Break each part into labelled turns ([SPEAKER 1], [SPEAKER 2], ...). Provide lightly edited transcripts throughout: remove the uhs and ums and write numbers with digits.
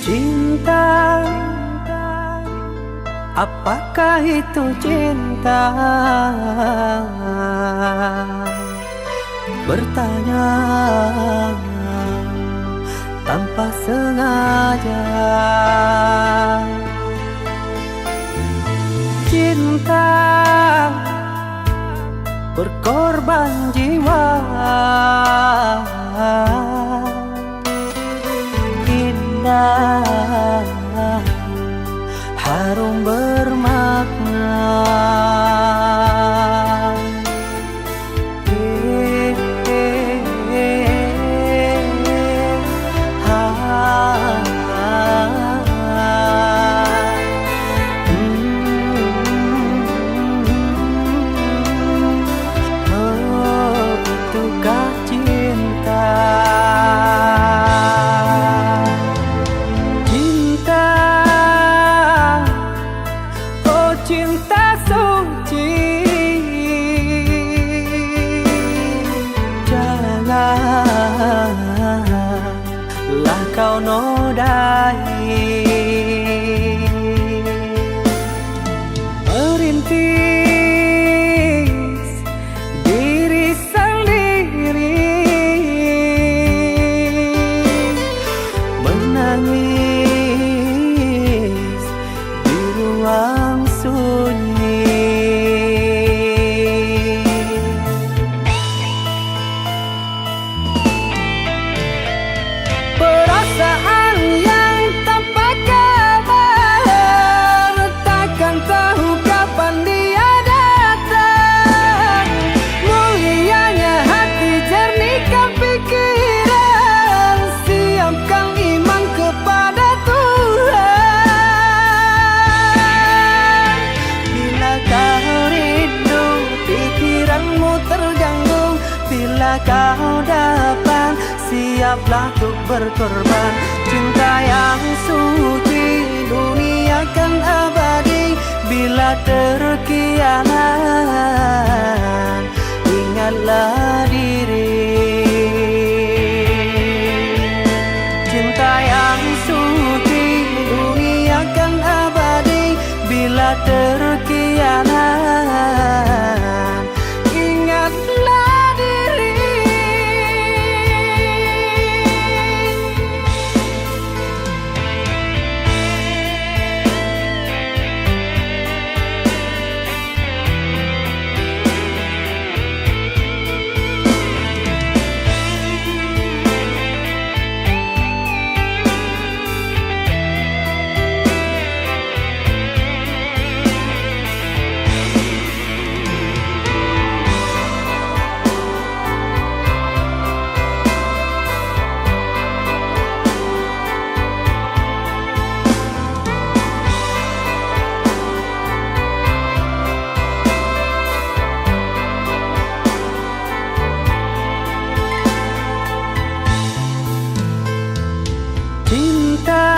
[SPEAKER 1] Cinta, apakah itu cinta? Bertanya tanpa sengaja. Cinta berkorban jiwa, indah, harum bermakna. Itukah cinta? Cinta, oh cinta suci, janganlah kau nodai. Merintis diri sendiri, menangis di ruang sunyi. Perasaan yang tanpa kabar, takkan tahu kapan dia datang. Mulianya hati, jernihkan pikiran, siapkan iman kepada Tuhan. Bila kau rindu, pikiranmu terganggu, bila kau datang, siaplah untuk berkorban. Cinta yang suci, dunia kan abadi. Bila terkianat, ingatlah diri. Cinta yang suci, dunia kan abadi. Bila terkianat, ingatlah diri. Cinta,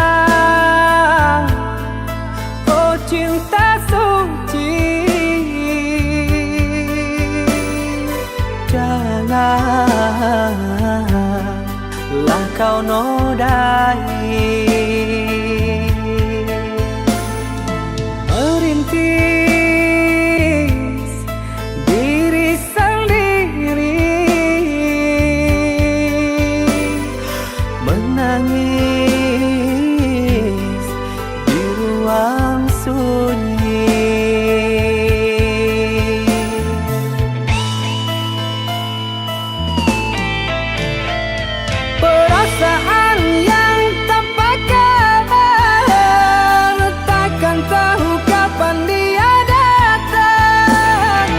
[SPEAKER 1] oh cinta suci, janganlah kau nodai. Merintis diri sendiri, menangis di ruang sunyi. Perasaan yang tanpa kabar, takkan tahu kapan dia datang.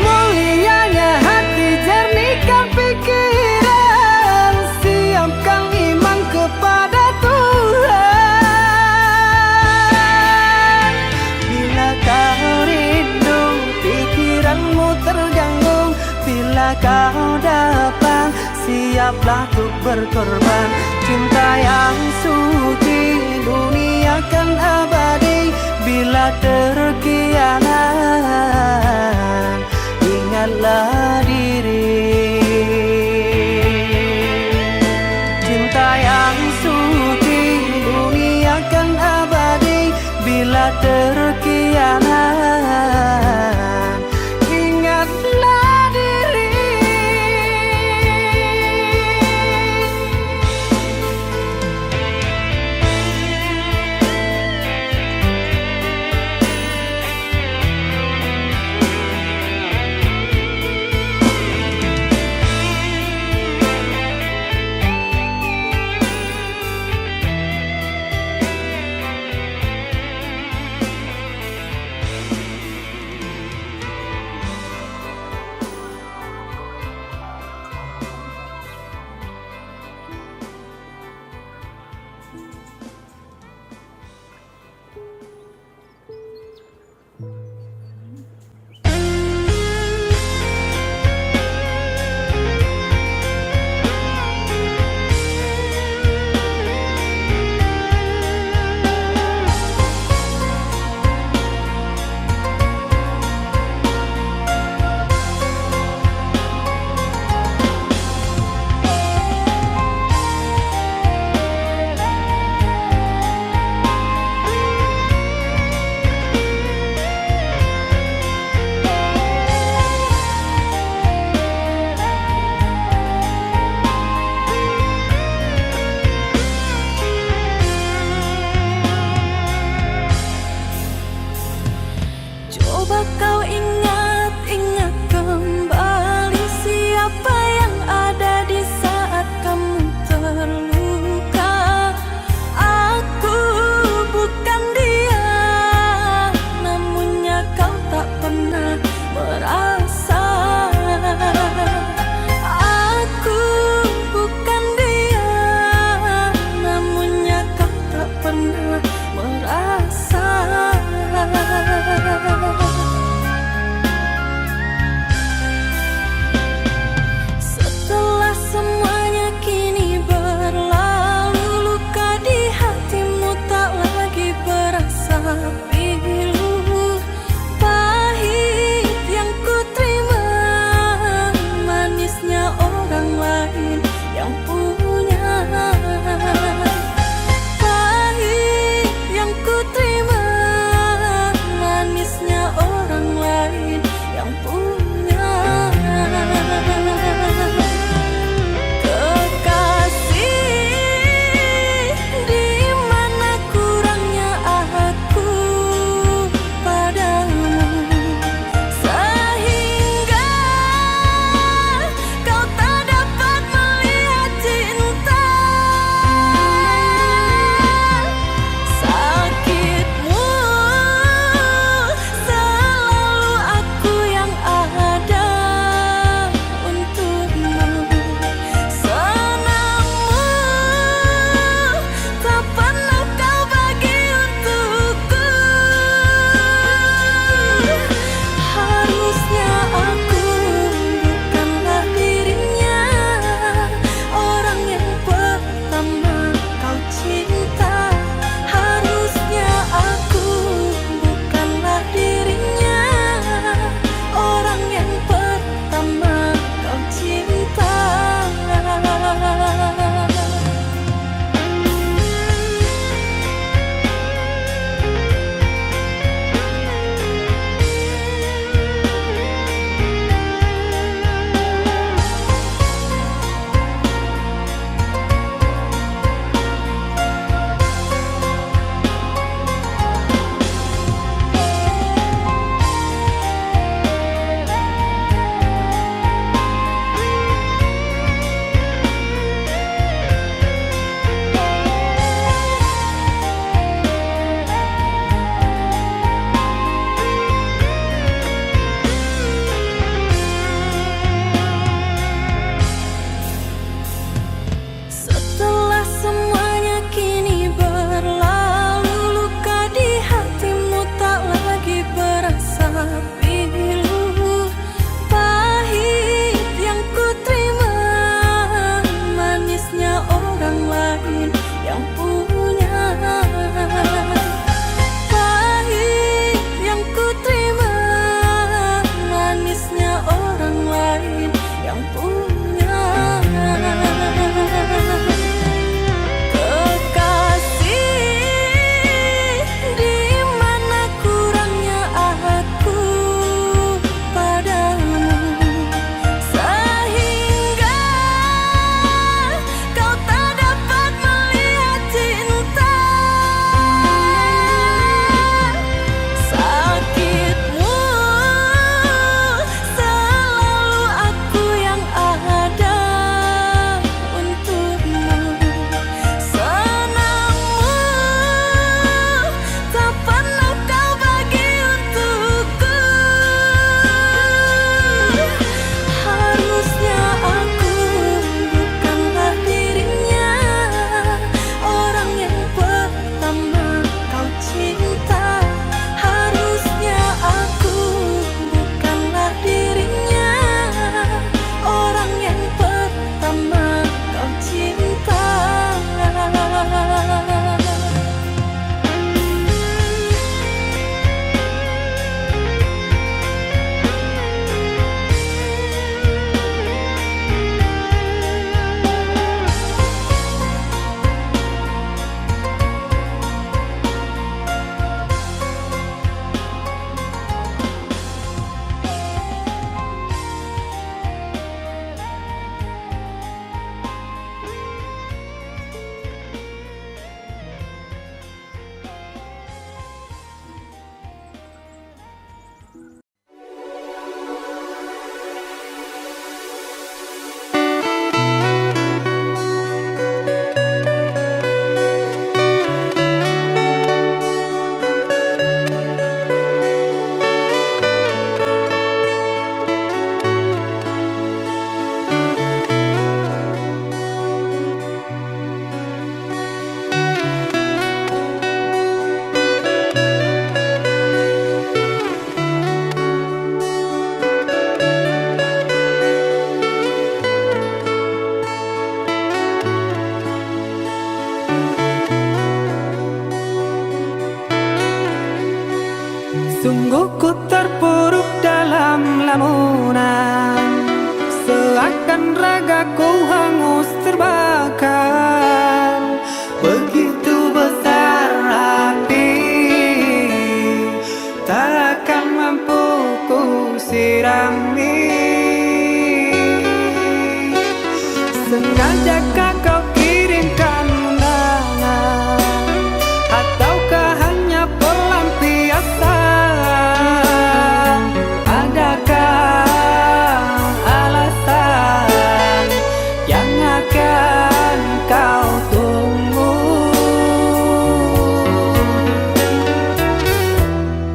[SPEAKER 1] Mulianya hati, jernihkan pikiran, siapkan iman kepada Tuhan. Bila kau rindu, pikiranmu terganggu, bila kau datang, siaplah untuk berkorban. Cinta yang suci, dunia kan abadi. Bila terkianat, ingatlah diri. Cinta yang suci, dunia terpuruk dalam lamunan, seakan ragaku hangus terbakar. Begitu besar api, takkan mampu ku sirami. Sengajakah kau kirimkan undangan, ataukah hanya pelampiasan? Adakah alasan yang akan kau tunggu?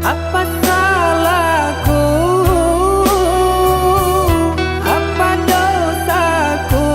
[SPEAKER 1] Apa salahku? Apa dosaku?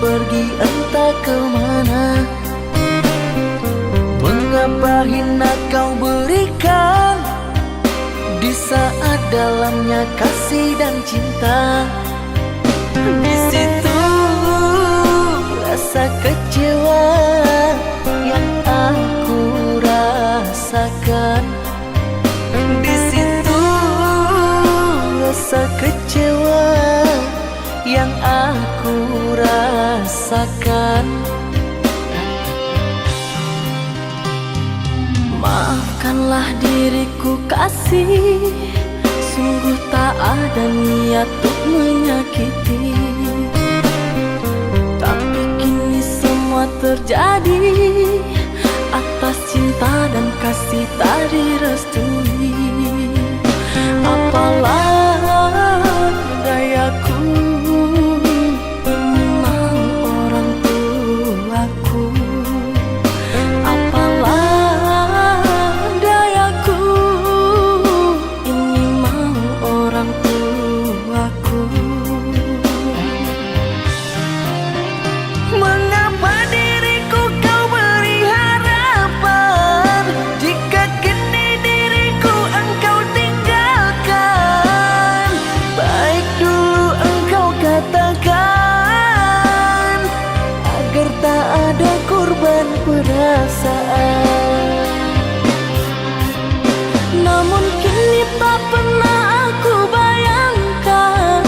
[SPEAKER 2] pergi entah kemana. Mengapa hina kau berikan di saat dalamnya kasih dan cinta. Di situ rasa kecewa yang aku rasakan. Di situ rasa kecewa yang aku rasakan. Maafkanlah diriku kasih, sungguh tak ada niat untuk menyakiti. Tapi kini semua terjadi atas cinta dan kasih tak direstui. Apalah dayaku memang orang tuaku. Apalah dayaku ini mau orang tuaku. Mengapa diriku kau beri harapan jika kini diriku engkau tinggalkan? Baik dulu engkau katakan agar tak ada korban perasaan. Namun kini tak pernah aku bayangkan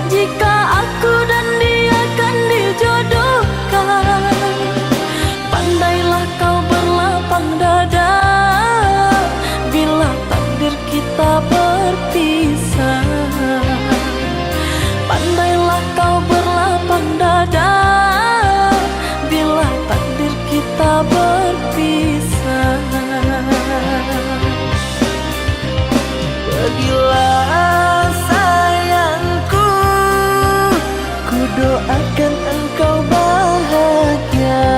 [SPEAKER 2] jika aku dan dia akan dijodohkan. Pandailah kau berlapang dada bila takdir kita berpisah. Pandailah kau berlapang dada bila takdir kita berpisah. Pergilah sayangku, ku doakan engkau bahagia.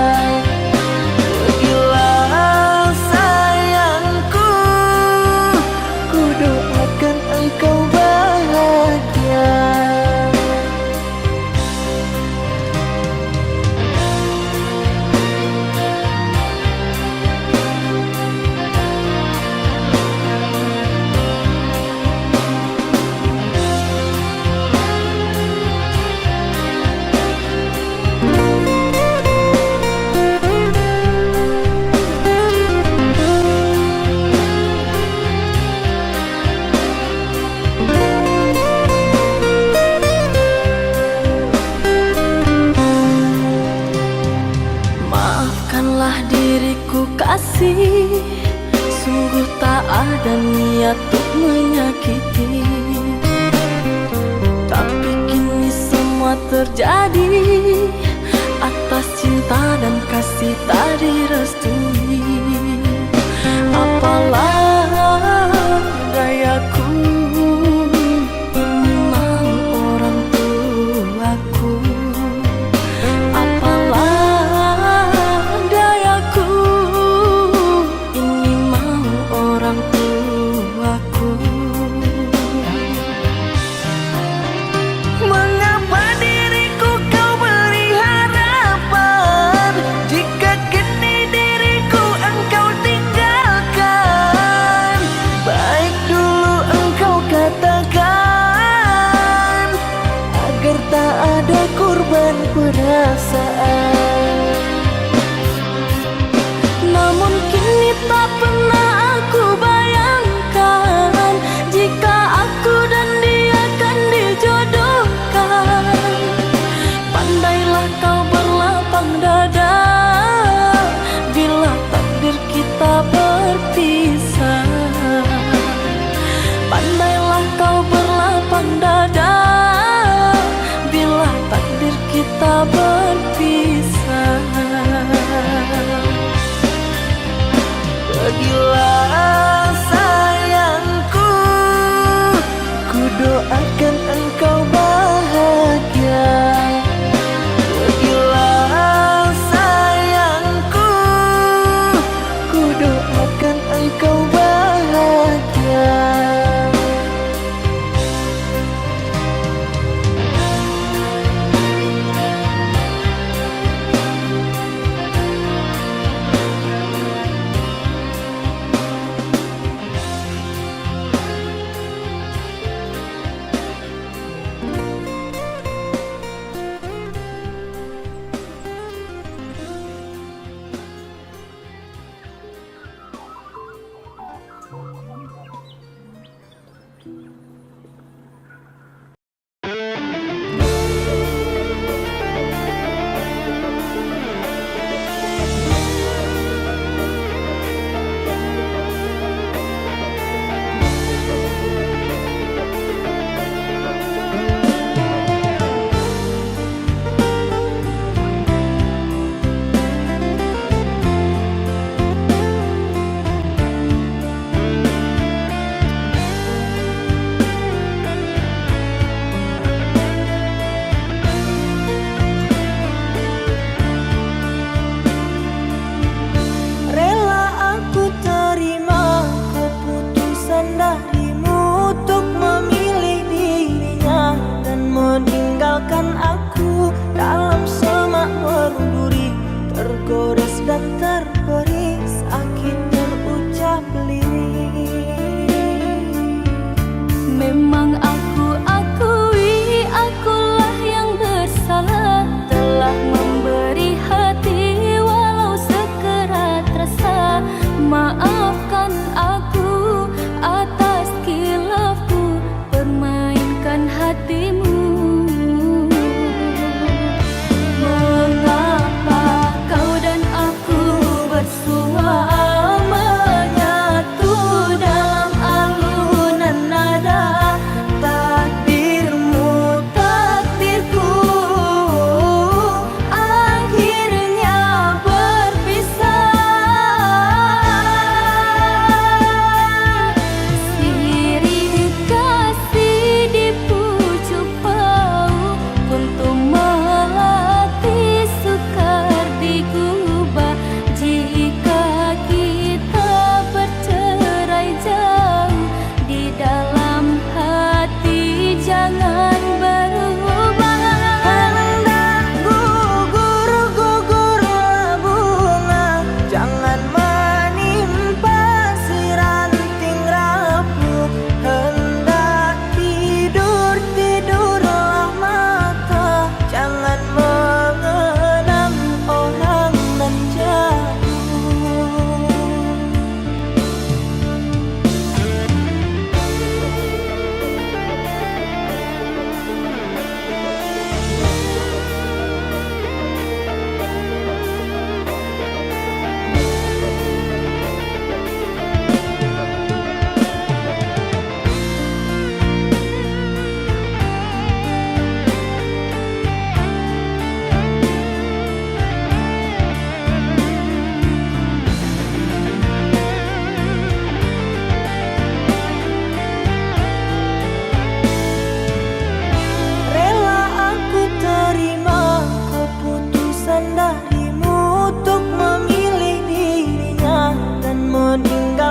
[SPEAKER 2] Pergilah sayangku, ku doakan engkau bahagia. Maafkanlah diriku kasih, sungguh tak ada niat untuk menyakiti. Tapi kini semua terjadi atas cinta dan kasih tak direstui. Apalah dayaku ini mau orang tuaku. Apalah dayaku ini mau orang tuaku. Mengapa diriku kau beri harapan jika kini diriku engkau tinggalkan? Baik dulu engkau katakan agar tak ada korban perasaan. Namun kini tak pernah aku bayangkan jika aku dan dia akan dijodohkan. Pandailah kau berlapang dada bila takdir kita berpisah. Pandailah kau berlapang dada bila takdir kita berpisah. Pergilah sayangku, ku doakan engkau bahagia. Pergilah sayangku, ku doakan engkau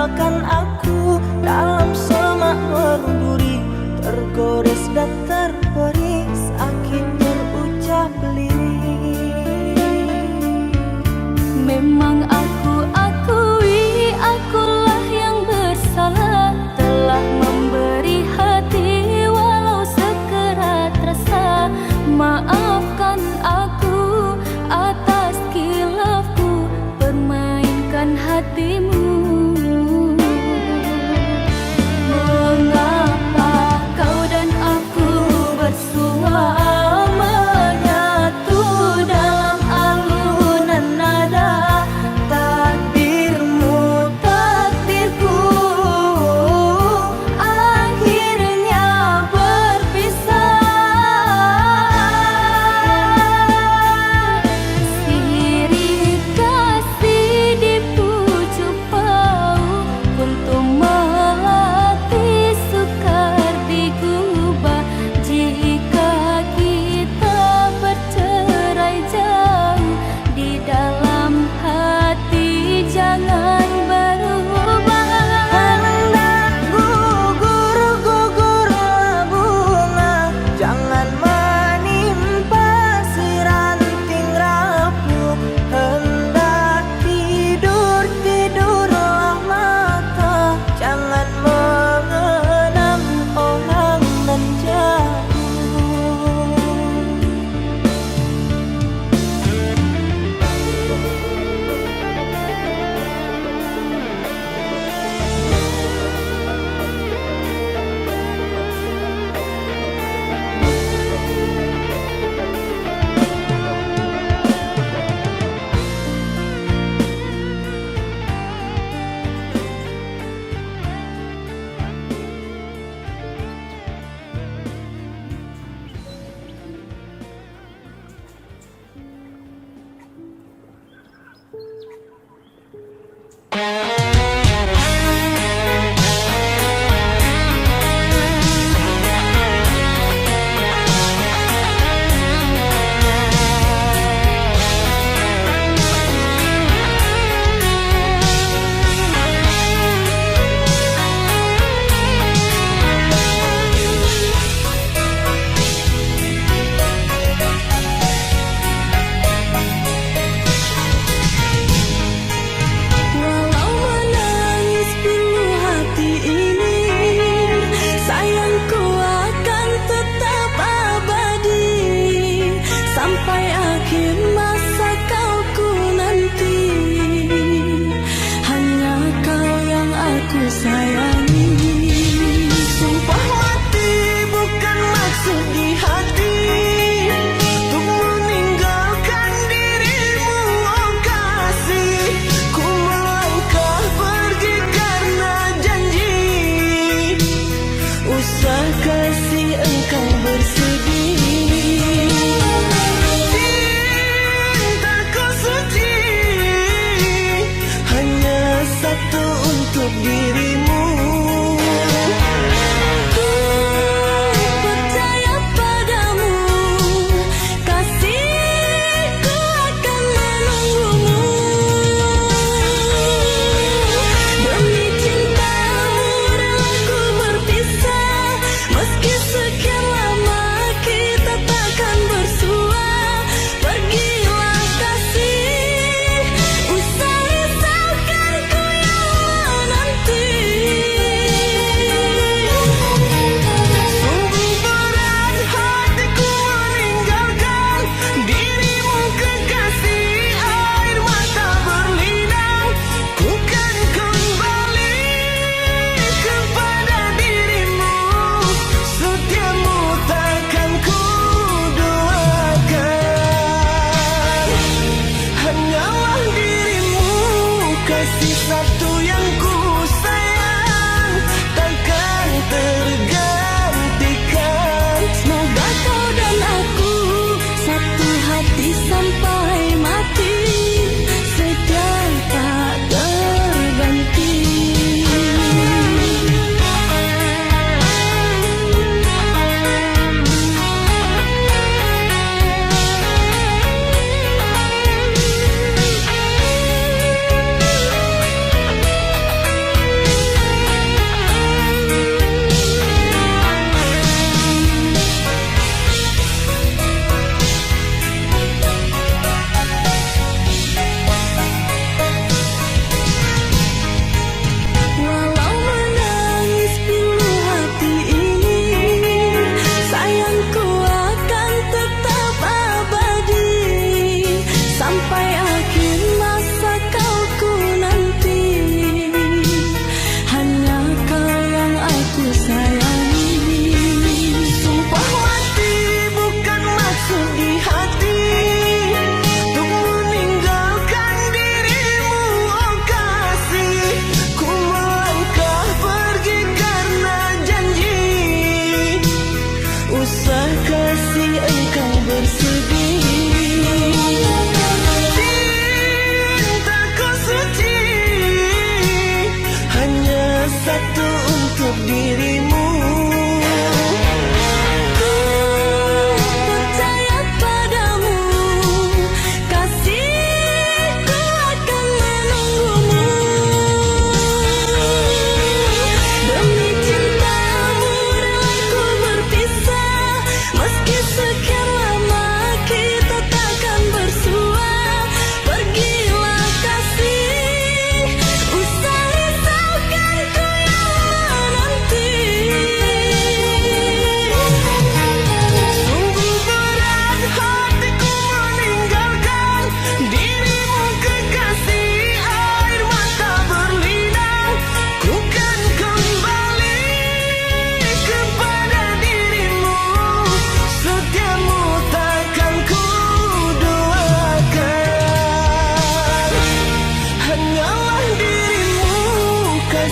[SPEAKER 2] tinggalkan aku dalam semak berduri, tergores dan terberi sakit terucap lirik.
[SPEAKER 3] Memang aku akui akulah yang bersalah, telah memberi hati walau sekerat rasa. Maafkan aku atas khilafku permainkan hatimu. Mengapa kau dan aku bersua menyatu dalam alunan nada? Takdirmu takdirku akhirnya berpisah. Sirik kasih di pucuk bau, untuk melatih sukar digubah. Jika kita bercerai jauh, di dalam hati jangan berubah.
[SPEAKER 2] Hendak gugur-gugurlah bunga, jangan menimpa si ranting rapuh. Hendak tidur-tidurlah mata, jangan mengenang orang nan jauh. Walau menangis pilu hati ini, sayangku akan tetap abadi sampai akhir masa kau ku nanti. Hanya kau yang aku sayangi. Sumpah mati bukan maksud di hati, untuk meninggalkan dirimu, oh kasih. Ku melangkah pergi karena janji, usah kasih engkau bersedih. Cintaku suci hanya satu untuk dirimu.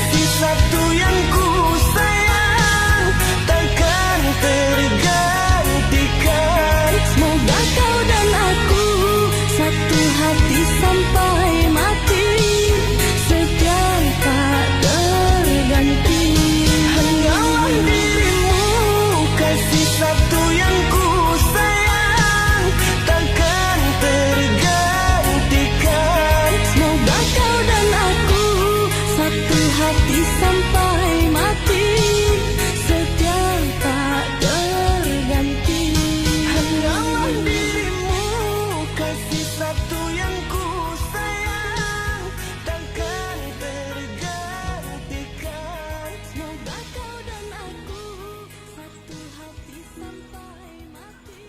[SPEAKER 4] kasih satu yang ku sayang takkan tergantikan.
[SPEAKER 3] Semoga kau dan aku satu hati sampai mati, setia tak terganti.
[SPEAKER 4] Hanyalah dirimu, kasih satu yang ku sayang takkan tergantikan.
[SPEAKER 3] Semoga kau dan aku satu hati sampai mati, setia tak terganti.
[SPEAKER 4] Hanyalah dirimu, kasih satu yang ku sayang takkan tergantikan.
[SPEAKER 3] Semoga kau dan aku satu hati sampai mati.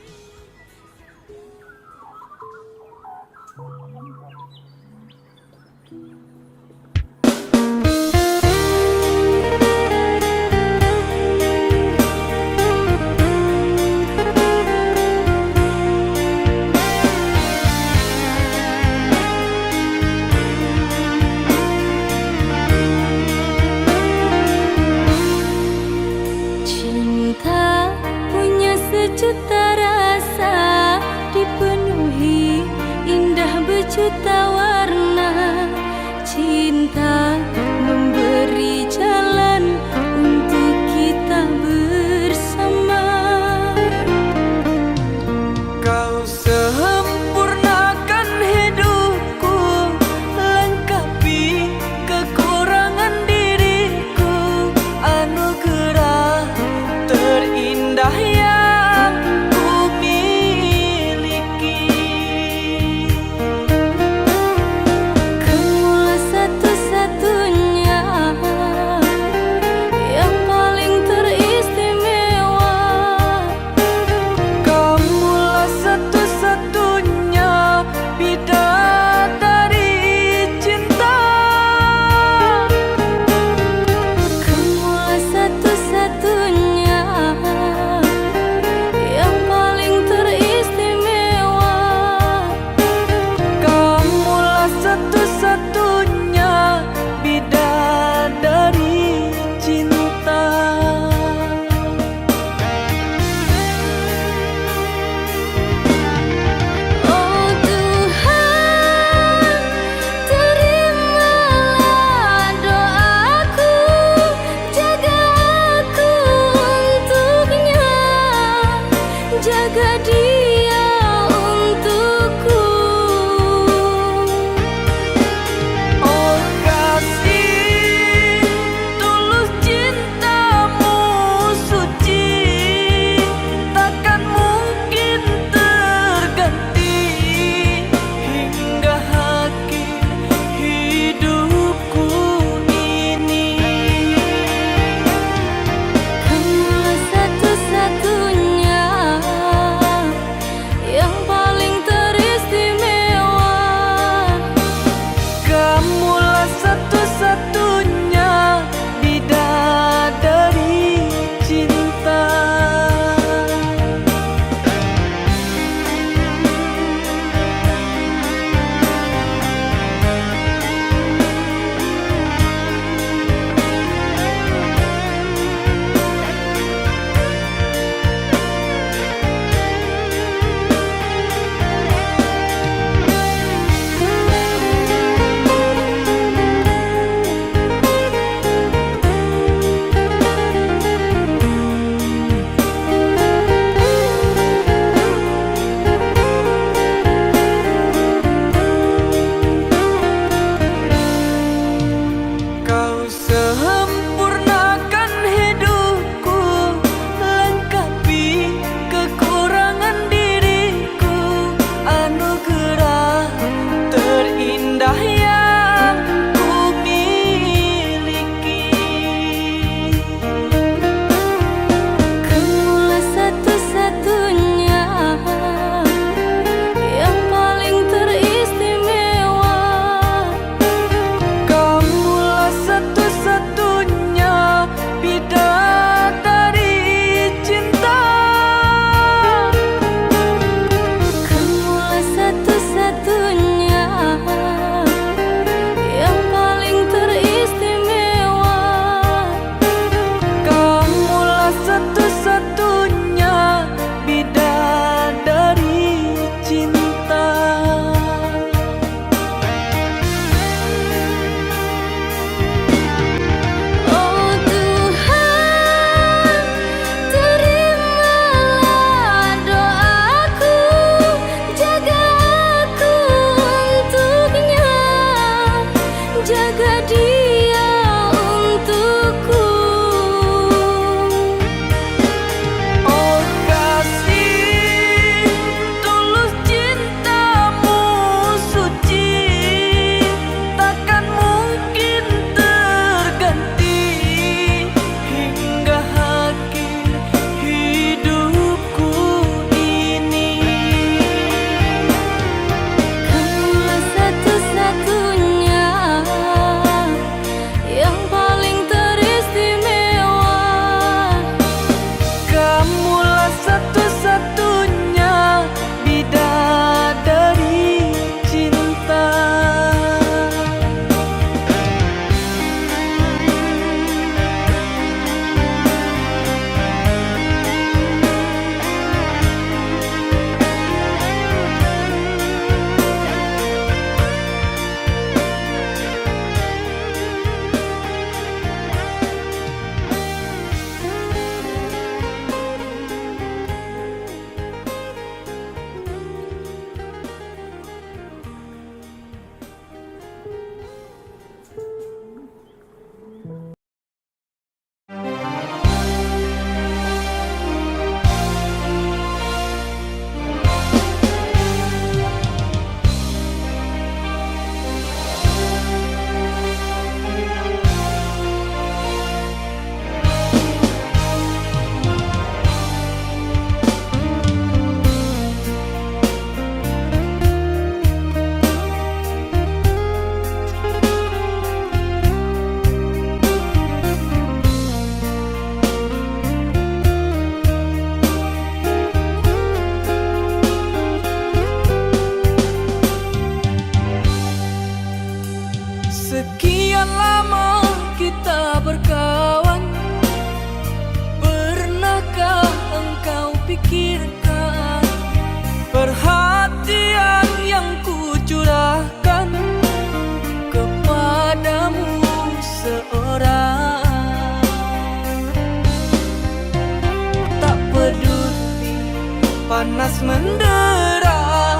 [SPEAKER 1] panas mendera,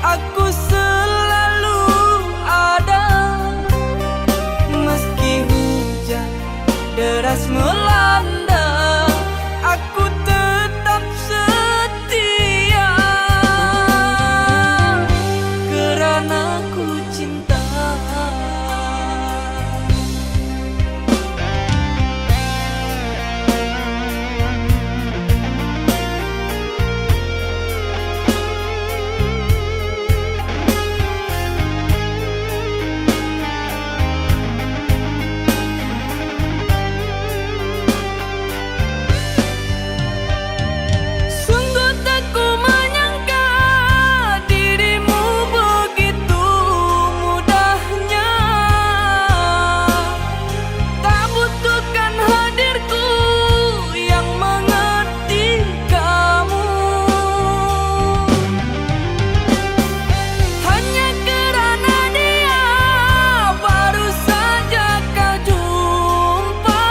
[SPEAKER 1] aku selalu ada. Meski hujan deras melanda, aku tetap setia, karena ku cinta. Sungguh tak ku menyangka dirimu begitu mudahnya, tak butuhkan hadirku yang mengerti kamu. Hanya kerana dia baru saja kau jumpa,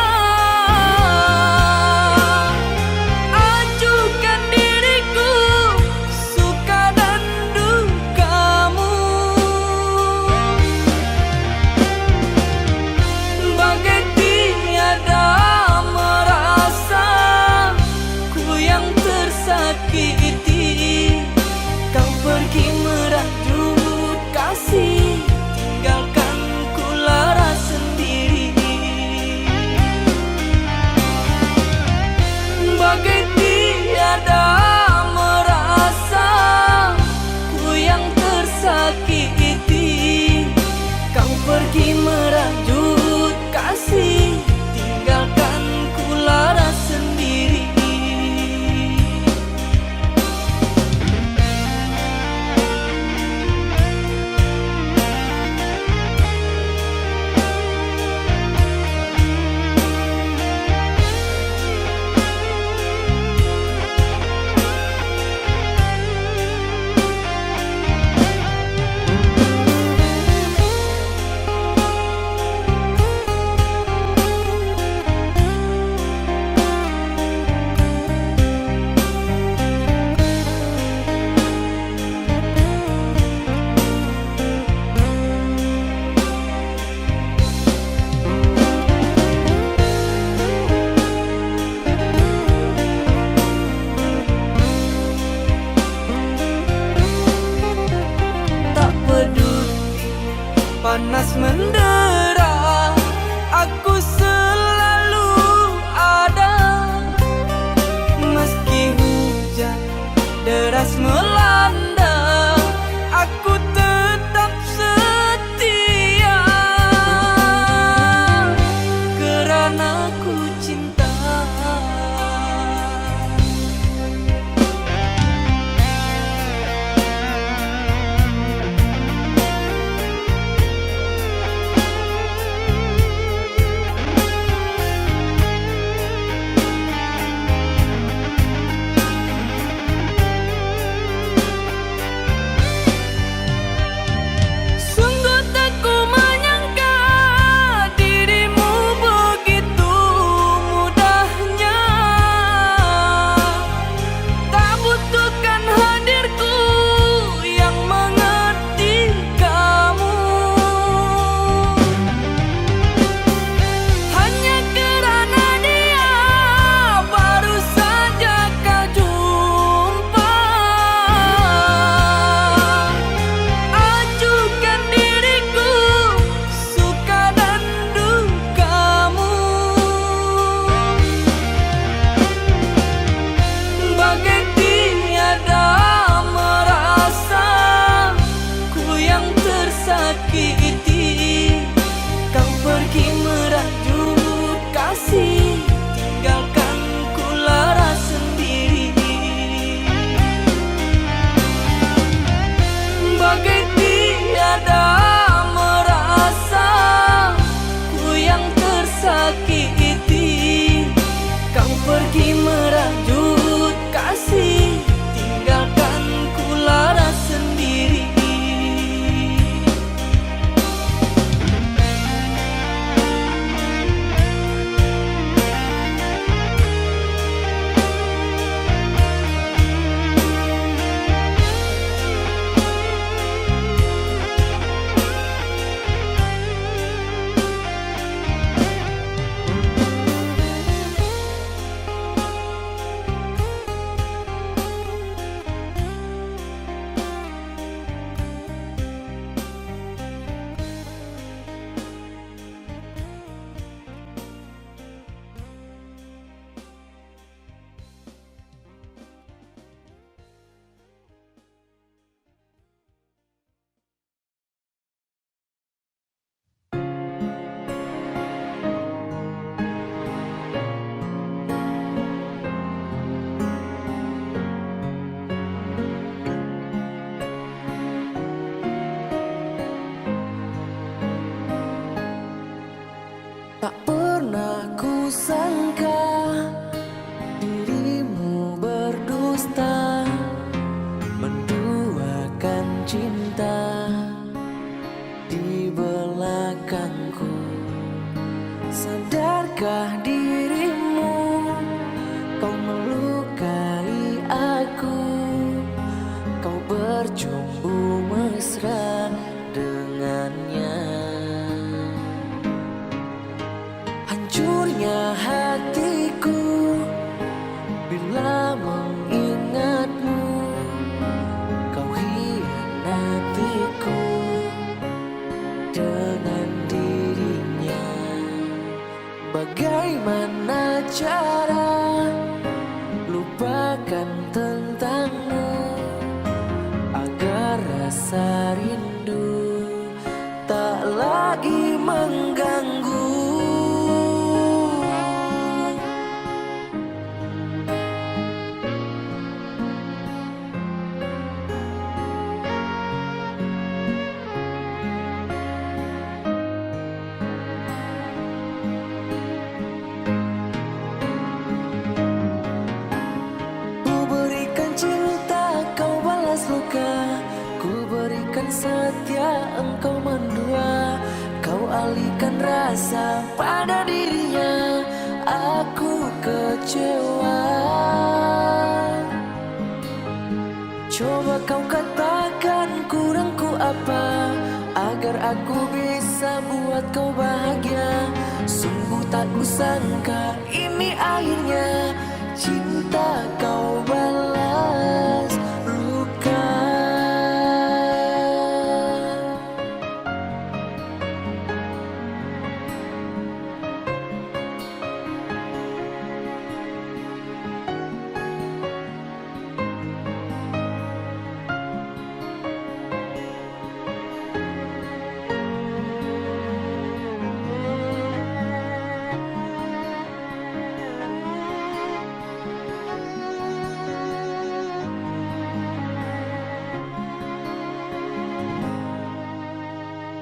[SPEAKER 1] ajukan diriku suka dan dukamu. Bagai tiada merasa ku yang tersakiti, kau pergi merajut kasih, tinggalkan ku lara sendiri. Bagai tiada merasa ku yang tersakiti, kau pergi merajut kasih, tinggalkan ku lara sendiri. Tak peduli panas mendera, aku selalu ada. Meski hujan deras melanda, aku tetap setia, karena ku cinta. Sungguh tak ku menyangka dirimu begitu mudahnya, tak butuhkan hadirku yang mengerti kamu. Hanya kerana dia baru saja kau jumpa, ajukan diriku suka dan dukamu. Bagai tiada merasa ku yang tersakiti, kau pergi merajut kasih, tinggalkan ku lara sendiri. Bagai tiada merasa ku yang tersakiti, kau pergi merajut kasih, tinggalkan ku lara sendiri.
[SPEAKER 2] Tahukah dirimu kau melukai aku, kau bercumbu mesra dengannya. Hancurnya hatiku bila mengingatmu, kau hianatiku dengan dirinya. Bagaimana cara lupakan tentangmu agar rasa rindu tak lagi mengganggu. Luka, ku berikan setia, engkau mendua. Kau alihkan rasa pada dirinya, aku kecewa. Coba kau katakan kurangku apa, agar aku bisa buat kau bahagia. Sungguh tak kusangka ini akhirnya cinta kau balas luka.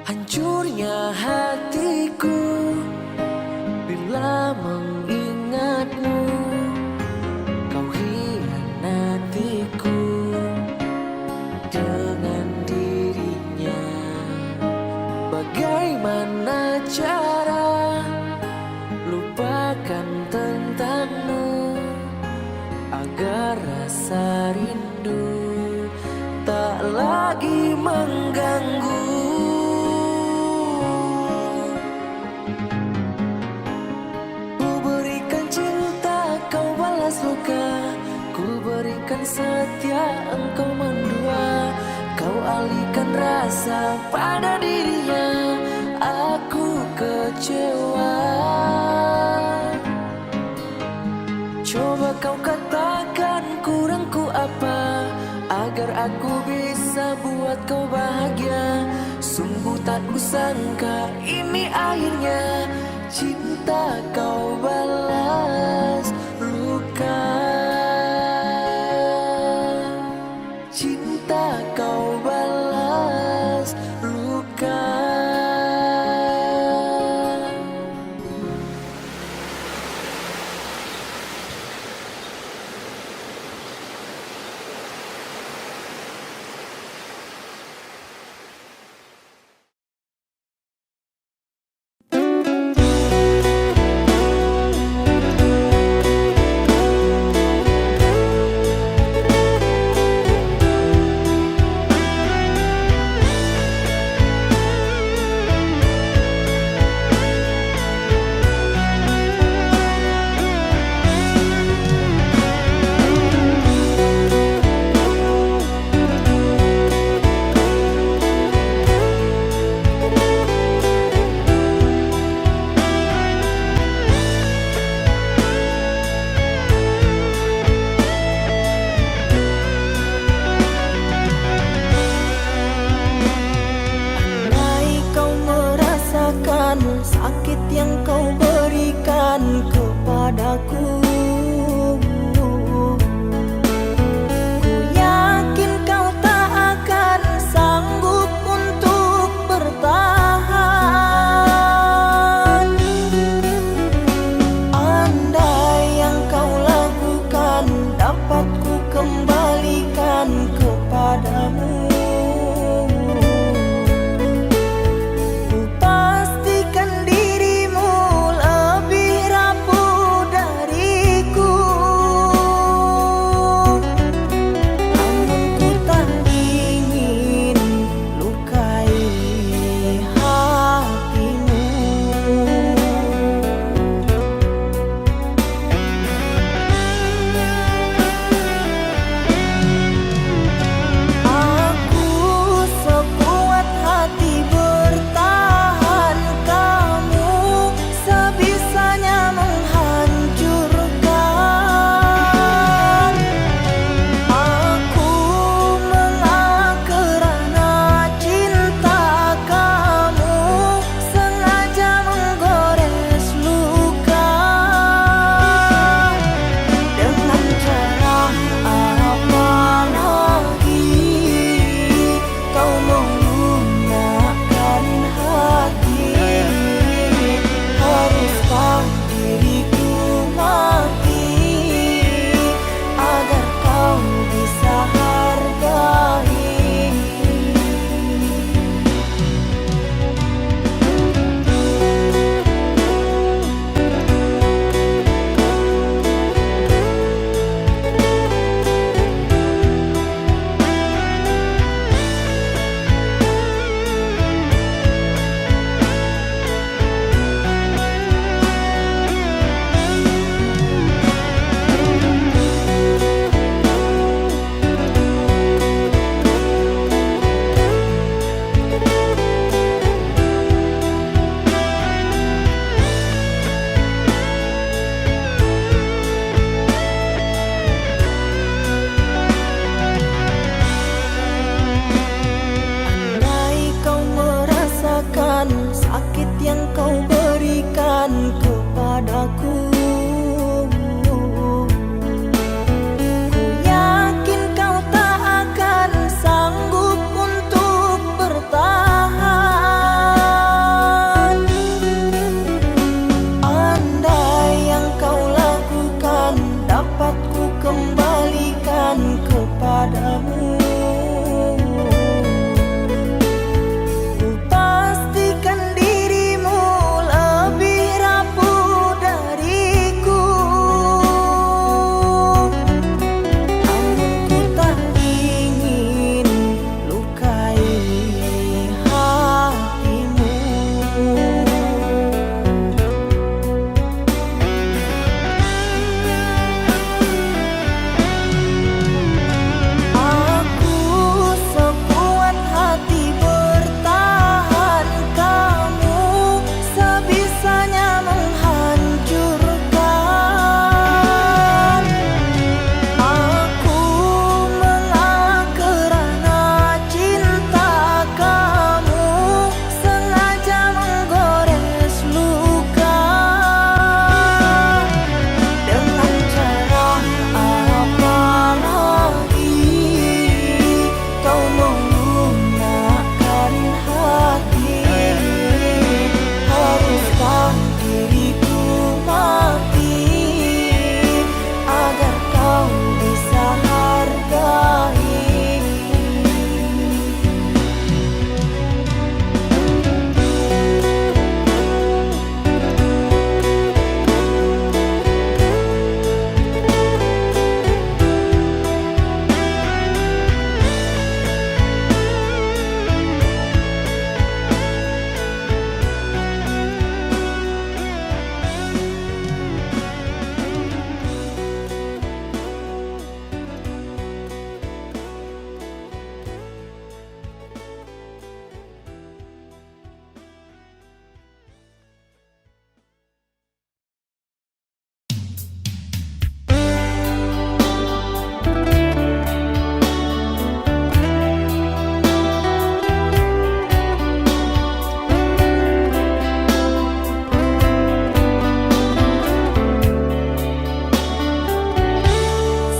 [SPEAKER 2] Hancurnya hatiku bila mengingatmu, kau hianatiku dengan dirinya. Bagaimana cara lupakan tentangmu agar rasa rindu tak lagi mengganggu. Luka, ku berikan setia, engkau mendua. Kau alihkan rasa pada dirinya, aku kecewa. Coba kau katakan kurangku apa, agar aku bisa buat kau bahagia. Sungguh tak kusangka ini akhirnya cinta kau balas luka. Cinta kau balas luka. Sakit yang kau berikan kepadaku, ku yakin kau tak akan sanggup untuk bertahan. Andai yang kau lakukan dapat ku kembalikan kepadamu, pastikan dirimu lebih padaku. Ku yakin kau tak akan sanggup untuk bertahan. Andai yang kau lakukan dapat ku kembalikan kepadamu, ku pastikan dirimu lebih rapuh dariku. Namun ku tak ingin lukai hatimu. Aku sekuat hati bertahan, kamu sebisanya menghancurkan. Aku mengalah kerana cinta, kamu sengaja menggores luka. Dengan cara apa lagi kau menggunakan hati? Haruskah diriku mati agar kau bisa hargai?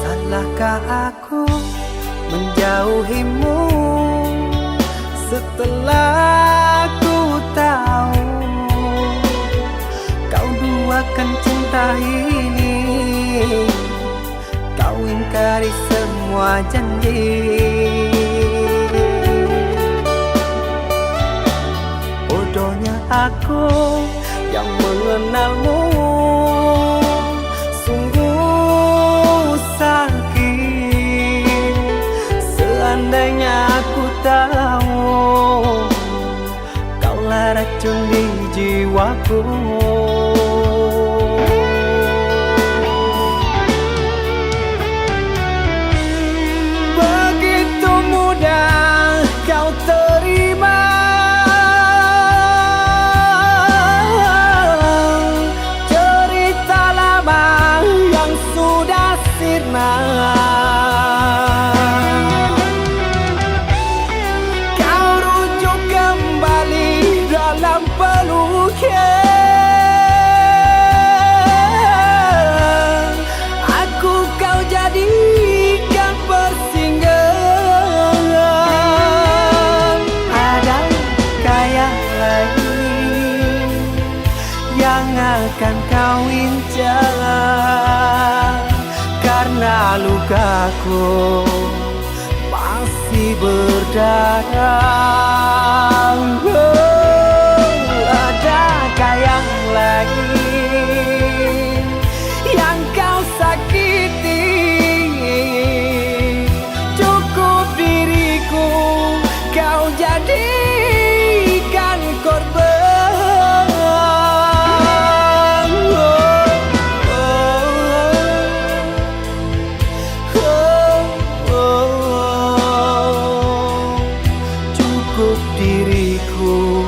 [SPEAKER 2] Salahkah aku menjauhimu setelah ku tahu kau duakan cinta ini? Kau ingkari semua janji. Bodohnya aku yang mengenalmu, sungguh sakit. Seandainya aku tahu kaulah racun di jiwaku. Begitu mudah kau terima cerita lama yang sudah sirna. Kau rujuk kembali dalam peluknya. Aku kau jadikan persinggahan. Adakah yang lain yang akan kau incar? Karena lukaku masih berdarah. Adakah yang lain yang kau sakiti? Cukup diriku kau jadikan korban. Cukup diriku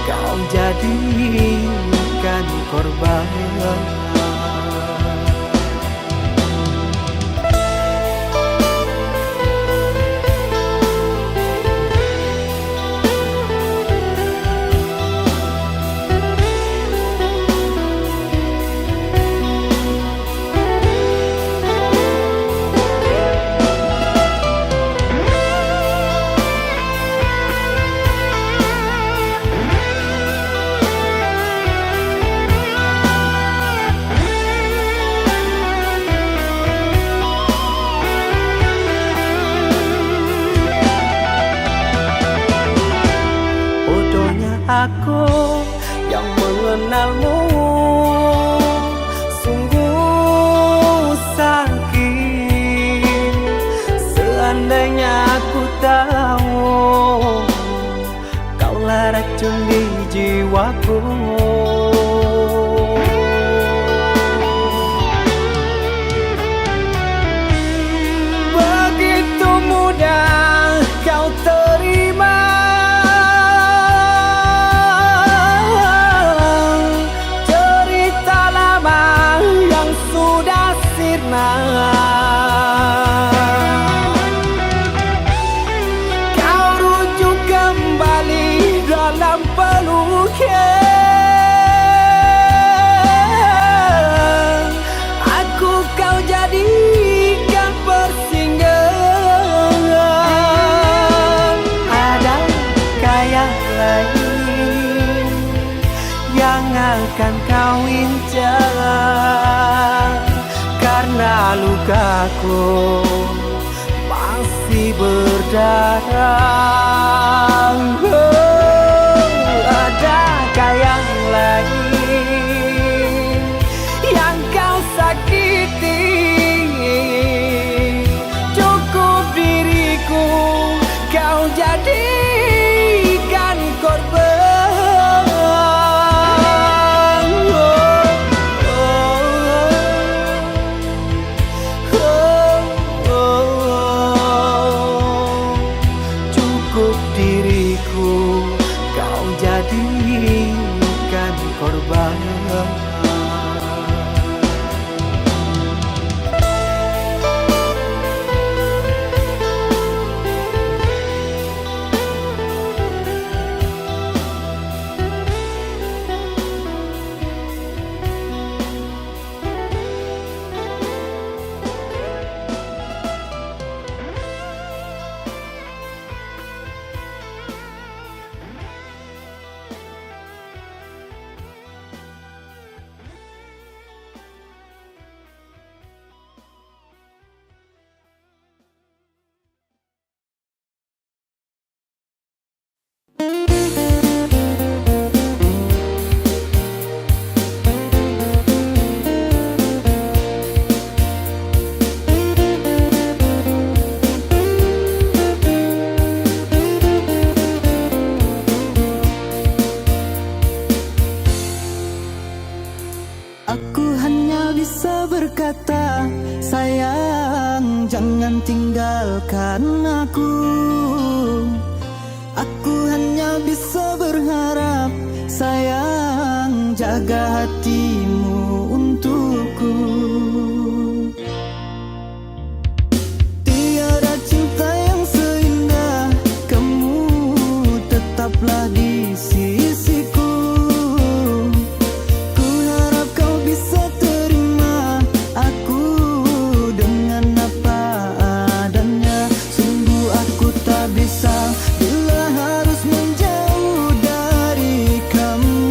[SPEAKER 2] kau jadikan korban.
[SPEAKER 1] saja, karena lukaku masih berdarah. Adakah yang lain yang kau sakiti? Cukup diriku kau jadikan korban. Cukup diriku kau jadikan korban.
[SPEAKER 2] Aku hanya bisa berkata, sayang jangan tinggalkan aku. Aku hanya bisa berharap, sayang jaga hatimu untukku. Tiada cinta yang seindah kamu, tetaplah di sisiku.
[SPEAKER 3] Bila harus menjauh dari kamu,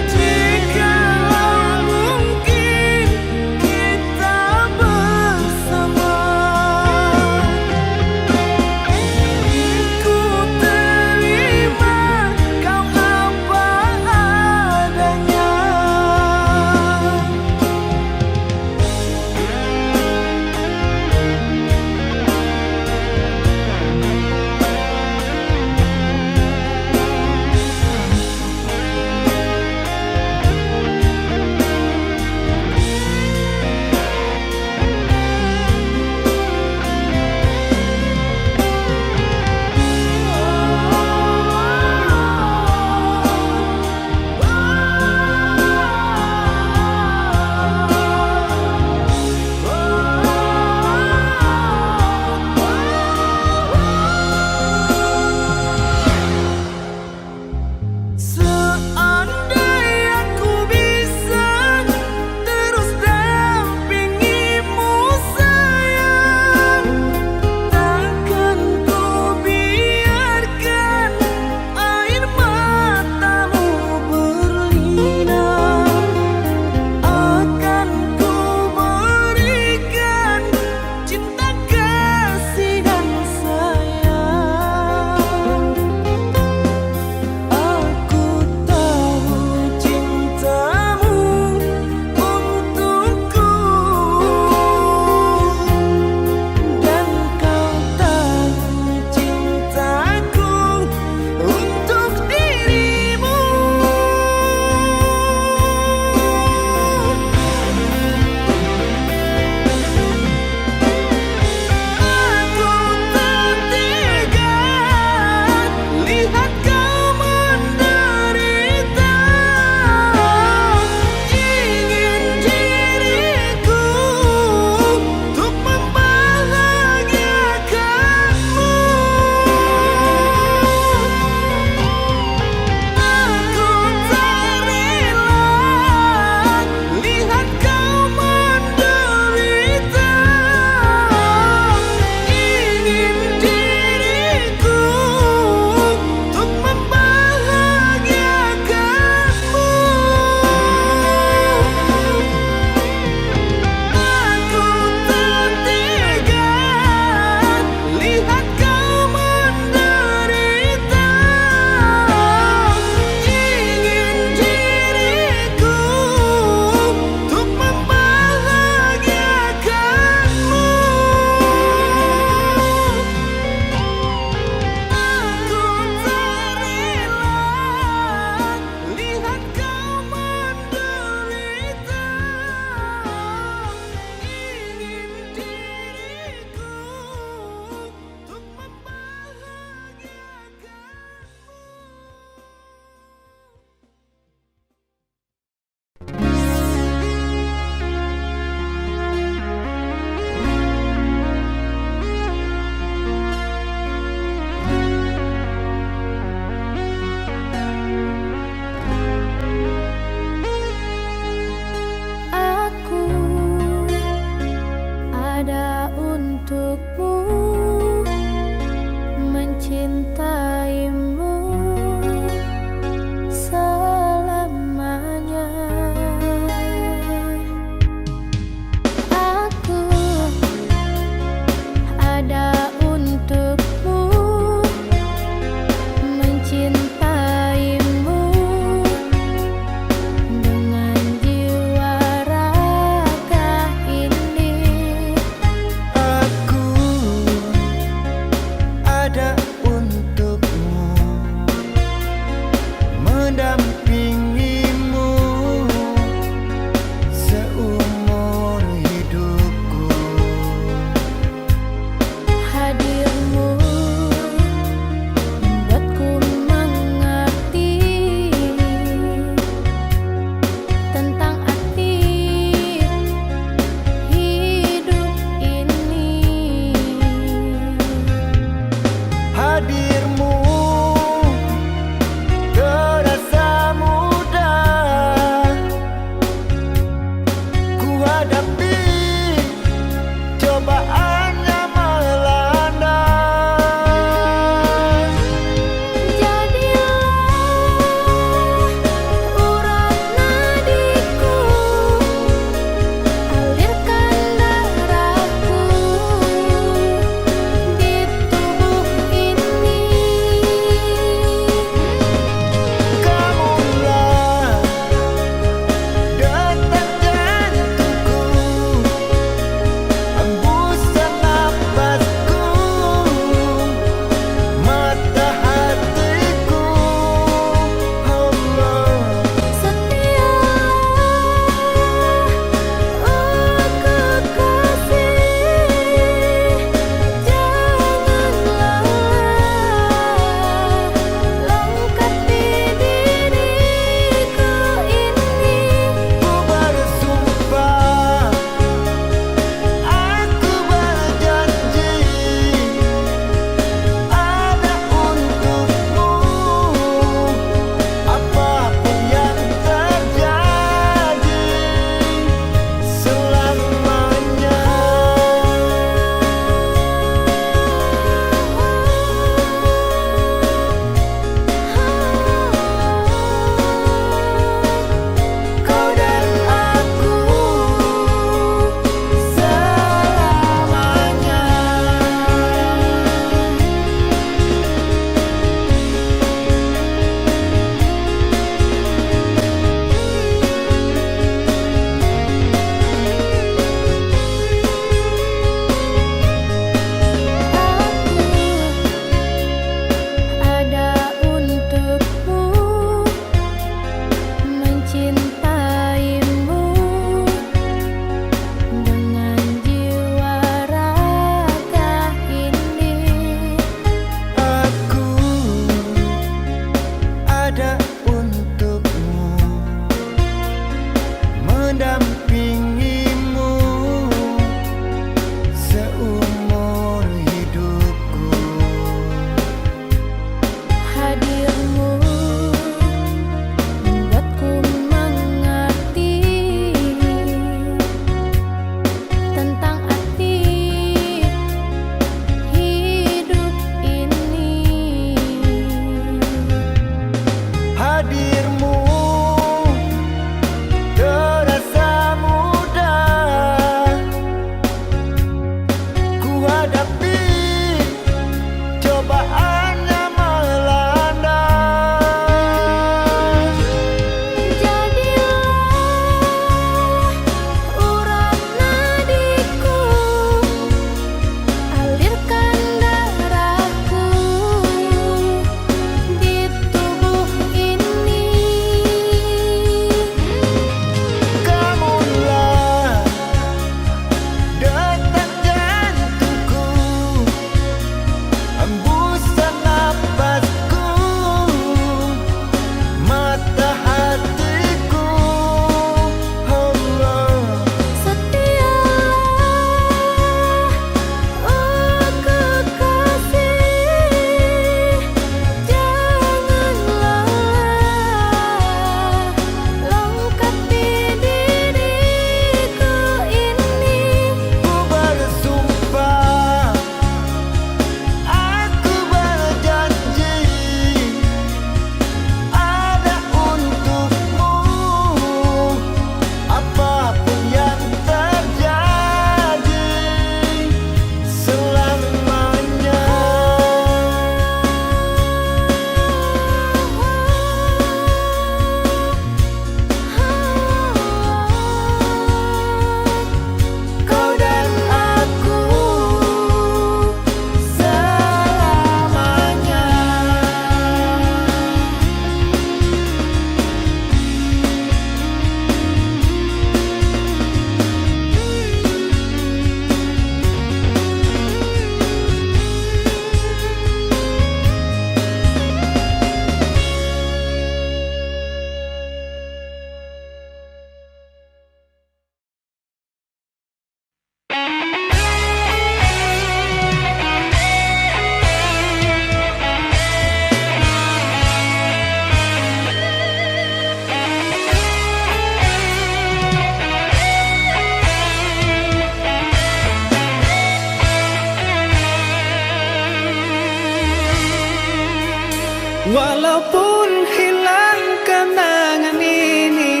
[SPEAKER 1] Walaupun hilang kenangan ini,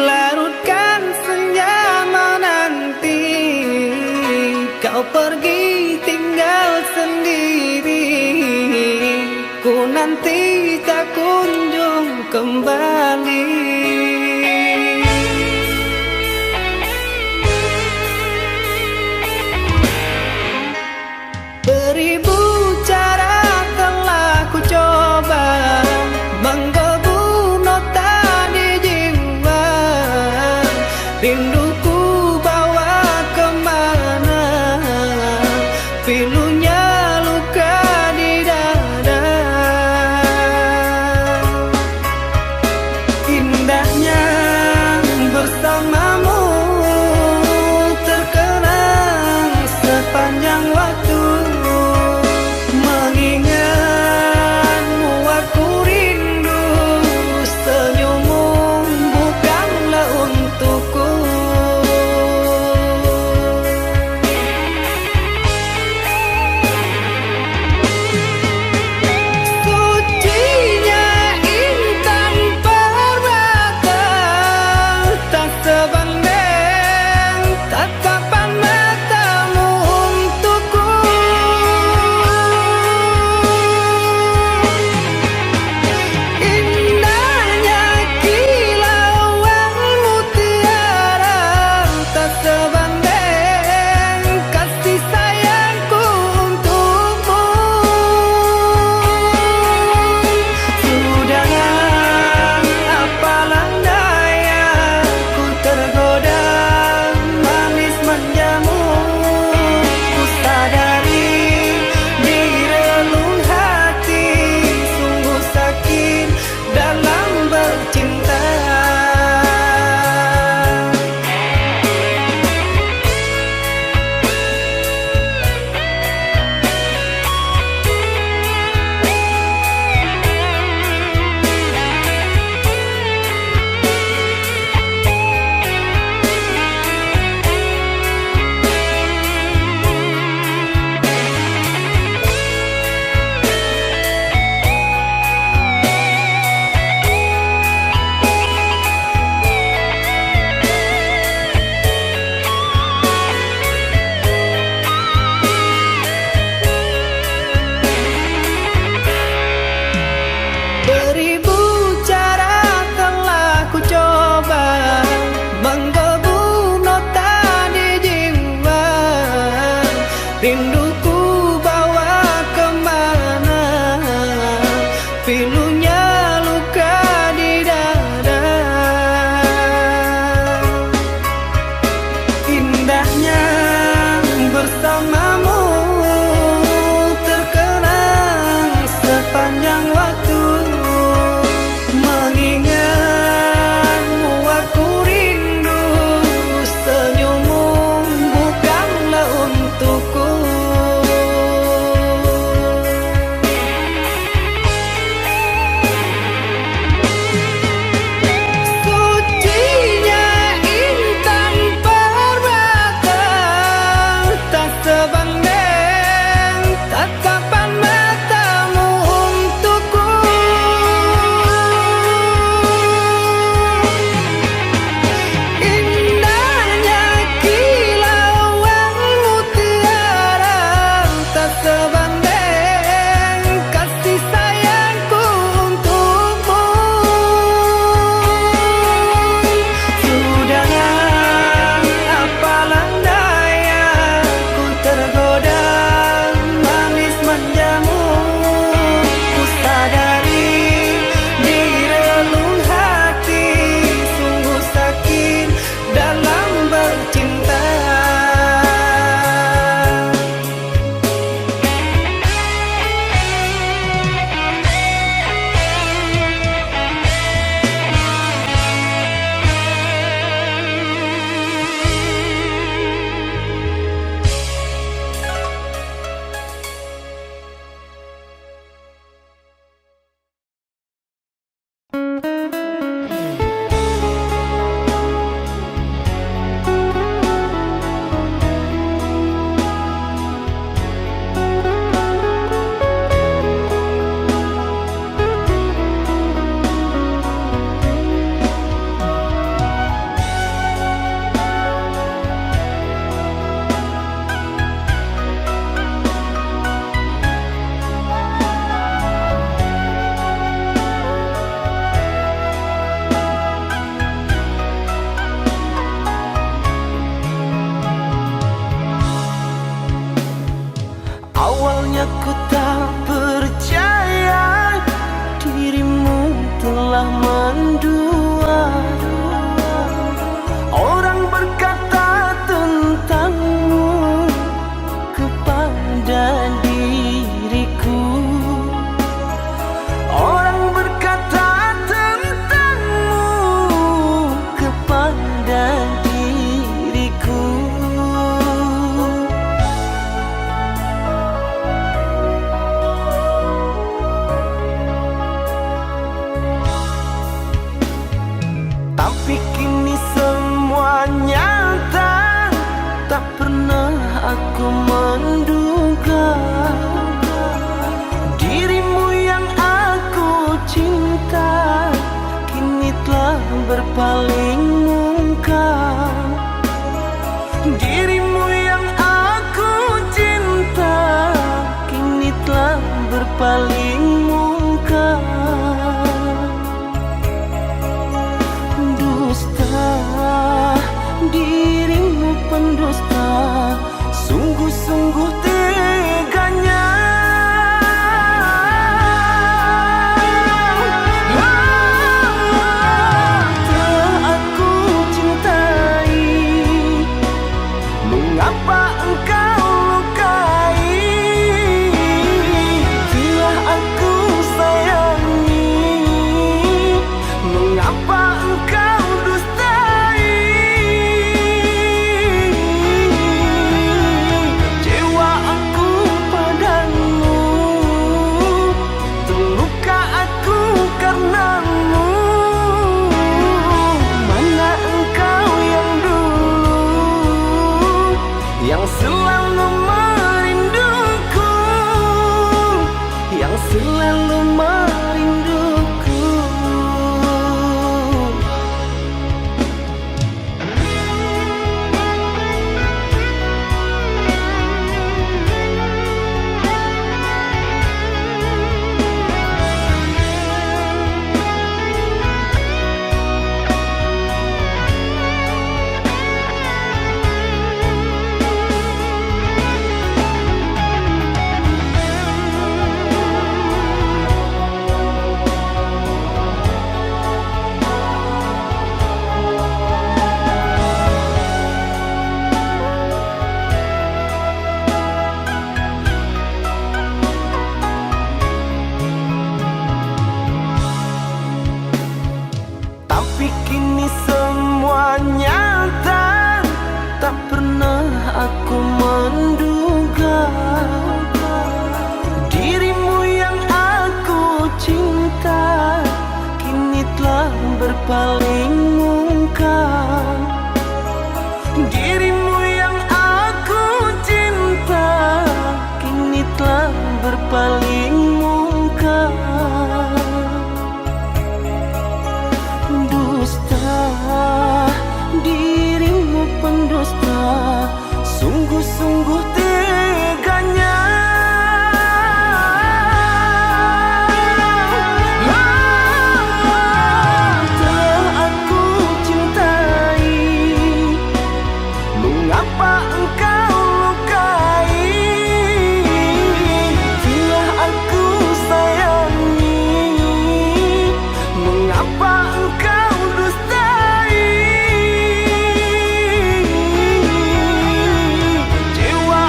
[SPEAKER 1] larutkan senja menanti. Kau pergi tinggal sendiri, ku nanti tak kunjung kembali. Beribu cara telah ku coba menggebu nota di jiwa. Rinduku bawa kemana, pilunya luka di dada. Indahnya bersamamu terkenang sepanjang waktu. Mengingatmu aku rindu, senyummu bukanlah untukku. Sucinya intan permata
[SPEAKER 4] Tapi kini semua nyata, tak pernah aku menduga dirimu yang aku cinta kini telah berpaling muka. Dirimu yang aku cinta kini telah berpaling muka. Dusta, dirimu pendusta, sungguh-sungguh teganya. Telah aku cintai, mengapa engkau lukai? Telah aku sayangi, mengapa engkau dustai? Kecewa aku padamu, terluka aku karenamu. Mana engkau yang dulu, yang selalu merinduku, yang selalu merinduku. Tapi kini semua nyata, tak pernah aku menduga dirimu yang aku cinta kini telah berpaling muka. Dirimu yang aku cinta kini telah berpaling muka. Dusta, dirimu pendusta, sungguh-sungguh teganya. Telah aku cintai, mengapa engkau lukai? Telah aku sayangi, mengapa engkau dustai? Kecewa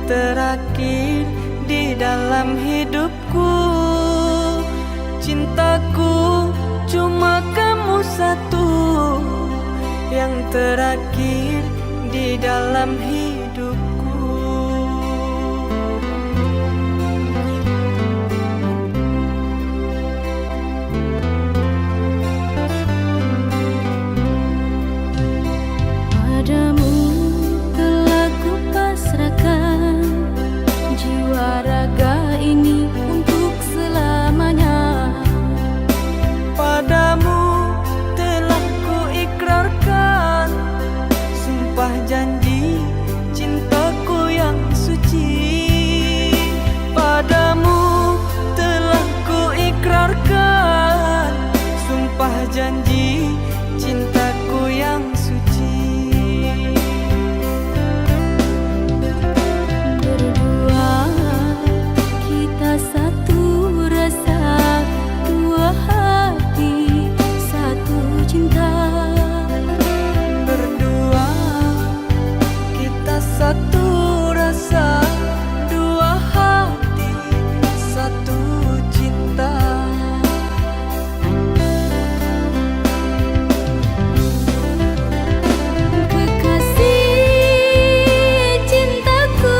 [SPEAKER 1] terakhir di dalam hidupku. Cintaku cuma kamu satu, yang terakhir di dalam hidupku.
[SPEAKER 3] Padamu telah kupasrahkan jiwa raga ini untuk selamanya.
[SPEAKER 1] Padamu telah kuikrarkan sumpah janji cintaku yang suci. Padamu telah kuikrarkan sumpah janji cintaku yang suci.
[SPEAKER 3] Berdua kita satu rasa, dua hati, satu cinta.
[SPEAKER 1] Berdua kita satu rasa, dua hati, satu cinta.
[SPEAKER 3] Kekasih cintaku,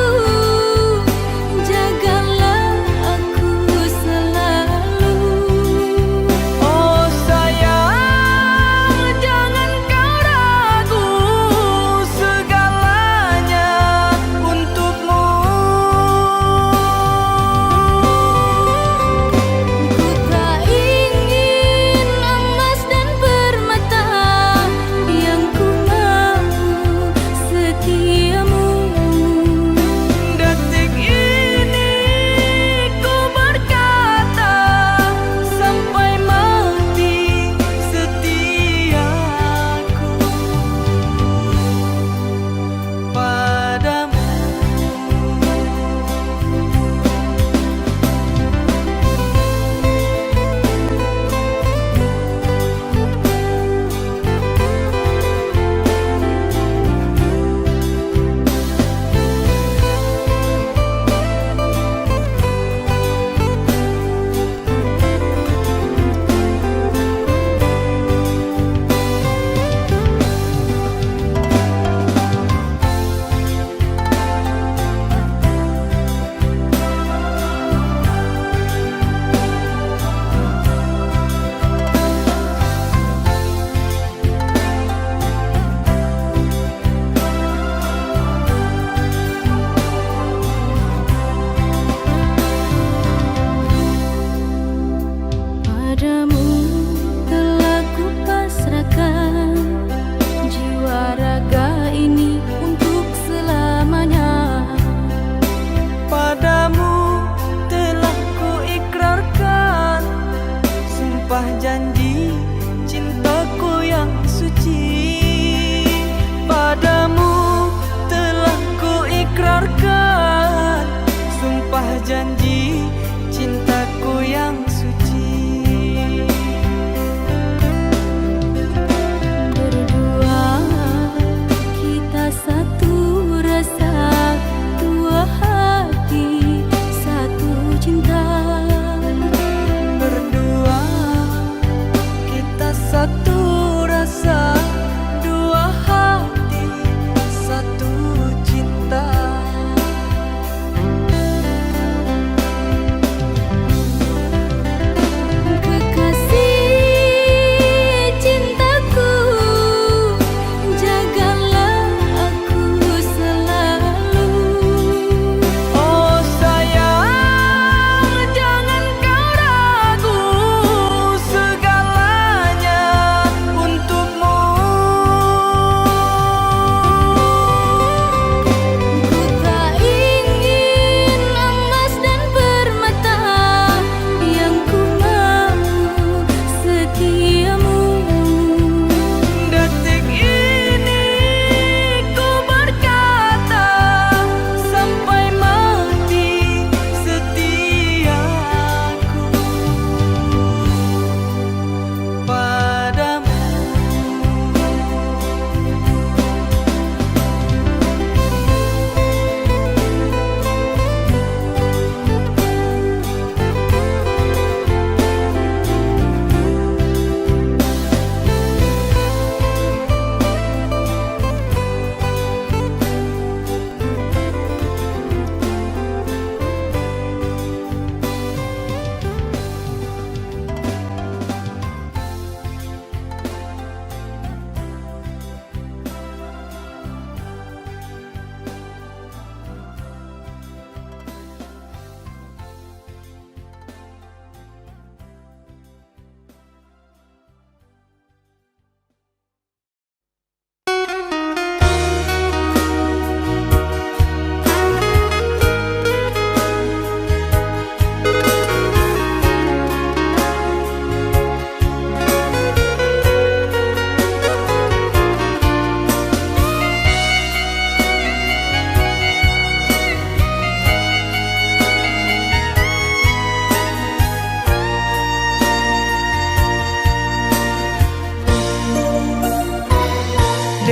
[SPEAKER 3] jagalah aku selalu.
[SPEAKER 1] Oh sayang, jangan kau ragu, segalanya untukmu.
[SPEAKER 3] Ku tak ingin emas dan permata, yang ku mau setiamu.
[SPEAKER 1] Detik ini ku berkata, sampai mati setiaku padamu.
[SPEAKER 3] Padamu telah kupasrahkan jiwa raga ini untuk selamanya.
[SPEAKER 1] Padamu telah kuikrarkan sumpah janji cintaku yang suci. Padamu telah kuikrarkan sumpah janji cintaku yang suci.
[SPEAKER 3] Berdua kita satu rasa, dua hati, satu cinta.
[SPEAKER 1] Berdua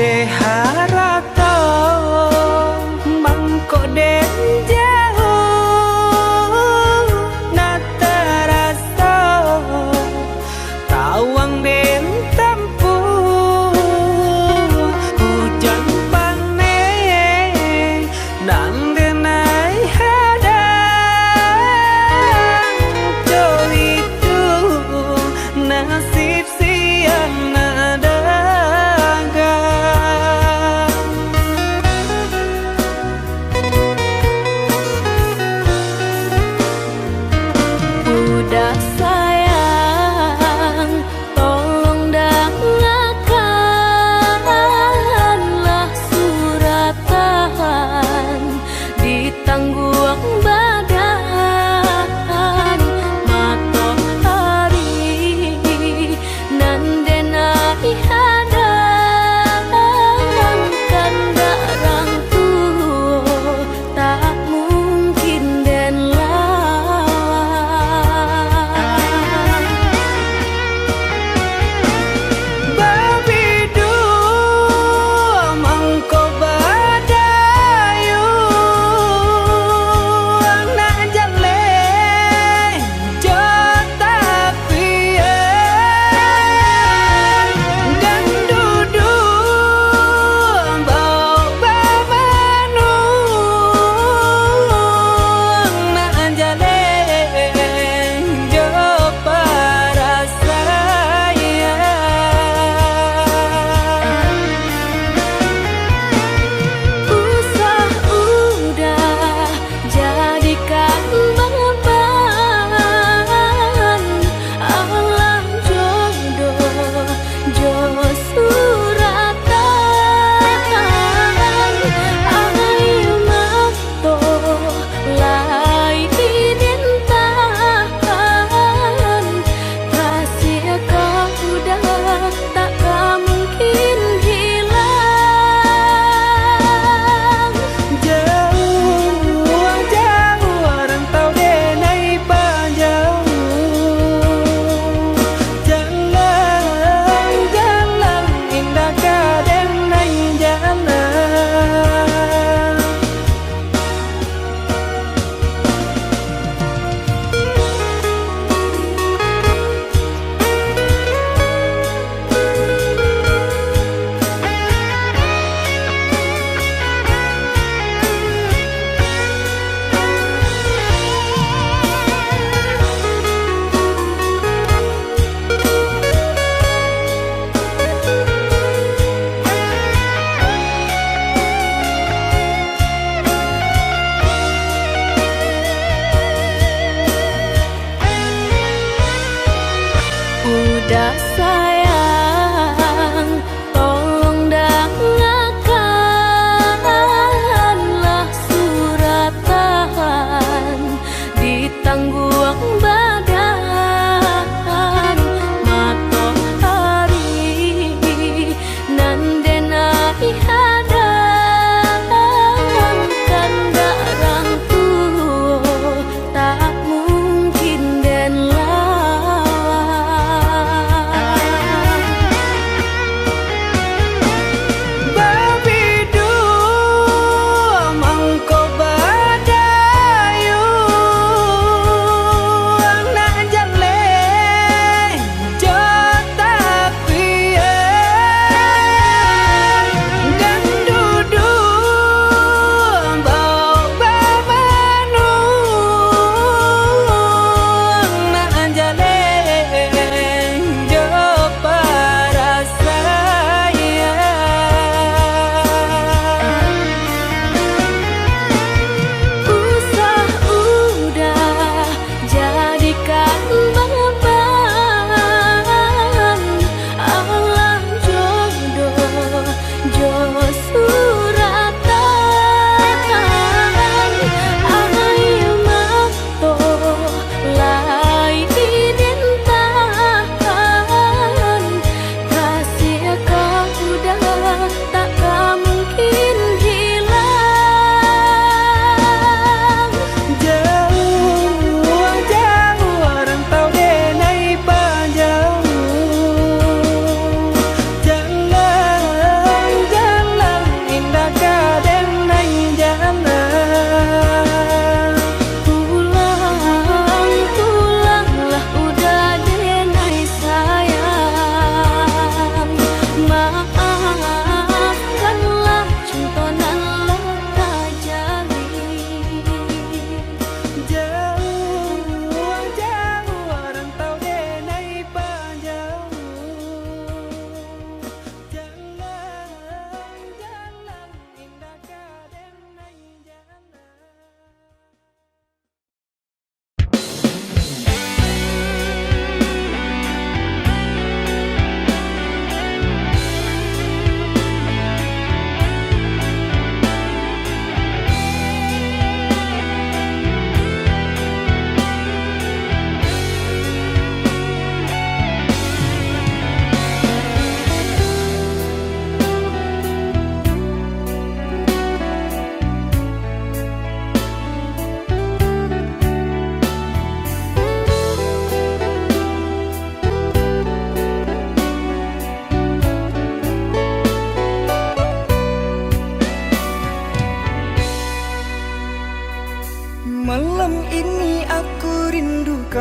[SPEAKER 1] de harato mangko den jauh na terasa tawang den tempuh hujan panen dan denai hadang jauh itu nasib siang nada
[SPEAKER 3] Udah sayang, tolong dengarkanlah suratan di tangguang badan matahari nan denai hadang kandarang tuh tak mungkin den Udah sayang, tolong dengarkanlah suratan di tangguang badan matahari nan denai hadang kandarang tuh tak mungkin den lawan.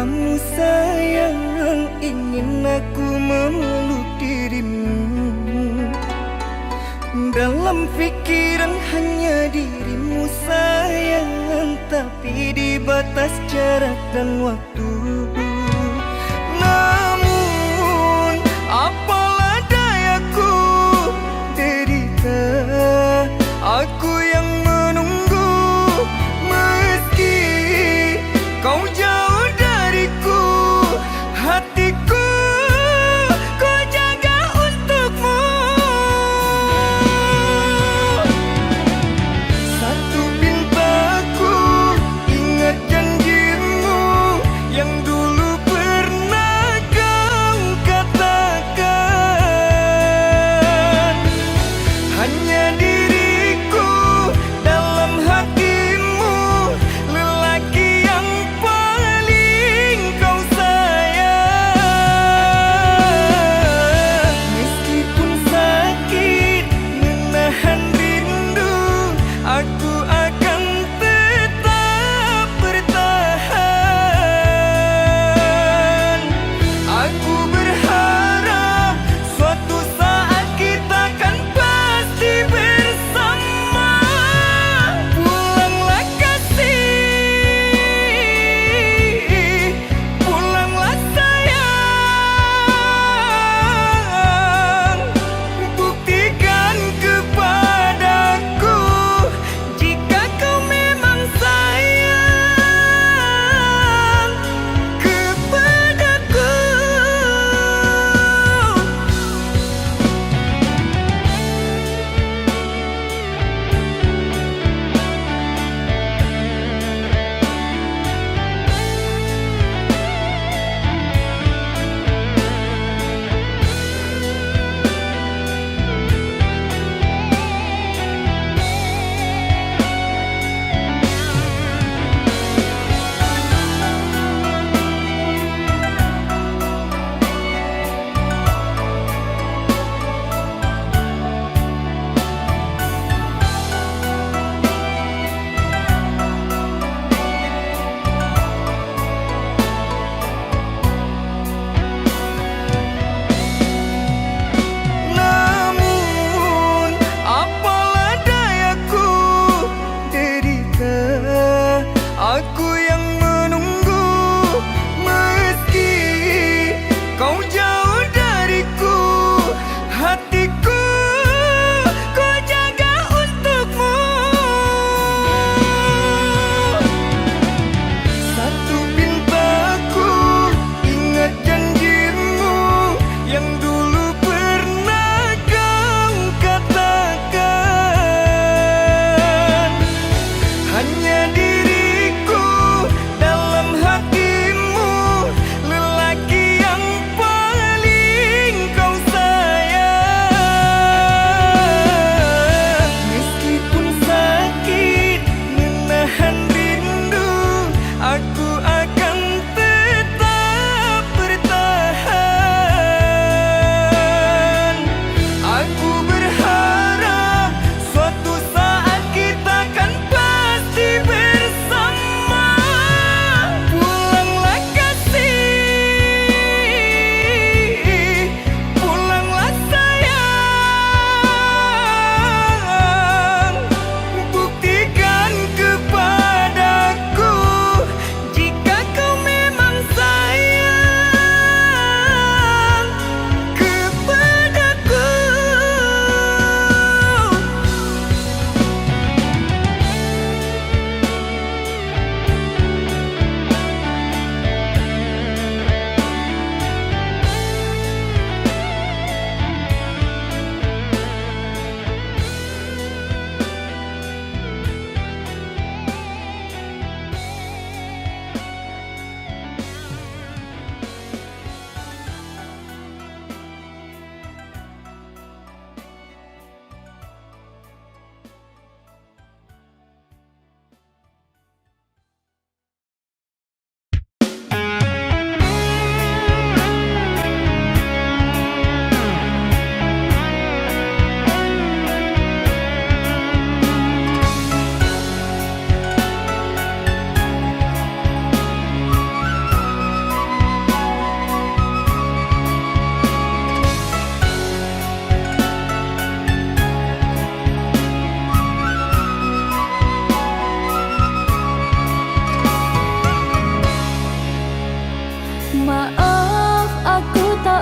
[SPEAKER 4] kamu sayang, ingin aku memeluk dirimu. Dalam pikiran hanya dirimu sayang, tapi di batas jarak dan waktu. Namun apalah dayaku, derita aku yang menunggu. Meski kau jauh dariku, hatiku ku jaga untukmu. Satu pintaku, ingat janjimu yang dulu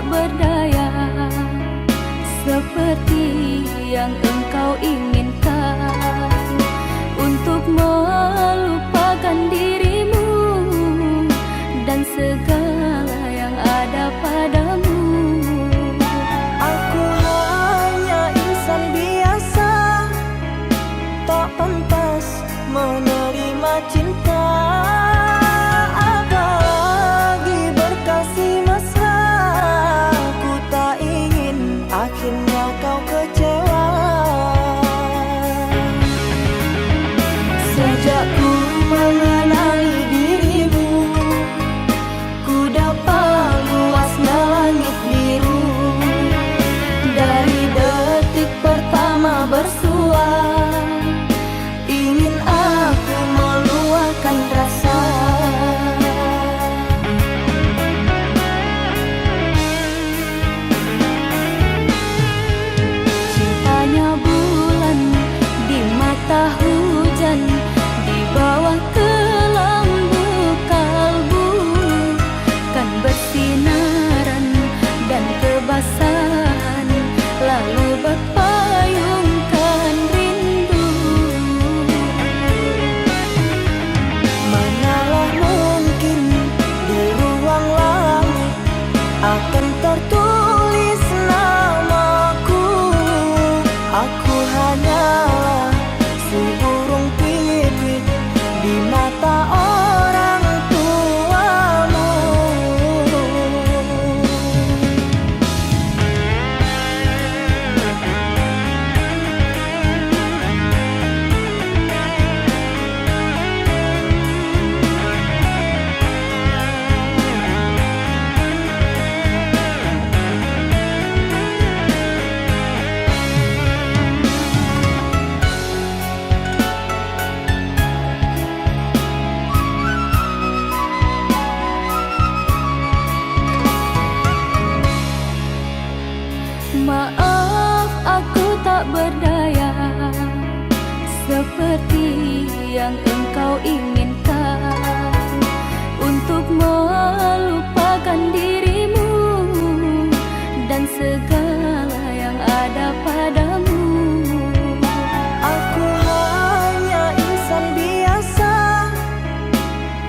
[SPEAKER 3] berdaya seperti yang engkau inginkan untuk melupakan dirimu dan segala yang ada padamu.
[SPEAKER 2] Aku hanya insan biasa, tak pantas menerima cinta. Apalagi berkasih mesra, ku tak ingin akhirnya kau kecewa. Sejak ku mengenali dirimu, ku dapat luasnya langit biru. Dari detik pertama bersua, ingin aku meluahkan rasa.
[SPEAKER 3] Cintanya bulan di mata hujan, di bawah kelambu kalbu, kan bersinaran dan kebasahan, lalu berpayungkan rindu.
[SPEAKER 2] Manalah mungkin di ruang langit akan tertulis namaku. Aku hanyalah seburung pipit di mata orang tuamu.
[SPEAKER 3] Maaf aku tak berdaya seperti yang engkau inginkan untuk melupakan dirimu dan segala yang ada padamu.
[SPEAKER 2] Aku hanya insan biasa,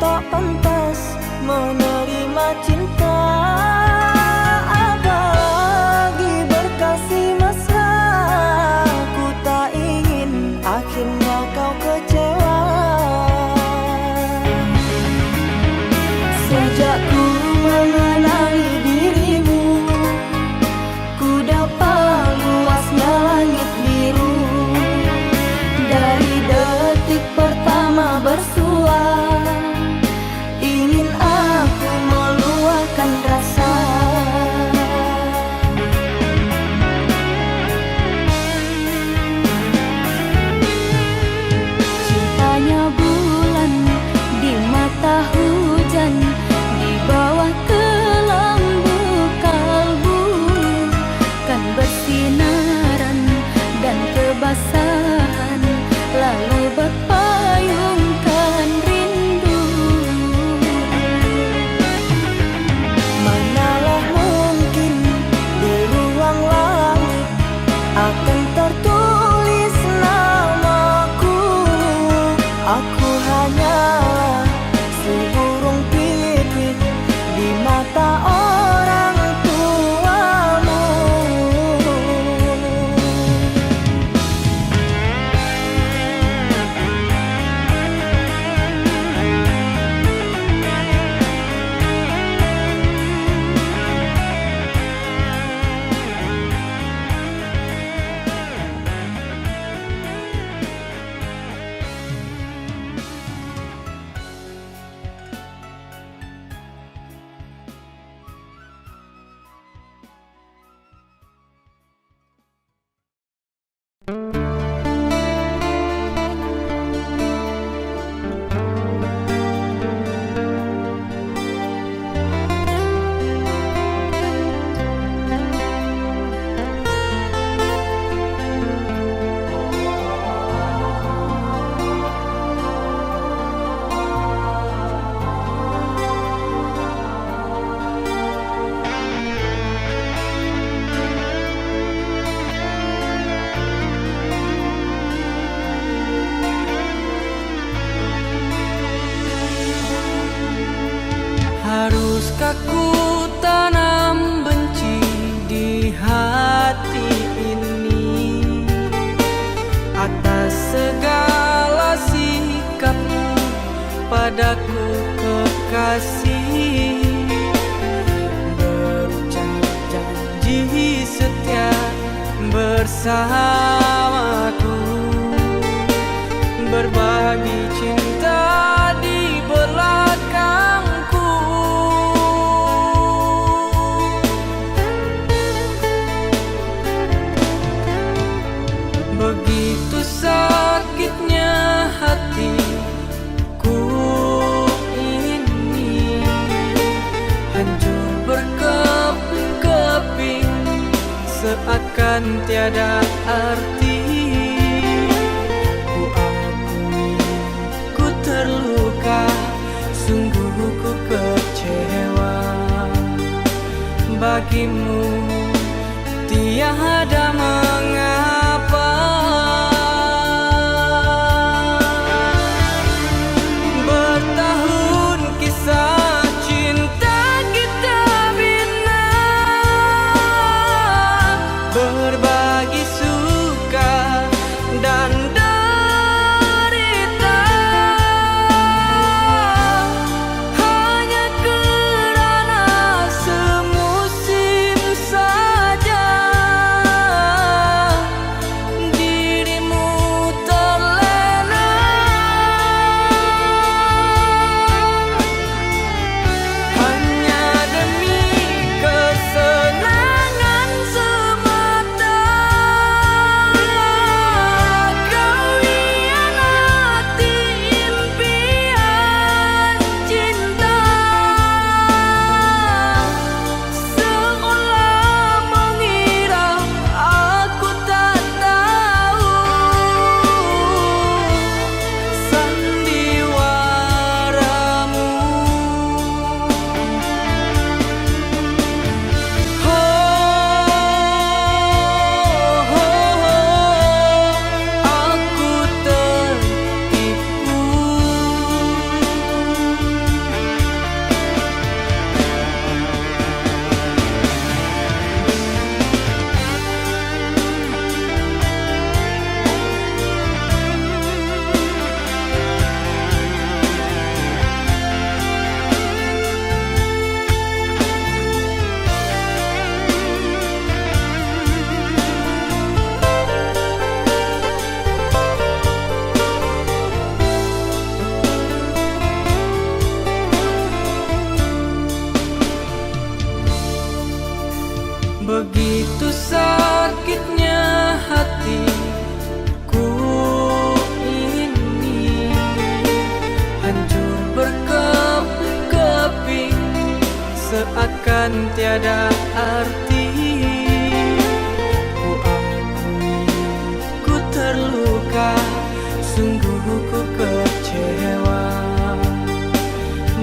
[SPEAKER 2] tak pantas menerima cinta. Apalagi berkasih mesra, ku tak ingin akhirnya kau kecewa. Sejak ku mengenali dirimu, ku dapat luasnya langit biru. Dari detik pertama bersua, ingin aku meluahkan rasa.
[SPEAKER 3] Cintanya bulan di mata hujan, di bawah kelambu kalbu, kan bersinaran dan kebasahan, lalu berpayungkan rindu.
[SPEAKER 2] Manalah mungkin di ruang langit akan tertulis namaku. Aku hanyalah seburung pipit di mata orang tuamu.
[SPEAKER 1] janji setia bersamaku, berbagi cinta di belakangku. Begitu sakitnya hatiku ini, hancur berkeping-keping, seakan tiada arti. Ku akui ku terluka, sungguh ku kecewa. Bagimu tiada mengapa. Bertahun kisah cinta kita bina, berbagi suka dan derita, hanya kerana semusim saja dirimu terlena. Hanya demi kesenangan semata, kau hianati impian cinta, seolah mengira aku tak tahu sandiwaramu. Aku tertipu. Begitu sakitnya hatiku ini, hancur berkeping-keping, seakan tiada arti. Ku akui ku terluka, sungguh ku kecewa.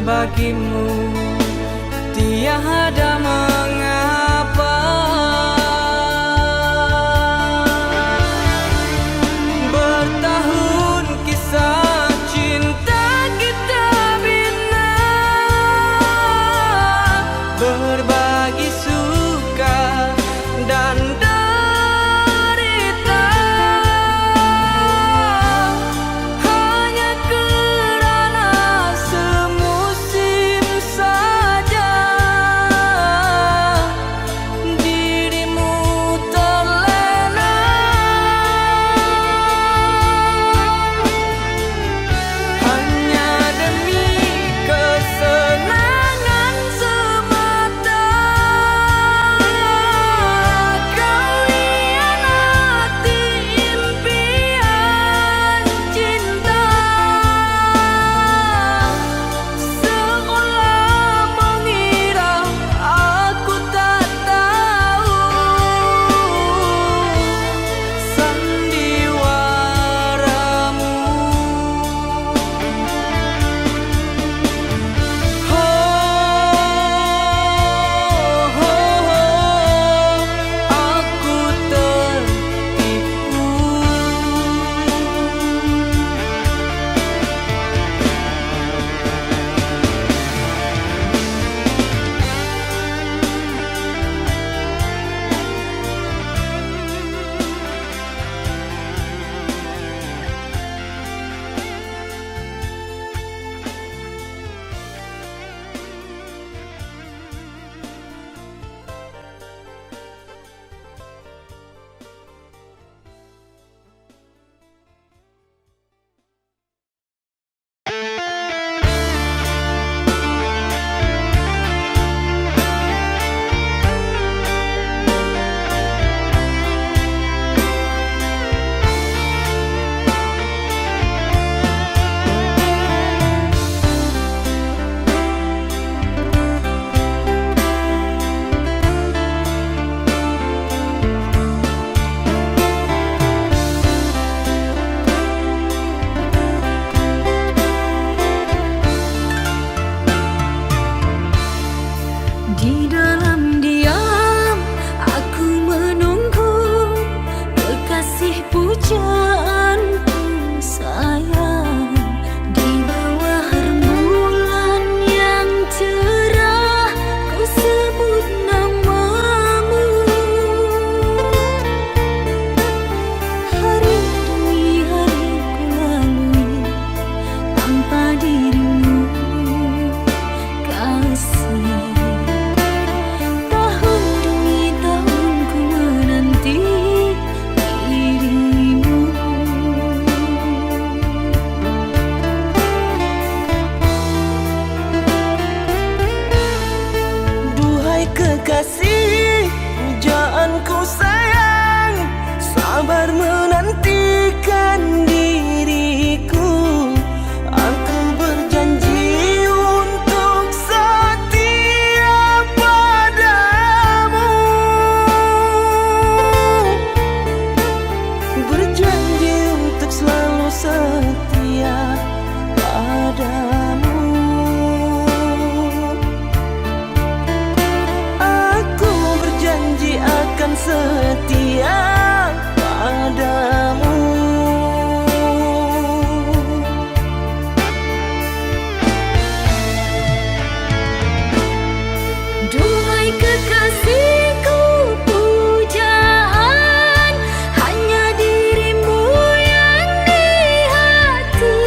[SPEAKER 1] Bagimu tiada mengapa. Bertahun kisah cinta kita bina, berbagi suka dan derita, hanya kerana semusim saja
[SPEAKER 2] setia padamu.
[SPEAKER 3] Duhai kekasihku, pujaan hanya dirimu yang di hati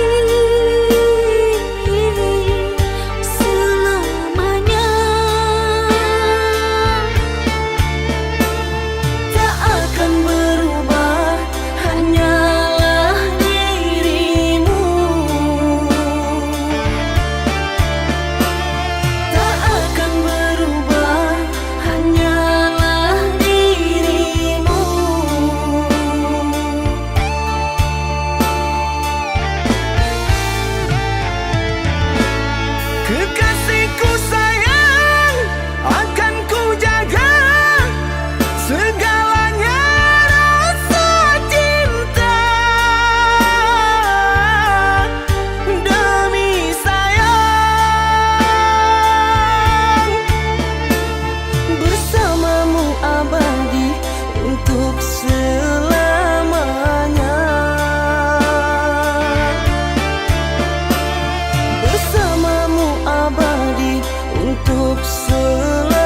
[SPEAKER 3] selamanya.
[SPEAKER 2] Tak akan berubah, hanyalah dirimu. Tak akan berubah, hanyalah dirimu.
[SPEAKER 4] Kekasihku sayang, akan ku jaga segalanya rasa cinta. Demi sayang,
[SPEAKER 2] Bersamamu abadi untuk selamanya. Bersamamu abadi untuk selamanya.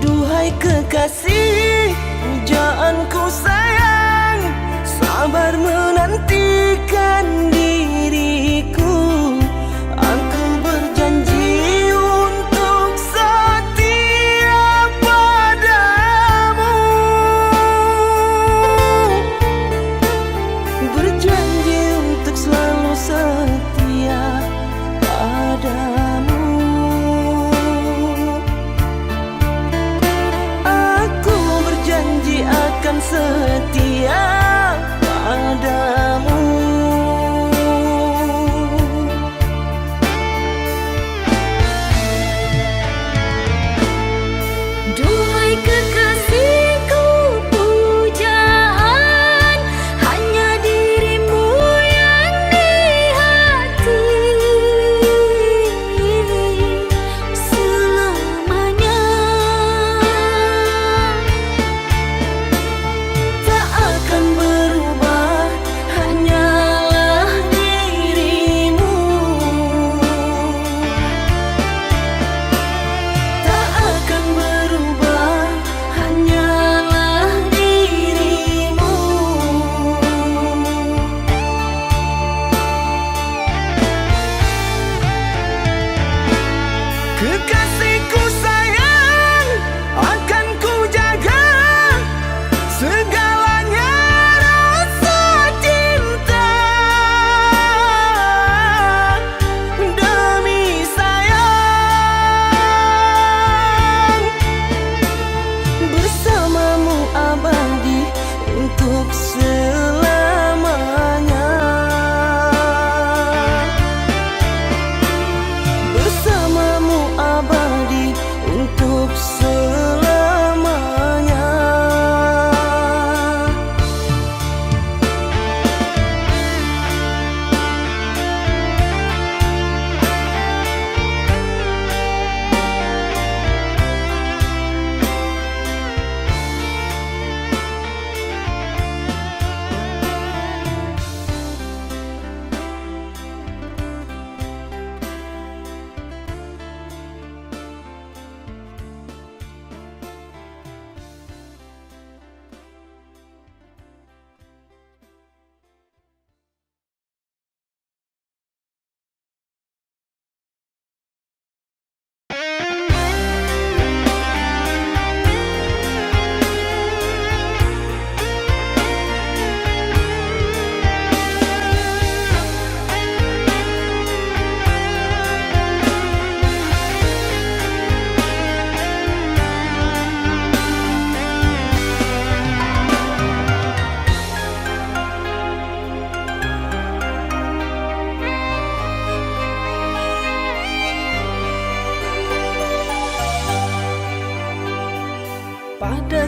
[SPEAKER 2] Duhai kekasih, pujaanku sayang, sabar menantikan diriku. Aku berjanji untuk setia padamu. Berjanji untuk selalu setia padamu. Aku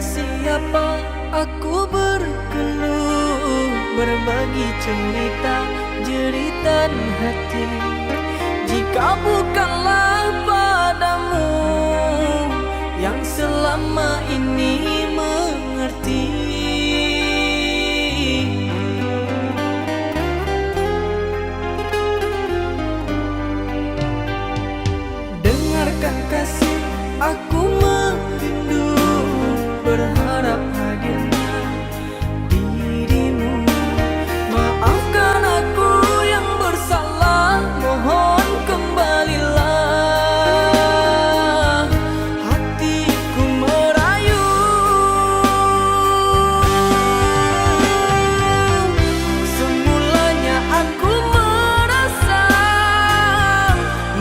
[SPEAKER 1] siapa aku berkeluh, berbagi cerita jeritan hati. Jika bukanlah padamu yang selama ini mengerti. Dengarkan kasih, aku merindu, berharap hadirnya dirimu. Maafkan aku yang bersalah, mohon kembalilah. Hatiku merayu, semulanya aku merasa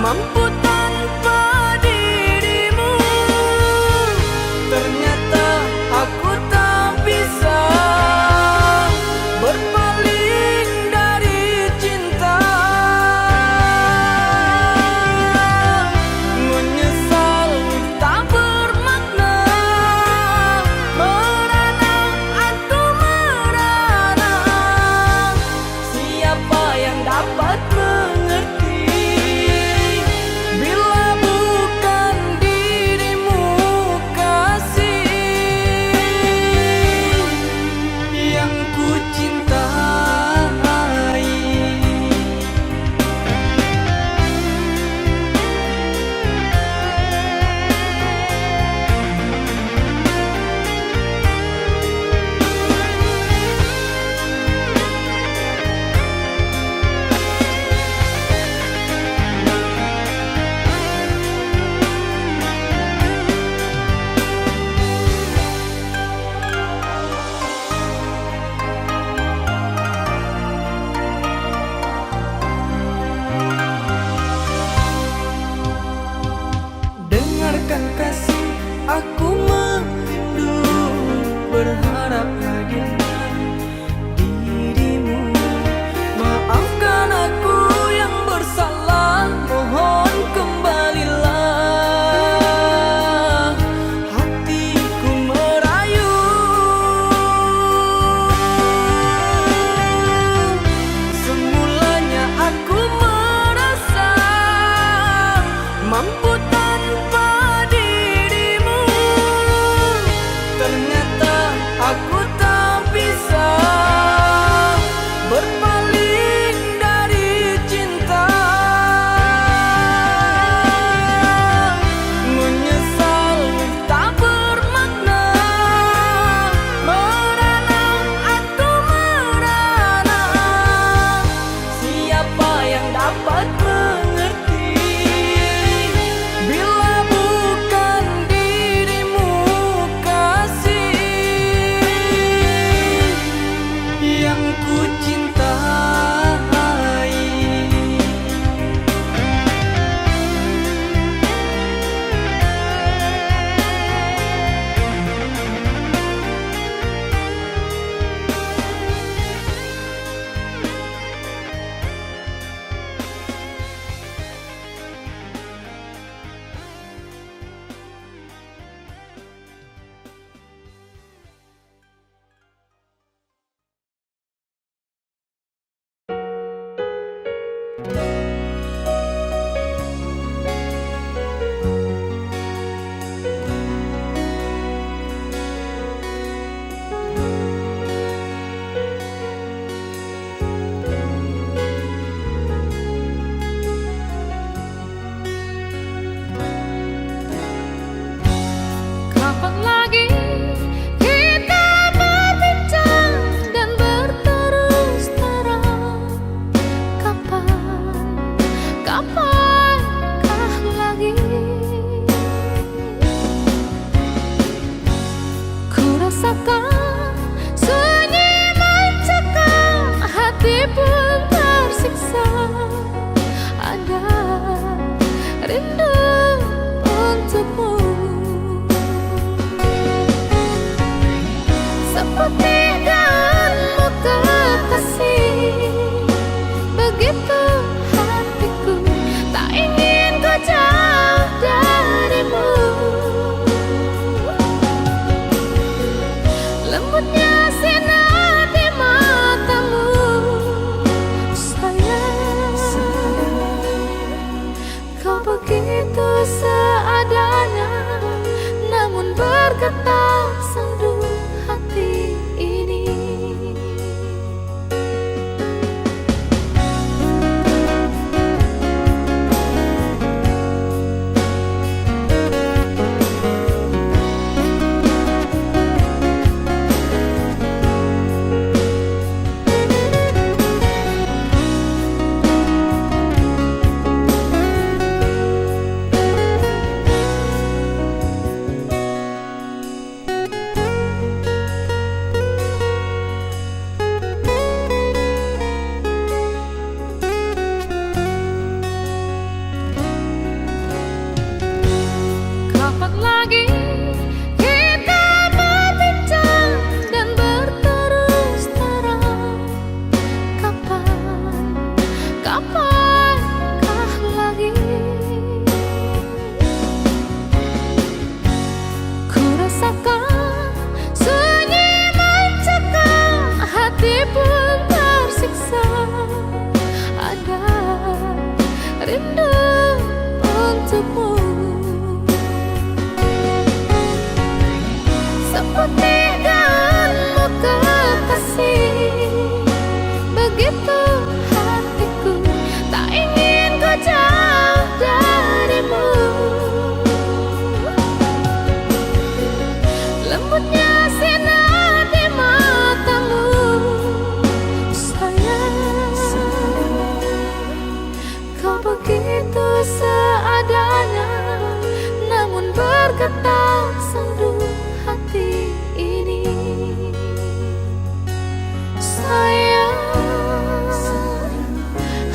[SPEAKER 1] mampu tanpa dirimu. Ternyata aku tak bisa berpaling dari cinta. Menyesal tak bermakna, merana aku merana. Siapa yang dapat mengerti bila bukan dirimu, kasih yang ku cintai.
[SPEAKER 3] bergetar sendu hati ini. Kapan lagi kita berbincang dan berterus terang? Kapankah lagi? Ku rasakan sunyi mencekam, hati pun tersiksa. Ada rindu untukmu, seperti daunmu kekasih. Begitu hatiku, tak ingin ku jauh darimu. Lembutnya sinar di matamu, sayang. Kau begitu seadanya, namun bergetar sendu hati ini. Sayang,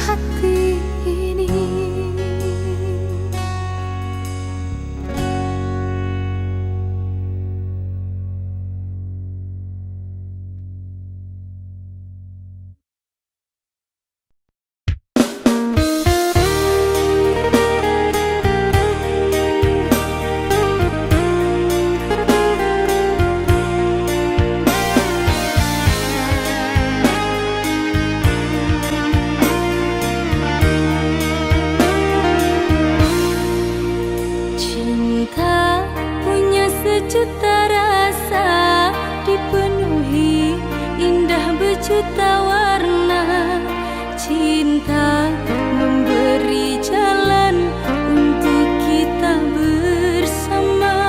[SPEAKER 3] hati ini. Cinta punya sejuta rasa, dipenuhi indah berjuta warna. Cinta memberi jalan untuk kita bersama.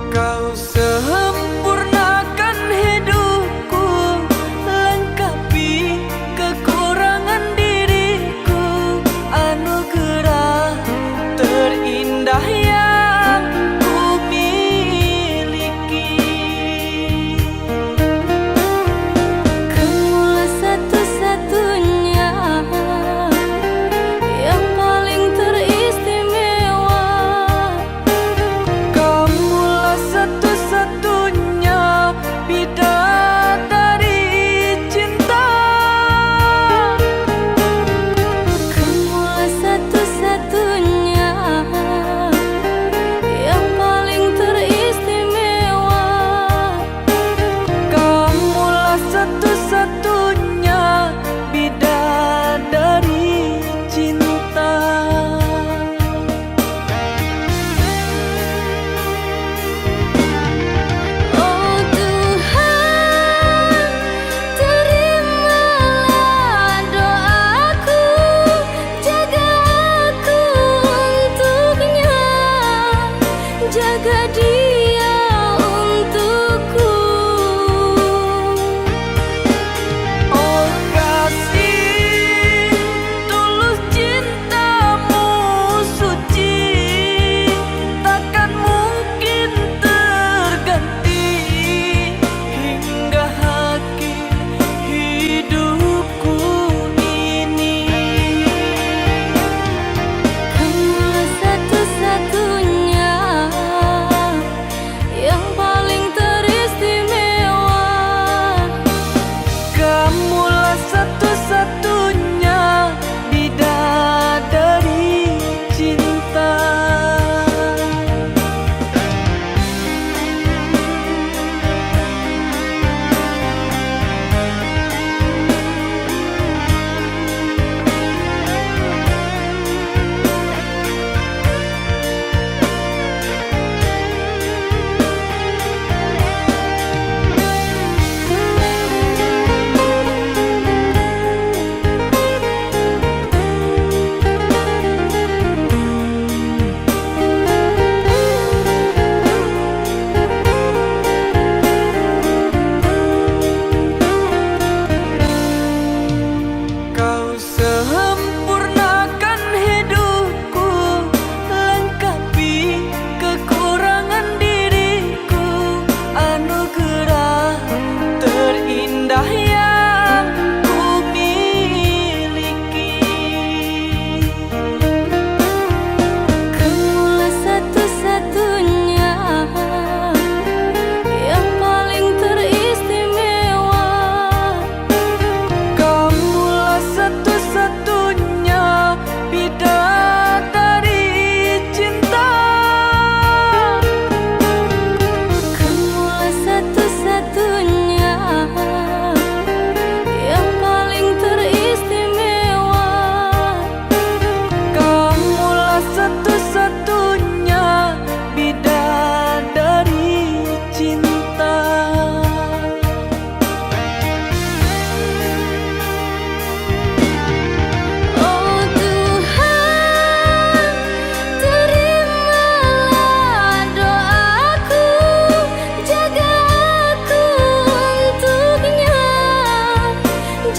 [SPEAKER 1] Kau sempurnakan hidupku, lengkapi kekurangan diriku. Anugerah terindah yang ku miliki.
[SPEAKER 3] Kamulah satu-satunya yang paling teristimewa.
[SPEAKER 1] Kamulah satu-satunya bidadari cinta.
[SPEAKER 3] Kamulah satu-satunya yang paling teristimewa.
[SPEAKER 1] Kamulah satu-satunya bidadari cinta.
[SPEAKER 3] Oh Tuhan, terimalah doaku, jaga aku untuknya, jaga dia untukku.
[SPEAKER 1] Oh kasih, tulus cintamu suci, takkan mungkin terganti hingga akhir hidupku ini.
[SPEAKER 3] Kamulah satu-satunya yang paling teristimewa.
[SPEAKER 1] Kamulah satu-satunya bidadari cinta.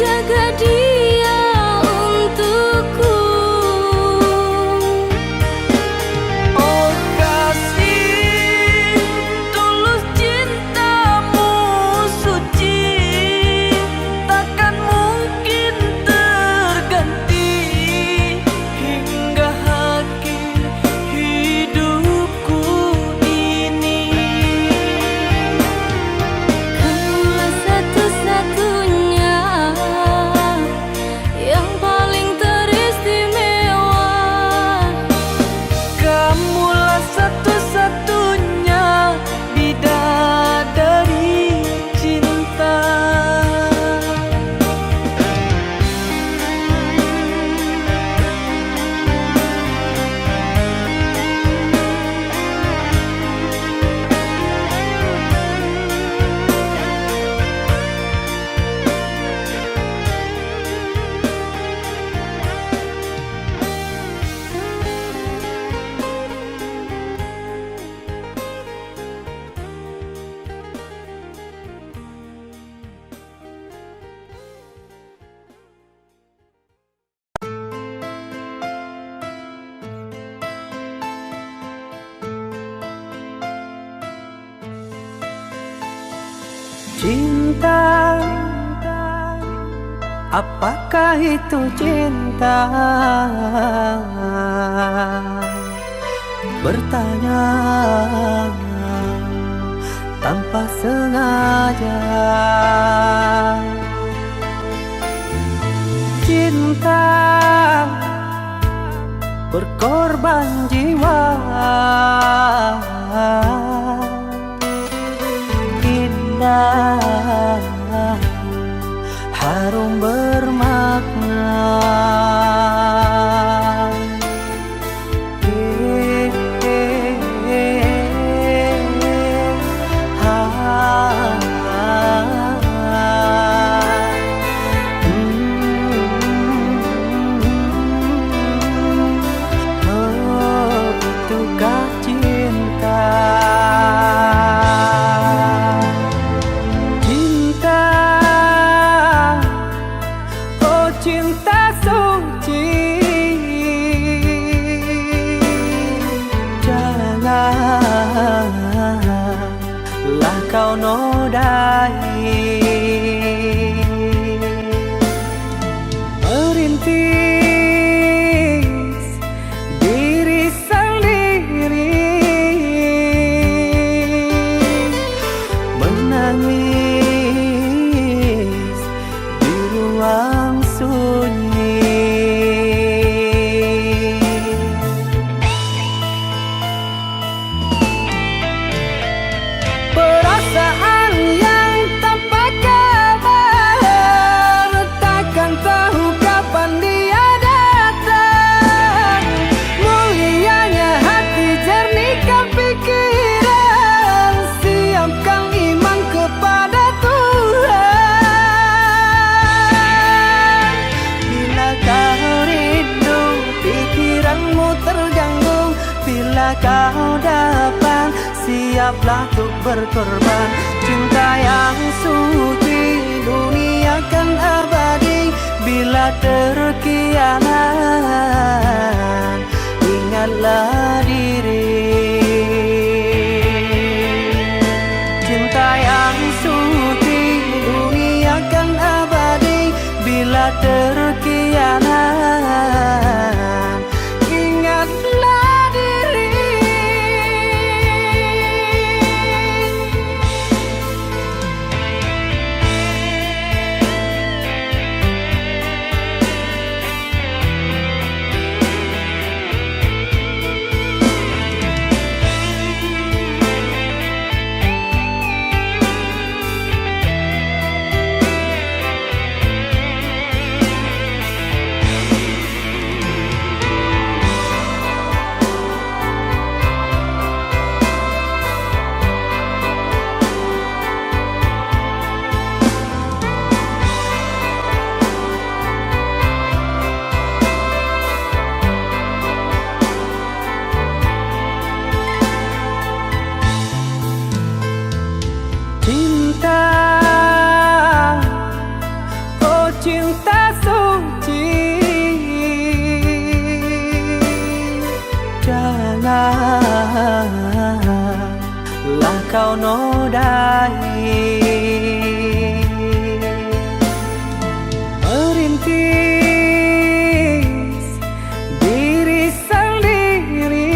[SPEAKER 3] jaga dia untukku.
[SPEAKER 1] Oh kasih, tulus cintamu suci, takkan mungkin terganti hingga akhir hidupku ini.
[SPEAKER 3] Kamulah satu-satunya yang paling teristimewa.
[SPEAKER 1] Kamulah satu-satunya bidadari cinta.
[SPEAKER 4] Cinta, apakah itu cinta? Bertanya tanpa sengaja. Cinta, berkorban jiwa. Indah, harum bermakna. Begitukah cinta? Cinta, oh cinta suci, janganlah kau nodai. Merintis diri sendiri, menangis di ruang sunyi. Perasaan yang tanpa kabar, takkan tahu kapan dia datang. Mulianya hati, jernihkan pikiran, siapkan iman kepada Tuhan. Bila kau rindu, pikiranmu terganggu, bila kau datang, siaplah untuk berkorban. Cinta yang suci, dunia kan abadi. Bila terkianat, ingatlah diri. Cinta yang suci, dunia kan abadi. Bila terkianat, ingatlah diri. cinta suci. Janganlah kau nodai merintis diri sendiri,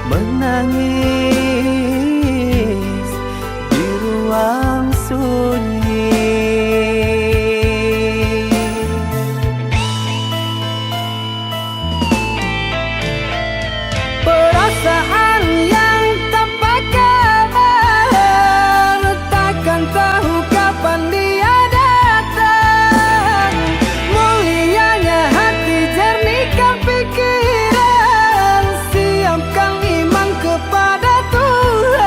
[SPEAKER 4] menangis di ruang sunyi. Perasaan yang tanpa kabar, takkan tahu kapan dia datang. Mulianya hati, jernihkan pikiran, siapkan iman kepada Tuhan.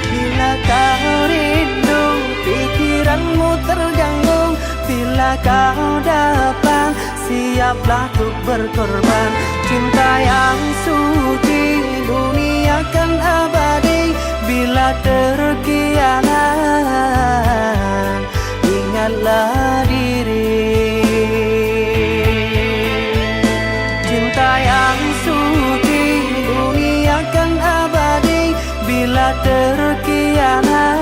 [SPEAKER 4] Bila kau rindu, pikiranmu terganggu, bila kau datang, siaplah untuk berkorban. Cinta yang suci, dunia kan abadi. Bila terkianat, ingatlah diri. Cinta yang suci, dunia kan abadi. Bila terkianat,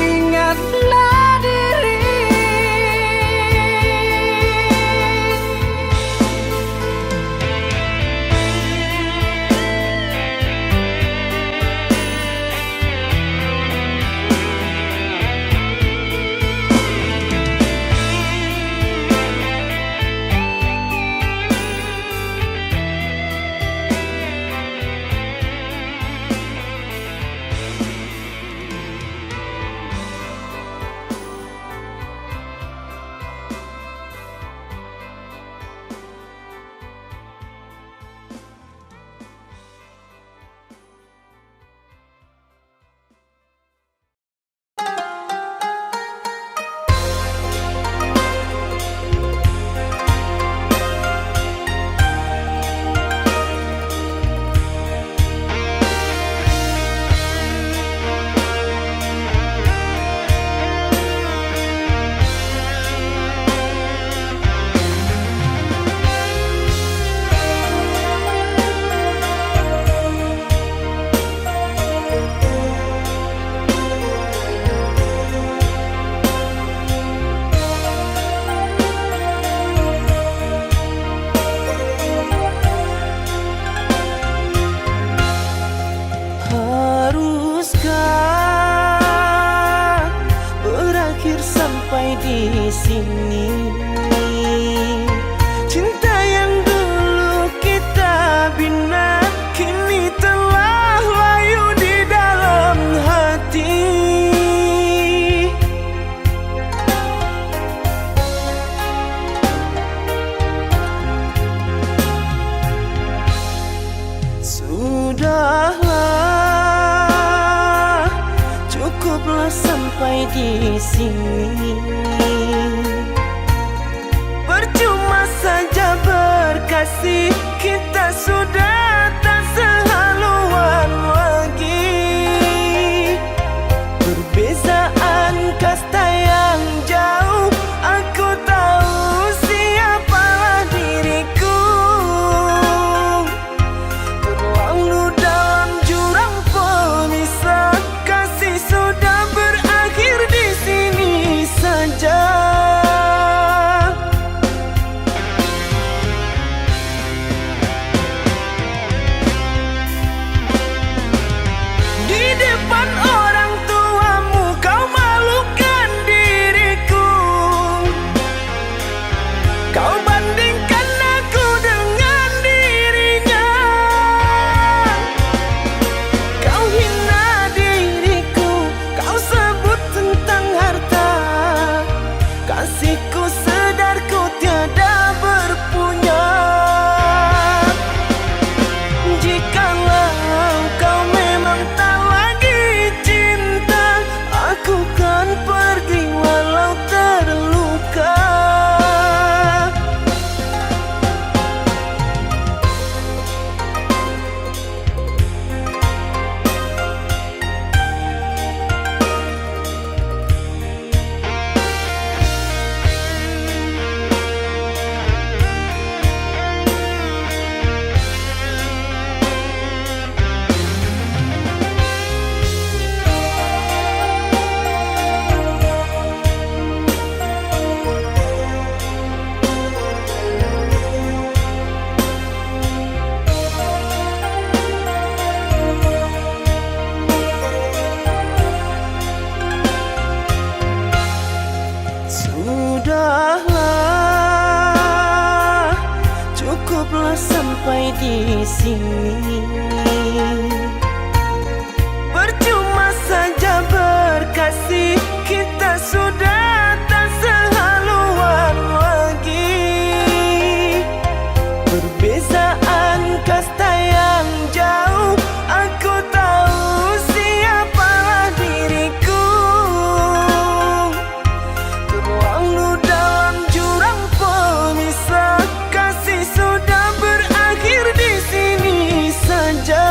[SPEAKER 4] ingatlah diri. Haruskah berakhir sampai di sini? Cinta yang dulu kita bina kini telah layu di dalam hati. Sudahlah, cukuplah sampai di sini. Percuma saja berkasih, kita sudah tak sehaluan lagi. Perbezaan kasta yang jauh, aku tahu siapalah diriku. Terlalu dalam jurang pemisah, kasih sudah berakhir di sini saja. di sini. Percuma saja berkasih, kita sudah tak sehaluan lagi. Perbezaan kasta yang jauh, aku tahu siapalah diriku. Terlalu dalam jurang pemisah, kasih sudah berakhir di sini saja.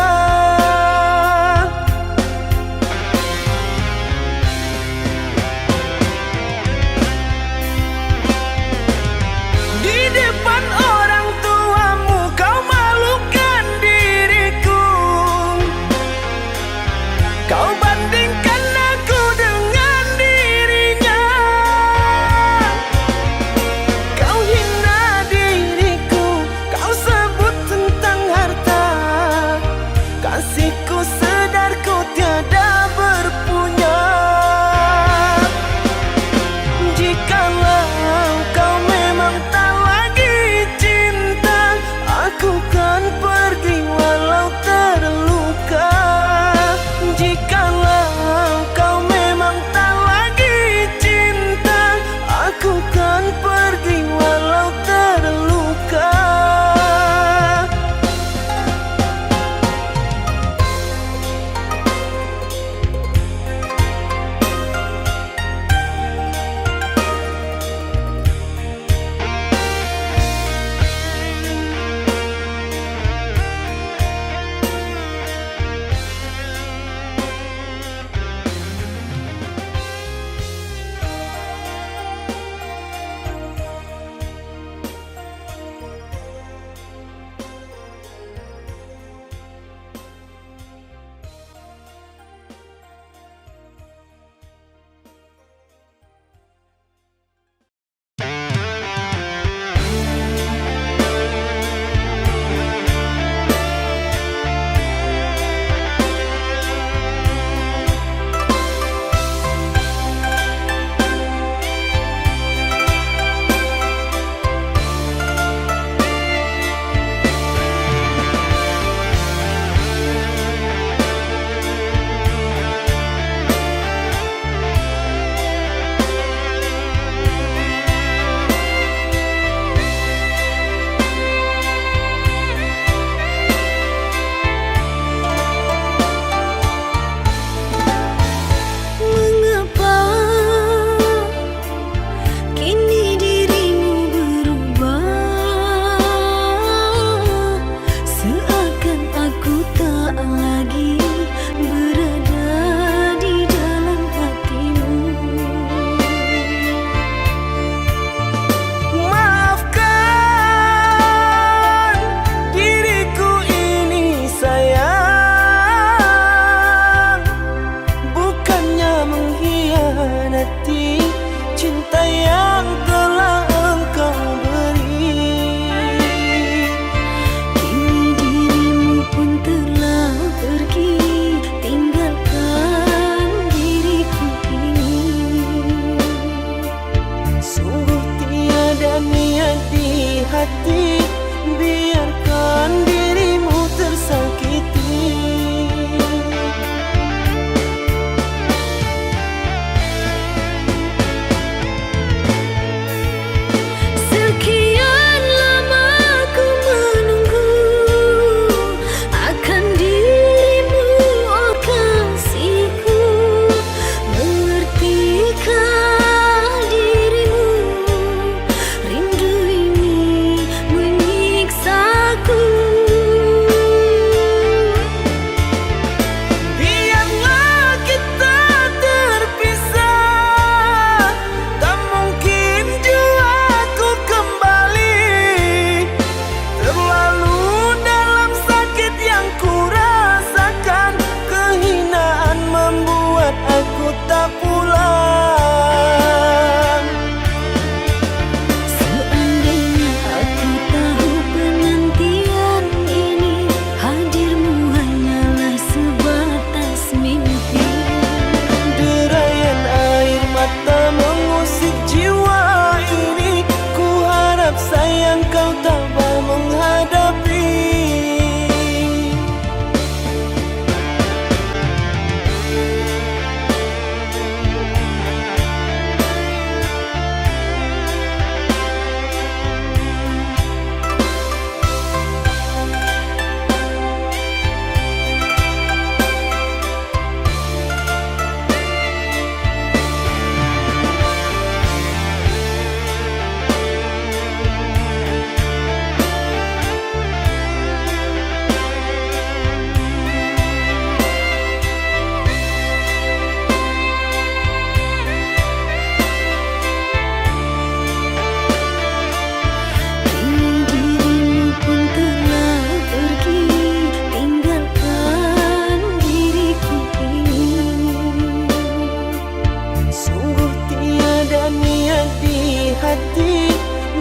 [SPEAKER 4] hati,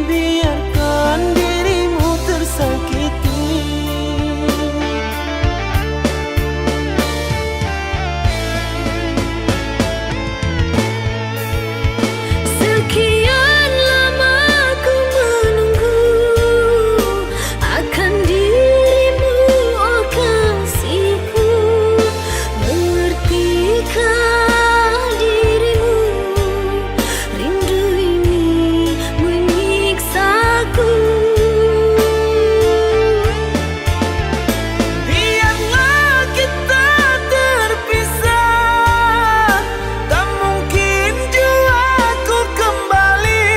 [SPEAKER 4] biarkan dirimu tersakiti.
[SPEAKER 3] Sekian lama ku menunggu akan dirimu, oh kasihku. Mengertikah dirimu? Rindu ini menyiksaku.
[SPEAKER 4] Biarlah kita terpisah, tak mungkin jua ku kembali.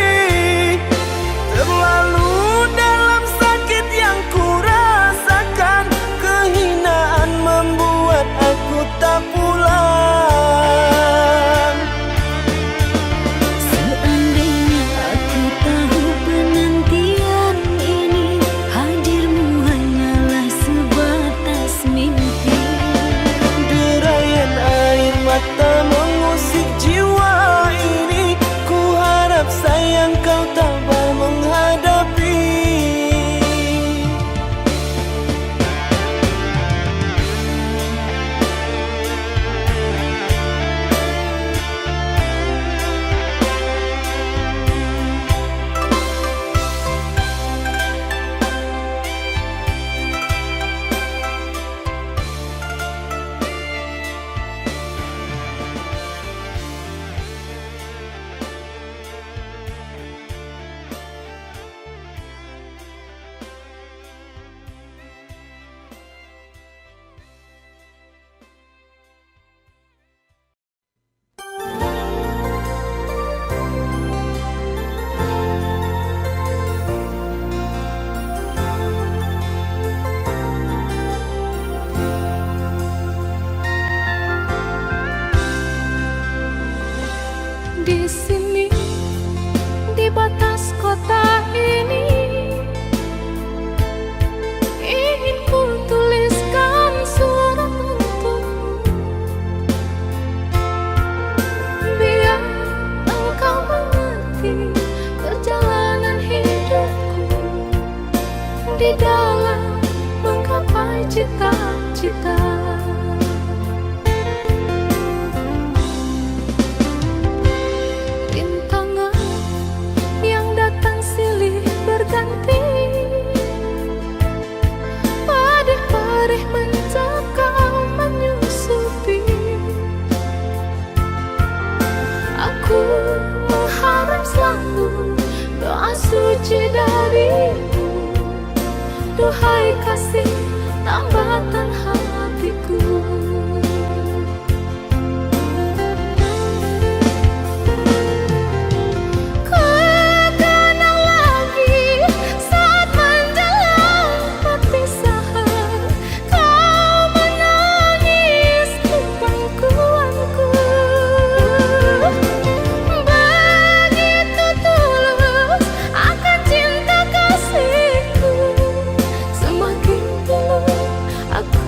[SPEAKER 4] Terlalu dalam sakit yang ku rasakan, kehinaan membuat aku tak pulang.
[SPEAKER 3] Seandainya aku tahu penantian ini, hadirmu hanyalah sebatas mimpi.
[SPEAKER 4] Derayan air mata mengusik jiwa ini, ku harap sayang kau tabah menghadapi.
[SPEAKER 3] Di sini, di batas kota ini, ingin ku tuliskan surat untukmu. Biar engkau mengerti perjalanan hidupku di dalam menggapai cita-cita. Rintangan yang datang silih berganti, padih-padih mencekam menyusupi. Aku mengharap selalu doa suci darimu. Duhai kasih tambatan hatiku. Kenang lagi saat menjelang perpisahan, kau menangis di pangkuanku. Begitu tulus akan cinta kasihku, semakin dulu aku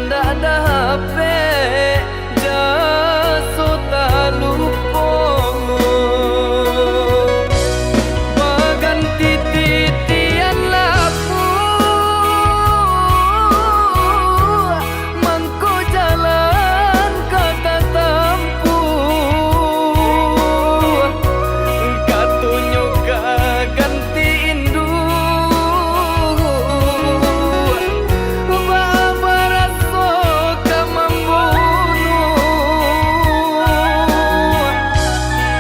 [SPEAKER 1] ndak ada HP jaso tak lupa baganti titian laku mangko jalan kata tampu katunyo ganti indu babaraso kamambunuh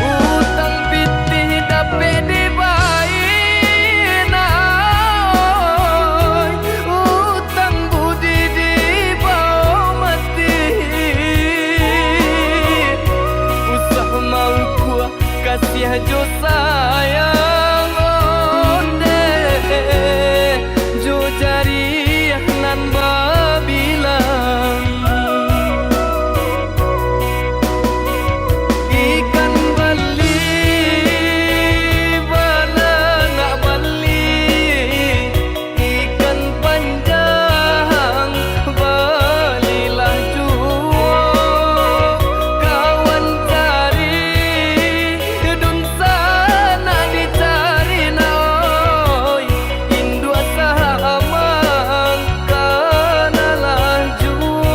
[SPEAKER 1] utang pitih dape dibain utang budi dibawa mati usah mau gua kasih jo sayang onde jo jari nan babilang ikan bali bala nak bali ikan panjang balilah jua kawan cari dun sana dicari naoi indu sahamang kanalah jua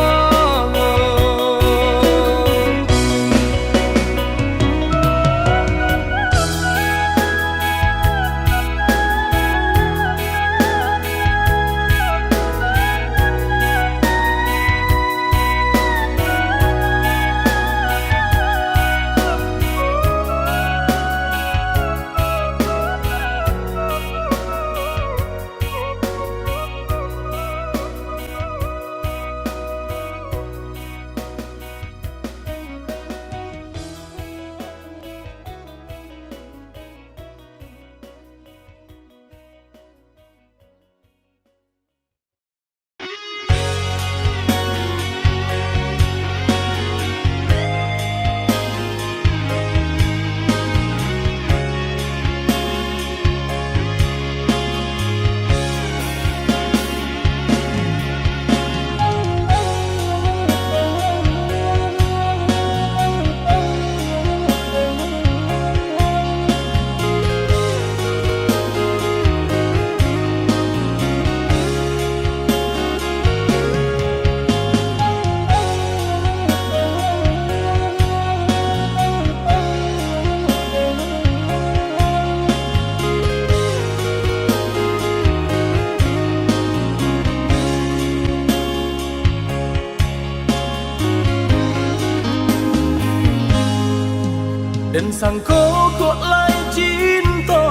[SPEAKER 4] Dan sangko kok lai cinta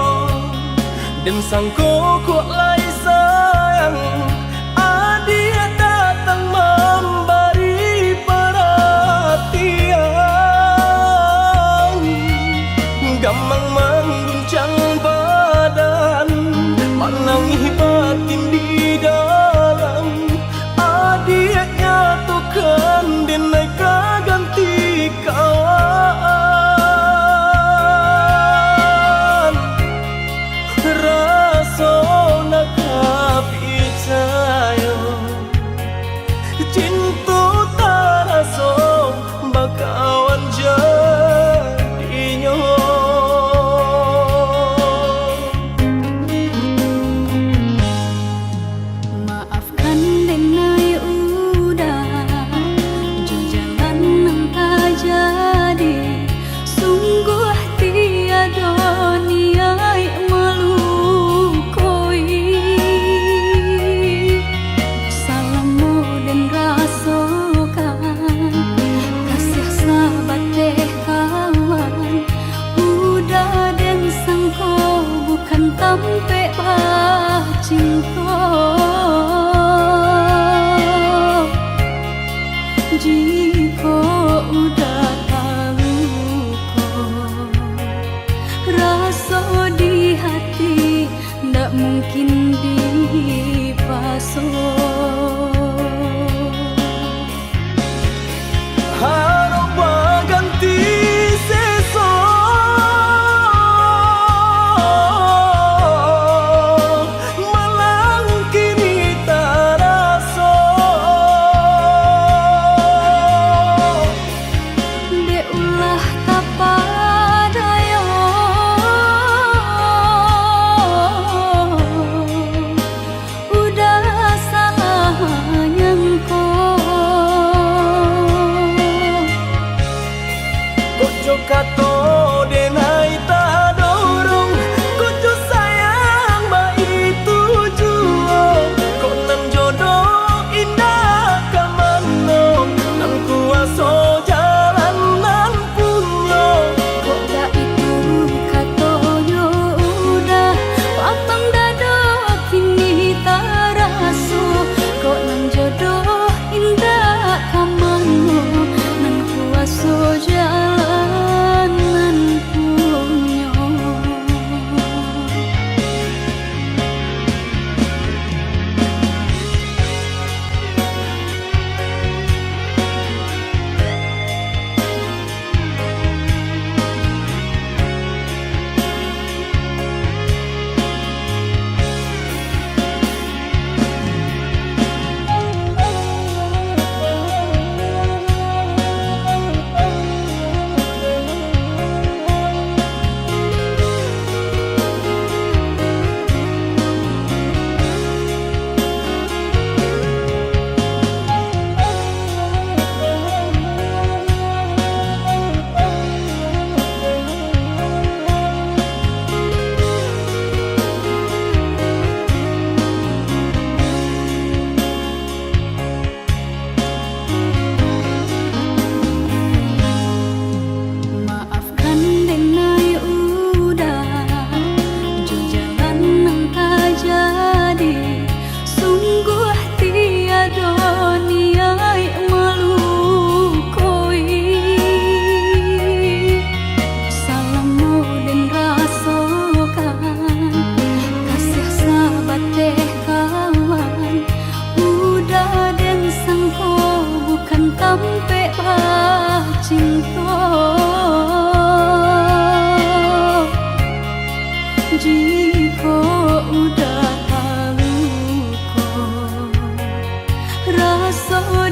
[SPEAKER 4] Dan sangko kok lai sayang Adia datang memberi perhatian Gamang mengguncang badan Manangi batin di dalam Adia nyatukan denai kaganti kawan Rasona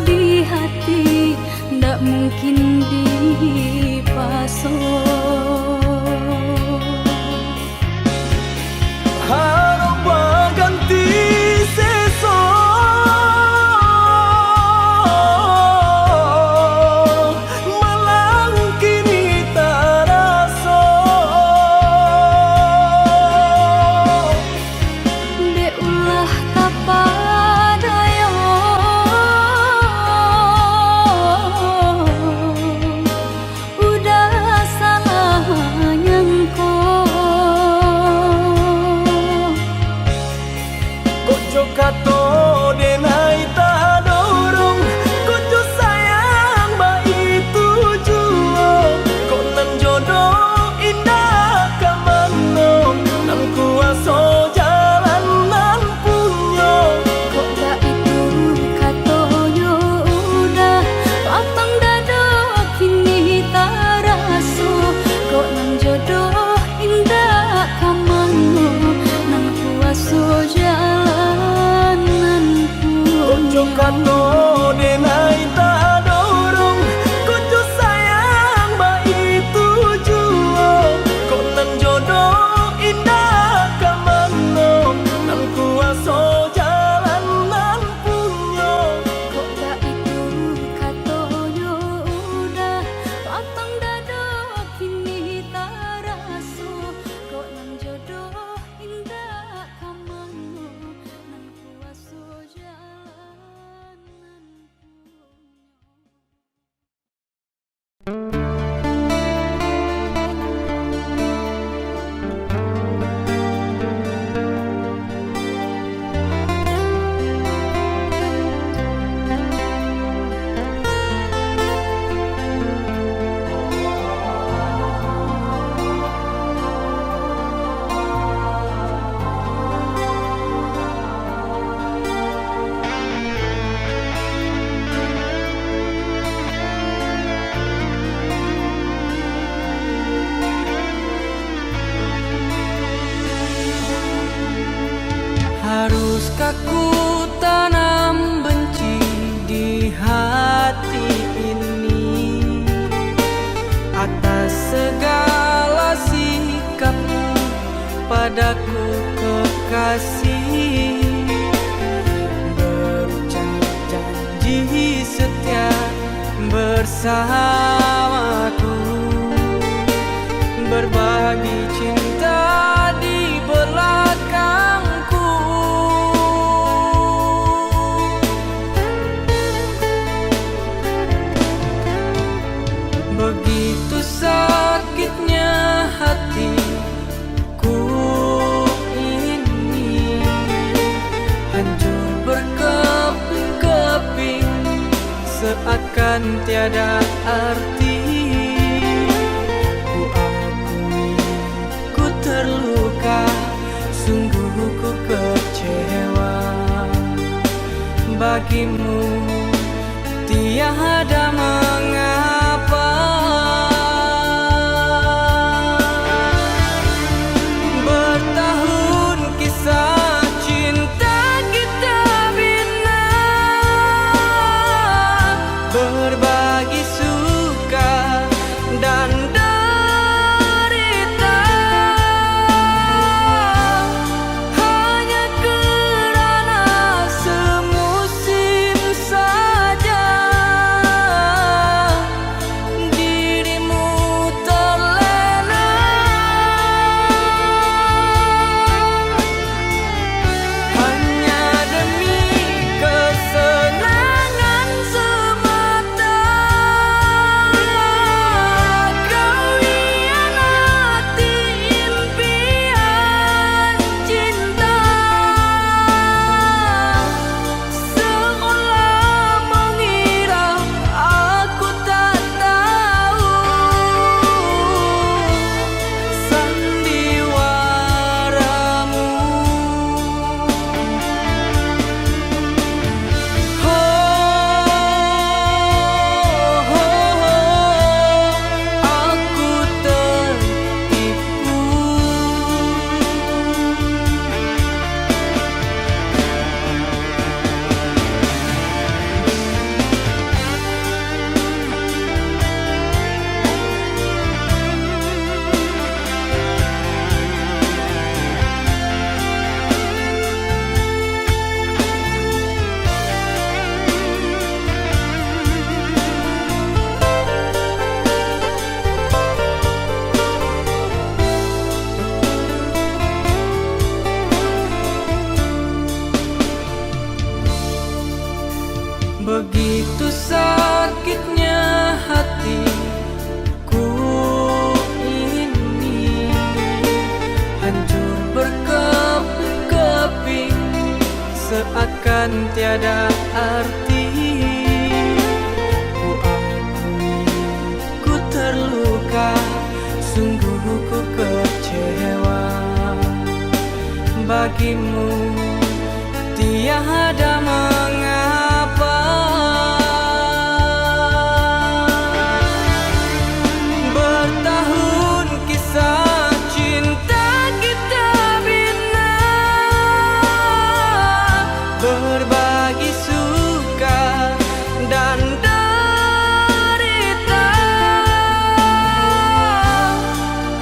[SPEAKER 3] di hati, ndak mungkin dipasok.
[SPEAKER 4] Harap ganti sesok, malang kini taraso.
[SPEAKER 3] Dek ulah kapadayo, udah salah nyangko.
[SPEAKER 4] Kojo kato denai tak dorong, kojo sayang ba itu juo. Kok nan jodoh indah kamano, nan kuaso jalan nan punyo.
[SPEAKER 3] Kok tak itu katoyo udah lapang dado kini taraso. Kok nang jodoh indah kamano, nang kuaso jalanan
[SPEAKER 4] Kojo kato denai tak dorong, kojo sayang ba itu juo. Kok nan jodoh indah kamano, nan kuaso jalan nan punyo.
[SPEAKER 3] Kok tak itu katoyo udah lapang dado kini taraso. Kok nang jodoh indah kamano, nang kuaso jalanan
[SPEAKER 1] Haruskah ku tanam benci di hati ini atas segala sikapmu padaku kekasih? Berucap janji setia bersamaku, berbagi cinta di belakangku. Begitu sakitnya hatiku ini, hancur berkeping-keping seakan tiada arti. Ku akui ku terluka, sungguh ku kecewa. Bagimu tiada mengapa. Bertahun kisah cinta kita bina, berbagi suka dan derita, hanya kerana semusim saja. tiada arti. Ku akui ku terluka, sungguh ku kecewa. Bagimu tiada mengapa. Bertahun kisah cinta kita bina, berbagi suka dan derita,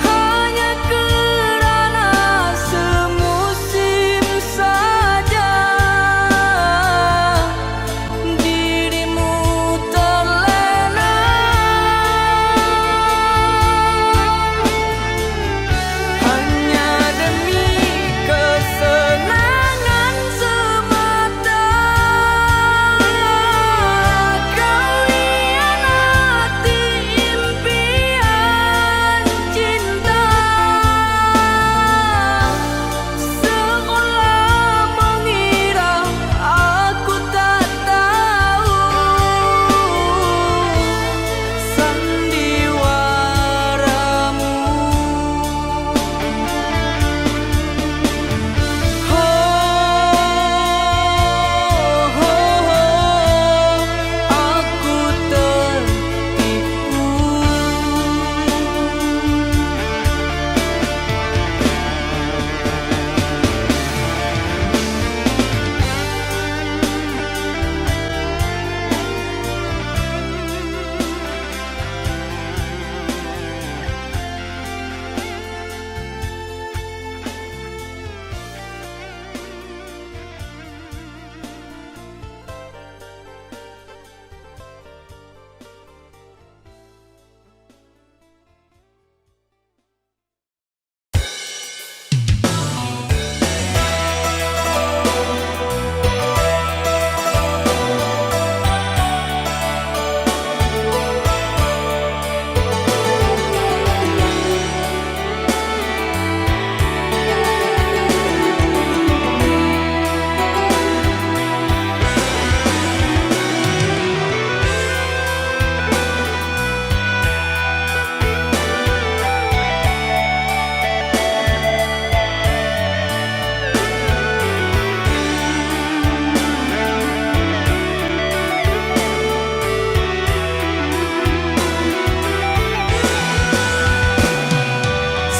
[SPEAKER 1] hanya kerana semusim saja dirimu terlena. Hanya demi kesenangan semata kau hianati impian cinta, seolah mengira aku tak tahu sandiwaramu. Aku tertipu.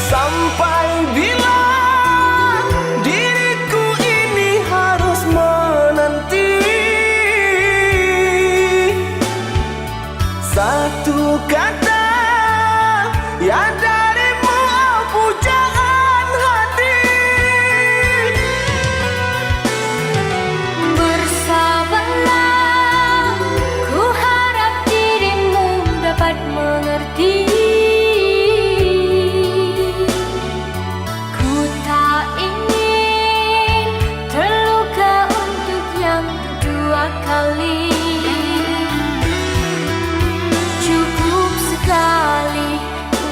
[SPEAKER 1] Sampai bila diriku ini harus menanti satu kata ya darimu, oh pujaan hati.
[SPEAKER 3] Bersabarlah, ku harap dirimu dapat mengerti. Ku tak ingin terluka untuk yang kedua kali. Cukup sekali ku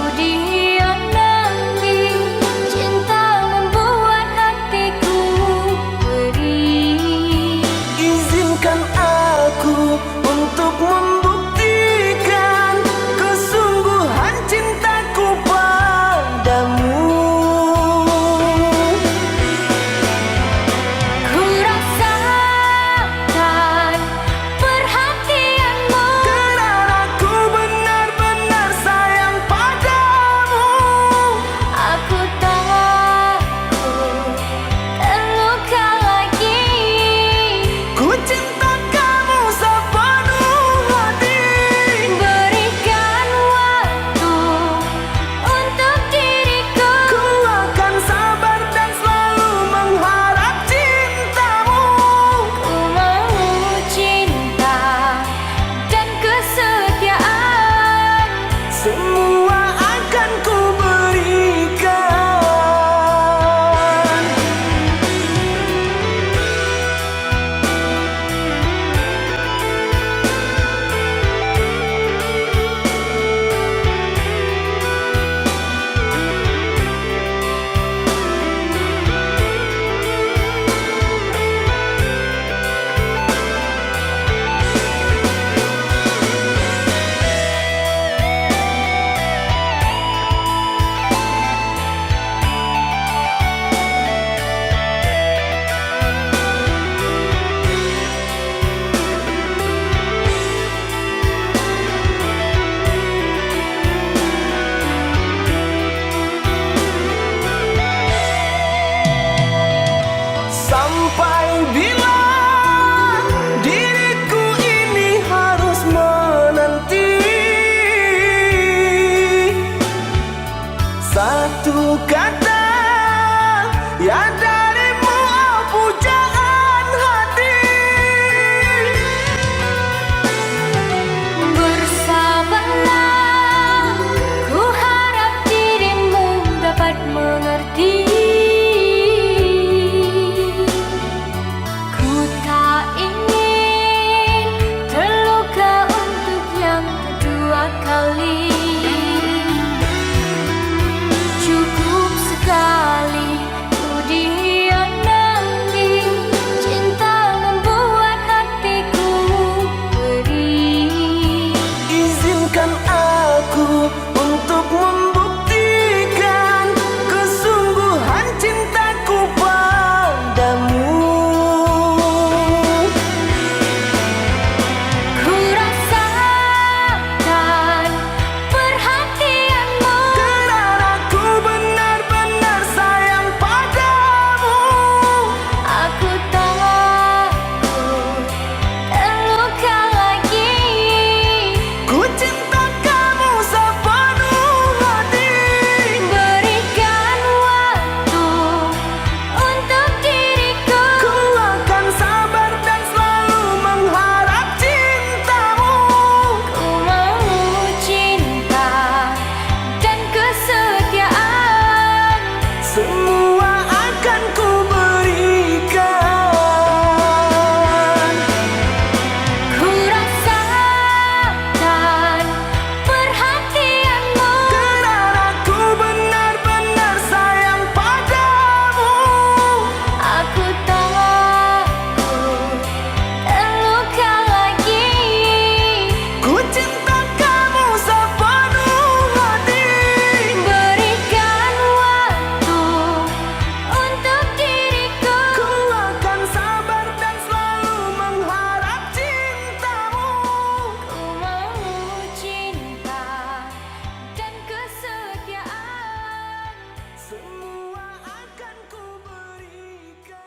[SPEAKER 1] kata ya darimu, oh pujaan hati.
[SPEAKER 3] Bersabarlah, ku harap dirimu dapat mengerti. Ku tak ingin terluka untuk yang kedua kali. Cukup sekali ku dihianati, cinta membuat hatiku perih.
[SPEAKER 1] Izinkan aku untuk membuktikan kesungguhan cintaku padamu.
[SPEAKER 3] Ku rasakan perhatianmu,
[SPEAKER 1] Karena aku benar-benar sayang padamu.
[SPEAKER 3] aku takut terluka lagi.
[SPEAKER 1] Ku cinta kamu sepenuh hati.
[SPEAKER 3] Berikan waktu untuk diriku,
[SPEAKER 1] Ku akan sabar dan selalu mengharap cintamu.
[SPEAKER 3] ku mau cinta dan kesetiaan.
[SPEAKER 1] Semua akan ku berikan.
[SPEAKER 3] Ku rasakan perhatianmu,
[SPEAKER 1] Karena aku benar-benar sayang padamu.
[SPEAKER 3] aku takut terluka lagi.
[SPEAKER 1] Ku cinta kamu sepenuh hati.
[SPEAKER 3] Berikan waktu untuk diriku,
[SPEAKER 1] Ku akan sabar dan selalu mengharap cintamu.
[SPEAKER 3] ku mau cinta dan kesetiaan.
[SPEAKER 1] Semua akan ku berikan.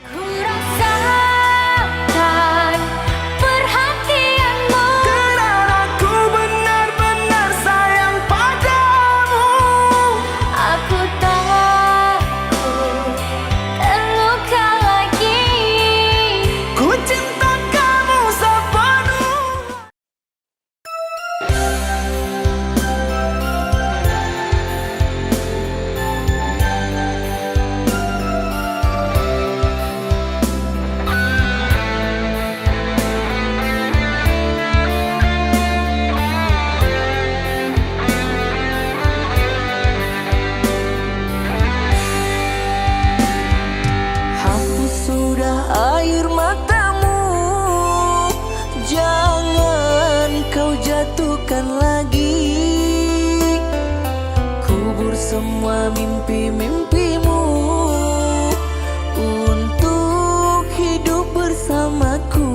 [SPEAKER 3] Ku rasakan perhatianmu,
[SPEAKER 1] Karena aku benar-benar sayang padamu.
[SPEAKER 3] aku takut terluka lagi.
[SPEAKER 1] Ku cinta kamu sepenuh. Hapus sudah air matamu, jangan kau jatuhkan lagi. Kubur semua mimpi-mimpimu untuk hidup bersamaku.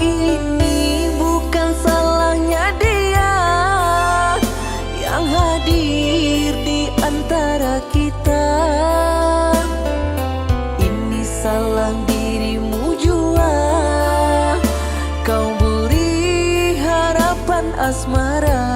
[SPEAKER 1] Ini bukan salahnya dia yang hadir di antara kita. Ini salah dirimu jua, kau beri harapan asmara.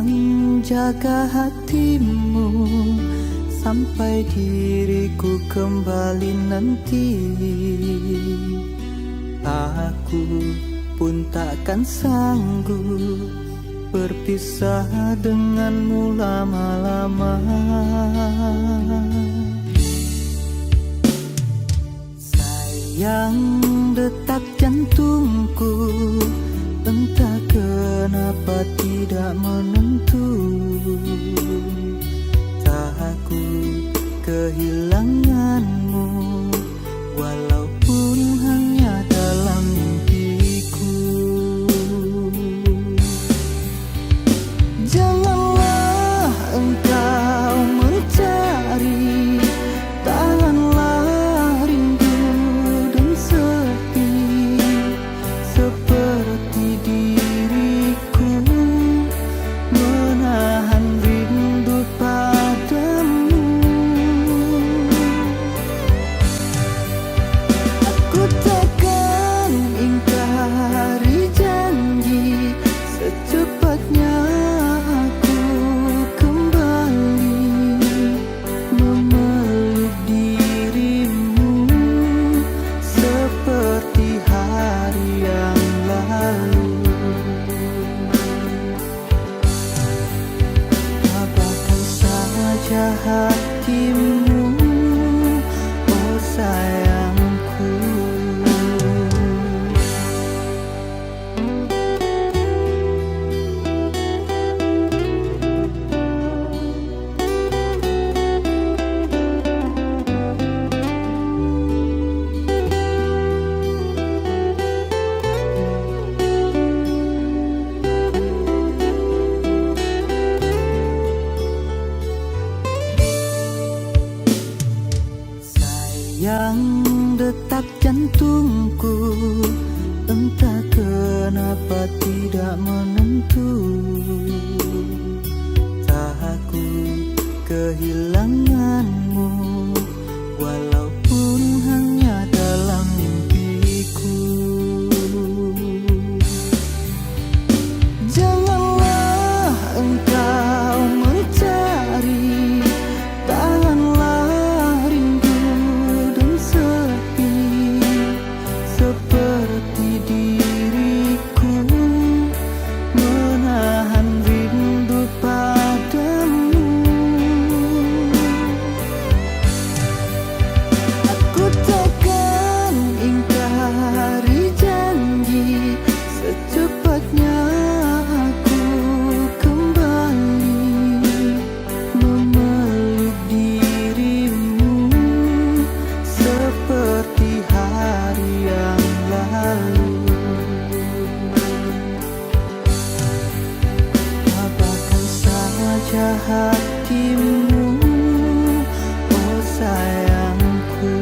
[SPEAKER 2] Sayang, jaga hatimu sampai diriku kembali nanti. Aku pun takkan sanggup berpisah denganmu lama-lama. Sayang, detak jantungku entah kenapa tidak menentu. Takut kehilanganmu walaupun hanya dalam mimpiku. Janganlah engkau mencari, tahanlah rindu dan sepi seperti diriku menahan rindu padamu. Aku takkan ingkari janji, secepatnya aku kembali memeluk dirimu seperti hari yang lalu. Tabahkan saja hatimu, oh sayangku. Sayang, detak jantungku entah kenapa tidak menentu. Takut kehilanganmu walaupun hanya dalam mimpiku. Janganlah engkau mencari, tahanlah rindu dan sepi seperti diriku menahan rindu padamu. Aku takkan ingkari janji, secepatnya aku kembali memeluk dirimu seperti hari yang lalu. Tabahkan saja hatimu, oh sayangku.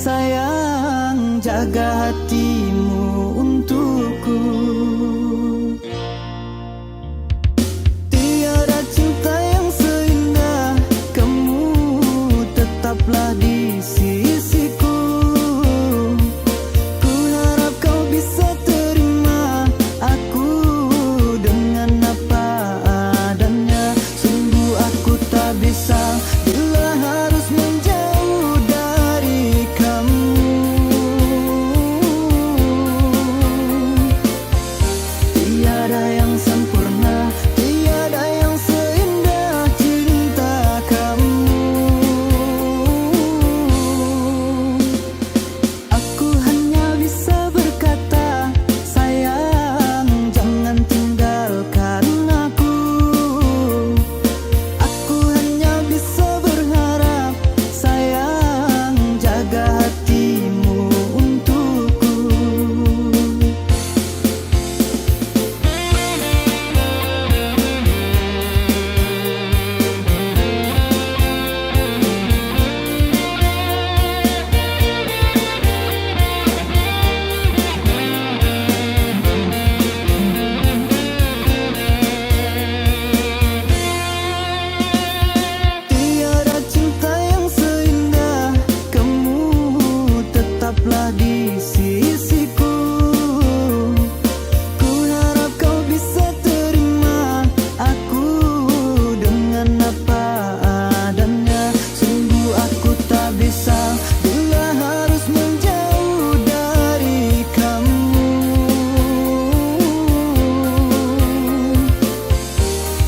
[SPEAKER 2] sayang jaga hatimu untukku. Tiada cinta yang seindah kamu, tetaplah di sisiku. Ku harap kau bisa terima aku dengan apa adanya. Sungguh aku tak bisa bila harus menjauh dari kamu. Tiada yang sempurna, tiada yang seindah cinta kamu. Aku hanya bisa berkata, sayang jangan tinggalkan aku. Aku hanya bisa berharap, sayang jaga hatimu untukku. Tiada cinta yang seindah kamu, tetaplah di sisiku. Ku harap kau bisa terima aku dengan apa adanya. Sungguh aku tak bisa bila harus menjauh dari kamu.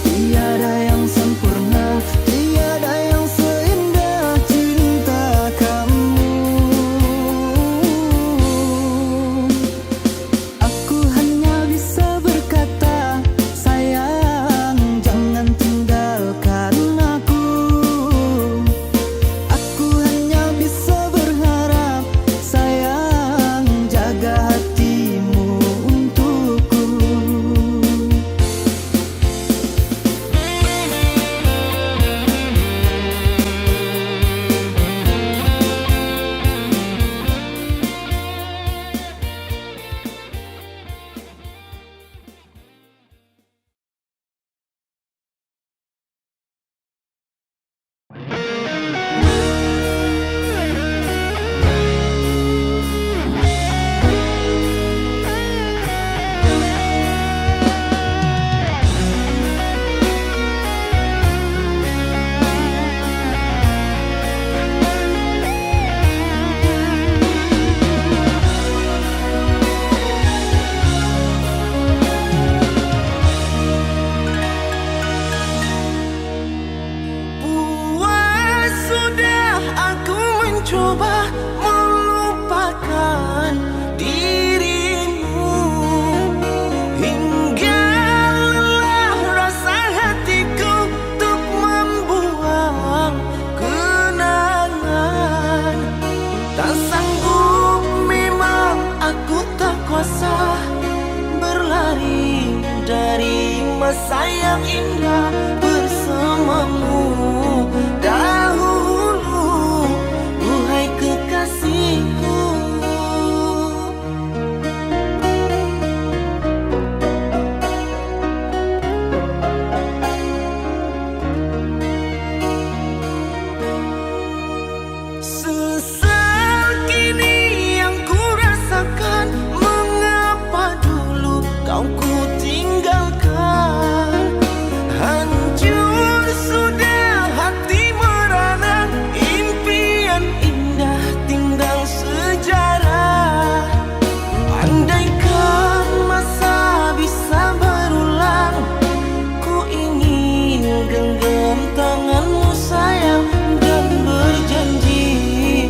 [SPEAKER 2] Tiada yang sempurna, tiada yang seindah cinta kamu. Aku hanya bisa berkata, sayang jangan tinggalkan aku. Aku hanya bisa berharap, sayang jaga hatimu untukku.
[SPEAKER 4] Puas sudah aku mencoba melupakan dirimu, hingga lelah rasa hatiku untuk membuang kenangan. Tak sanggup memang aku tak kuasa berlari dari masa yang indah bersamamu dahulu, wahai kekasihku. Sesal kini yang ku rasakan, mengapa dulu kau ku tinggalkan. Hancur sudah hati merana, impian indah tinggal sejarah. Andaikan masa bisa berulang, ku ingin genggam tanganmu sayang dan berjanji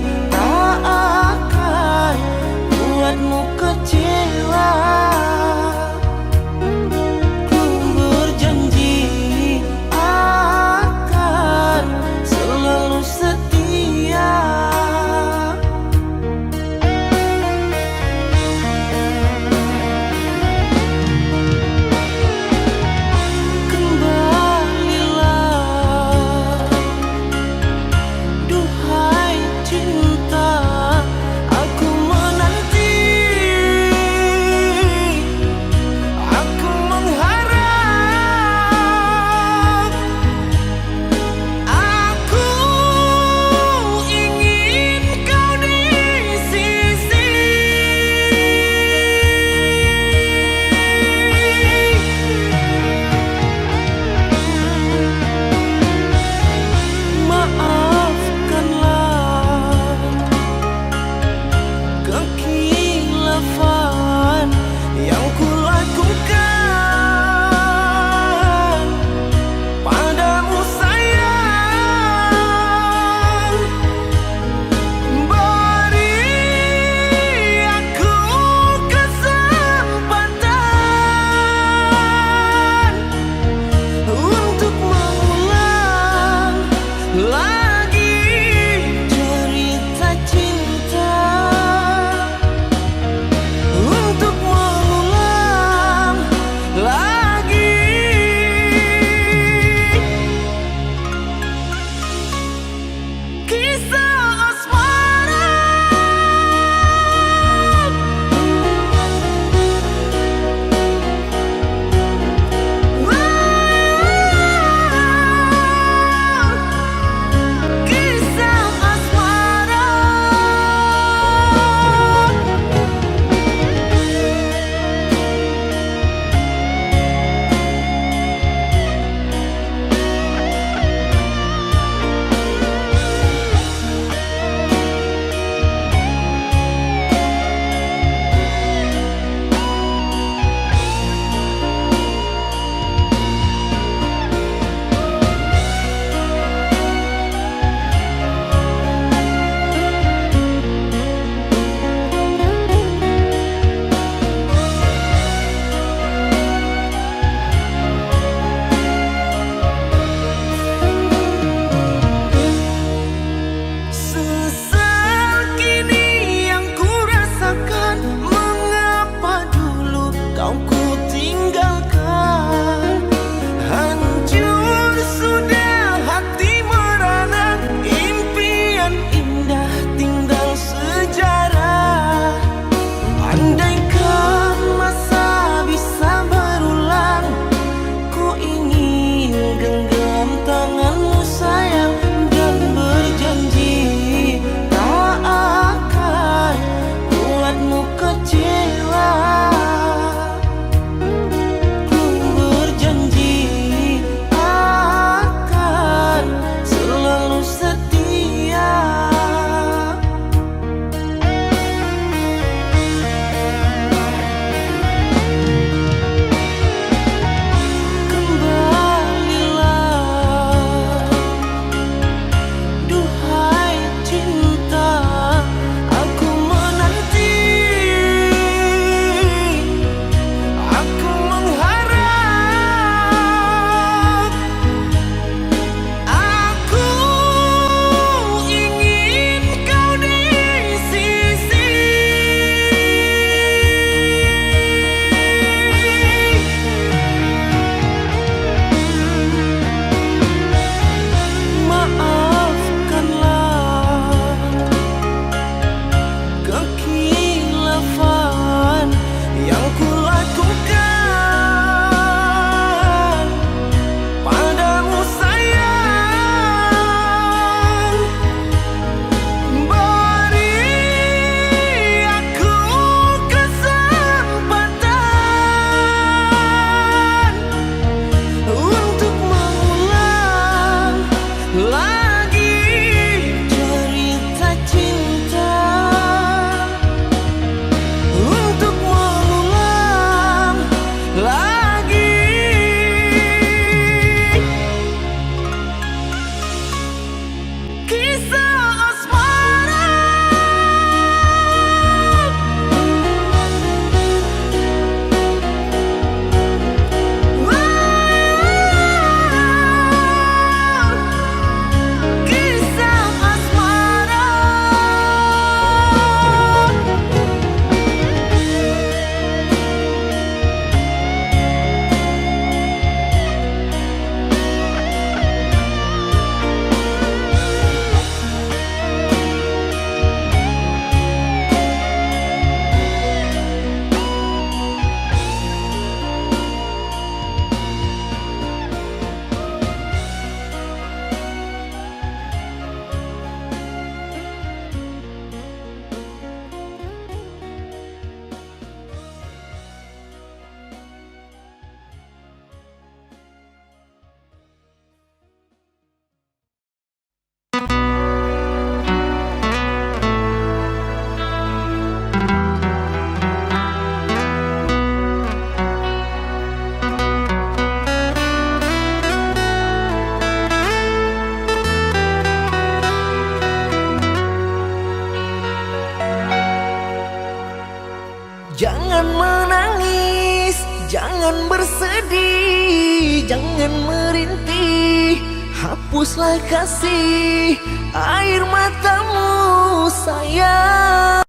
[SPEAKER 4] Jangan menangis, jangan bersedih, jangan merintih, hapuslah kasih air matamu sayang.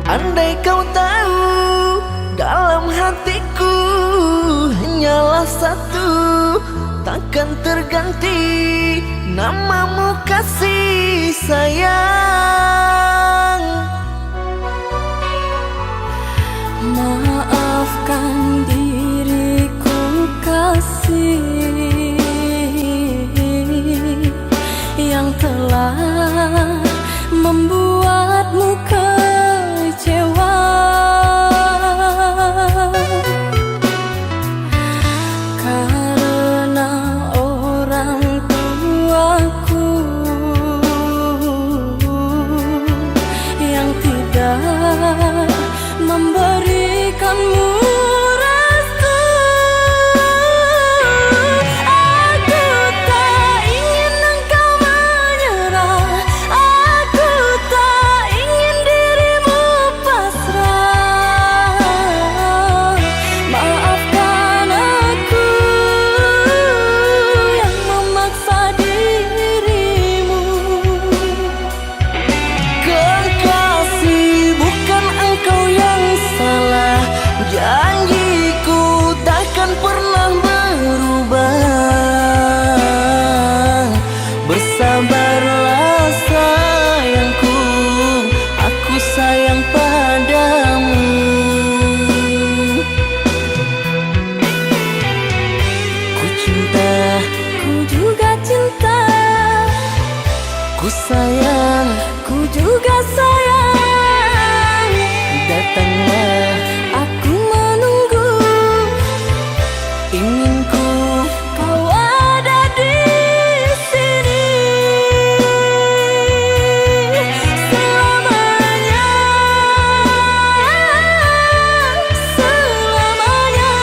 [SPEAKER 4] Andai kau tahu dalam hatiku hanyalah satu, takkan terganti namamu kasih sayang.
[SPEAKER 3] Maafkan diriku kasih yang telah membuatmu kecewa. Karena orang tuaku yang tidak memberikanmu restu. Aku tak ingin engkau menyerah, aku tak ingin dirimu pasrah. Maafkan aku yang memaksa dirimu.
[SPEAKER 4] Kekasih, bukan engkau yang salah, janjiku takkan pernah berubah. Bersabarlah sayangku, aku sayang padamu. Ku cinta,
[SPEAKER 3] Ku juga cinta,
[SPEAKER 4] ku sayang,
[SPEAKER 3] ku juga sayang.
[SPEAKER 4] datanglah
[SPEAKER 3] Aku menunggu,
[SPEAKER 4] inginku.
[SPEAKER 3] kau ada di sini selamanya, selamanya.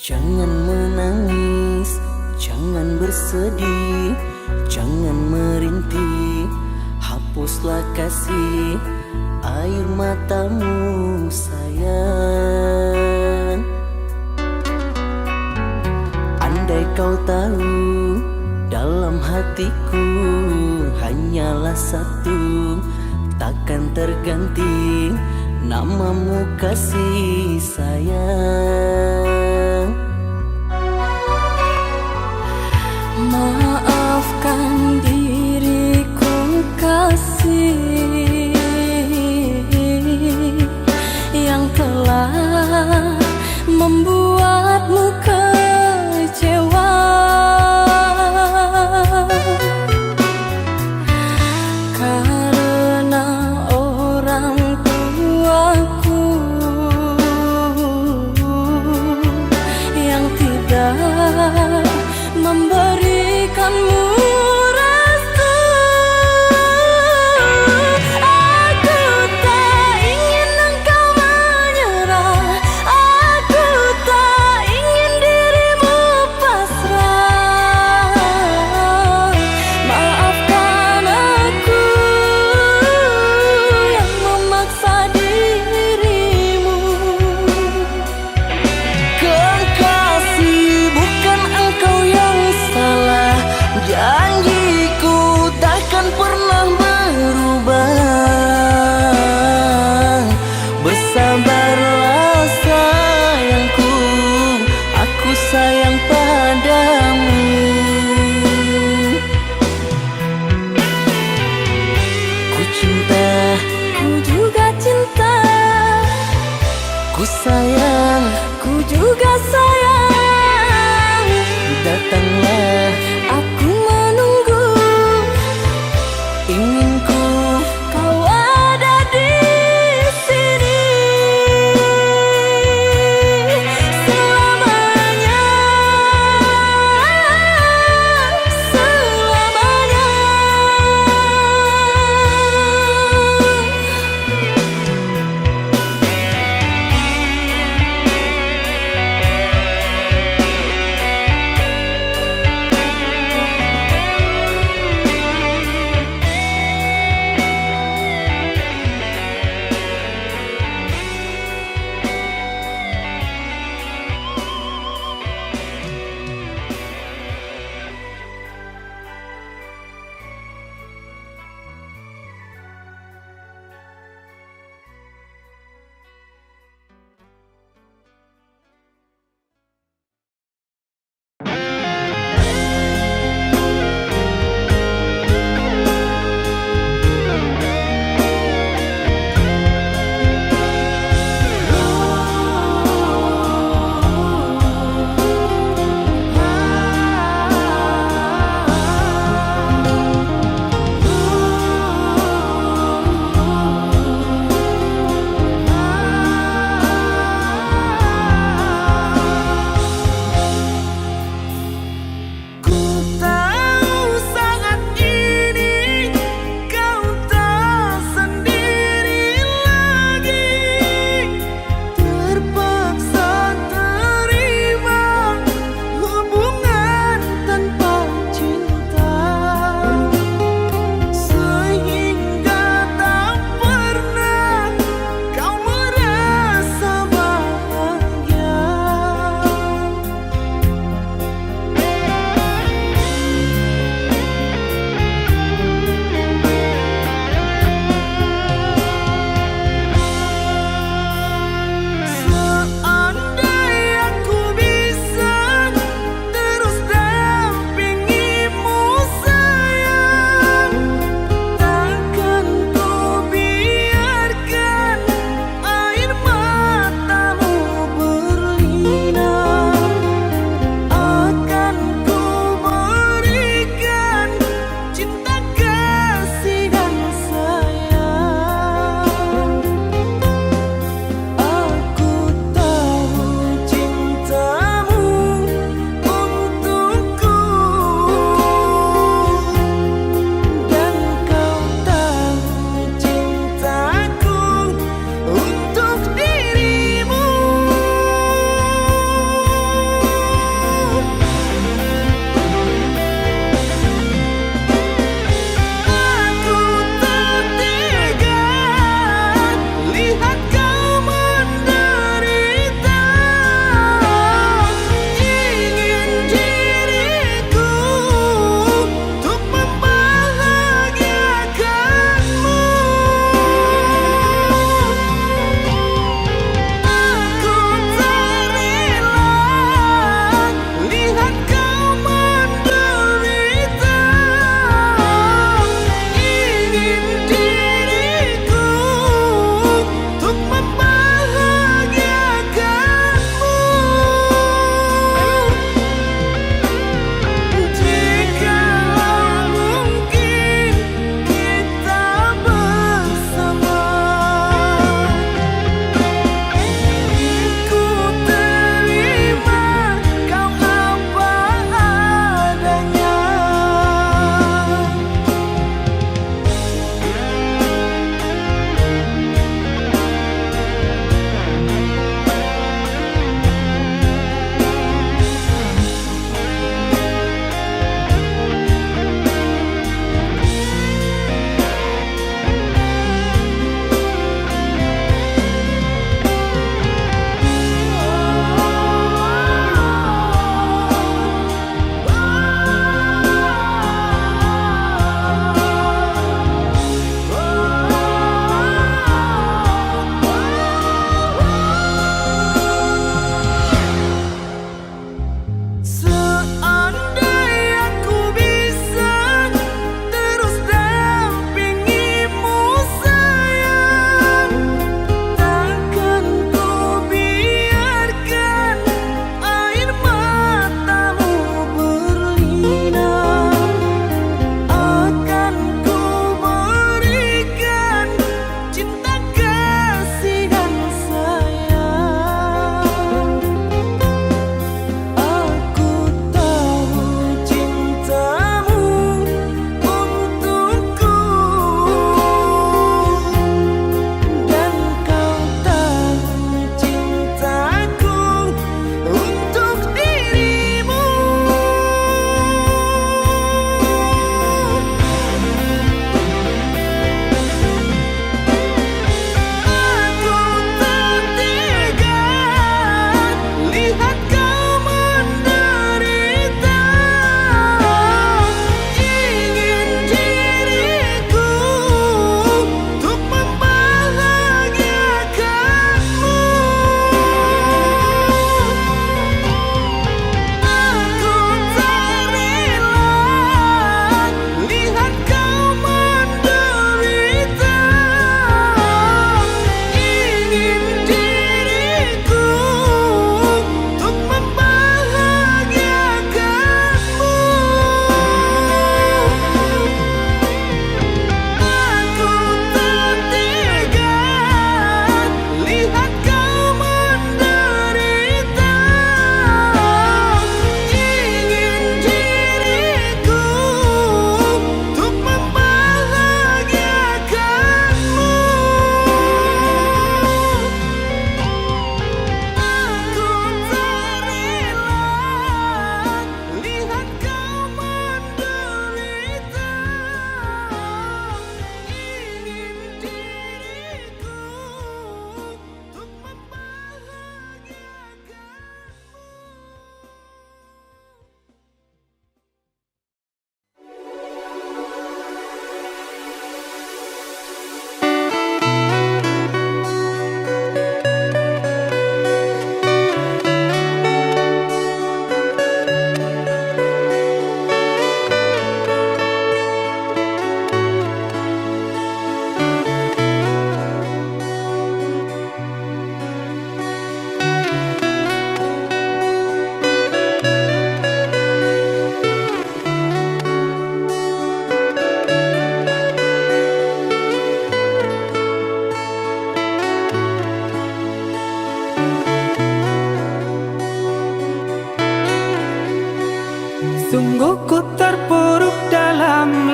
[SPEAKER 4] Jangan menangis, jangan bersedih, jangan merintih, hapuslah kasih air matamu sayang. Andai kau tahu dalam hatiku hanyalah satu, takkan terganti namamu kasih sayang.
[SPEAKER 3] Maafkan diriku kasih yang telah membuatmu kecewa. Karena orang tuaku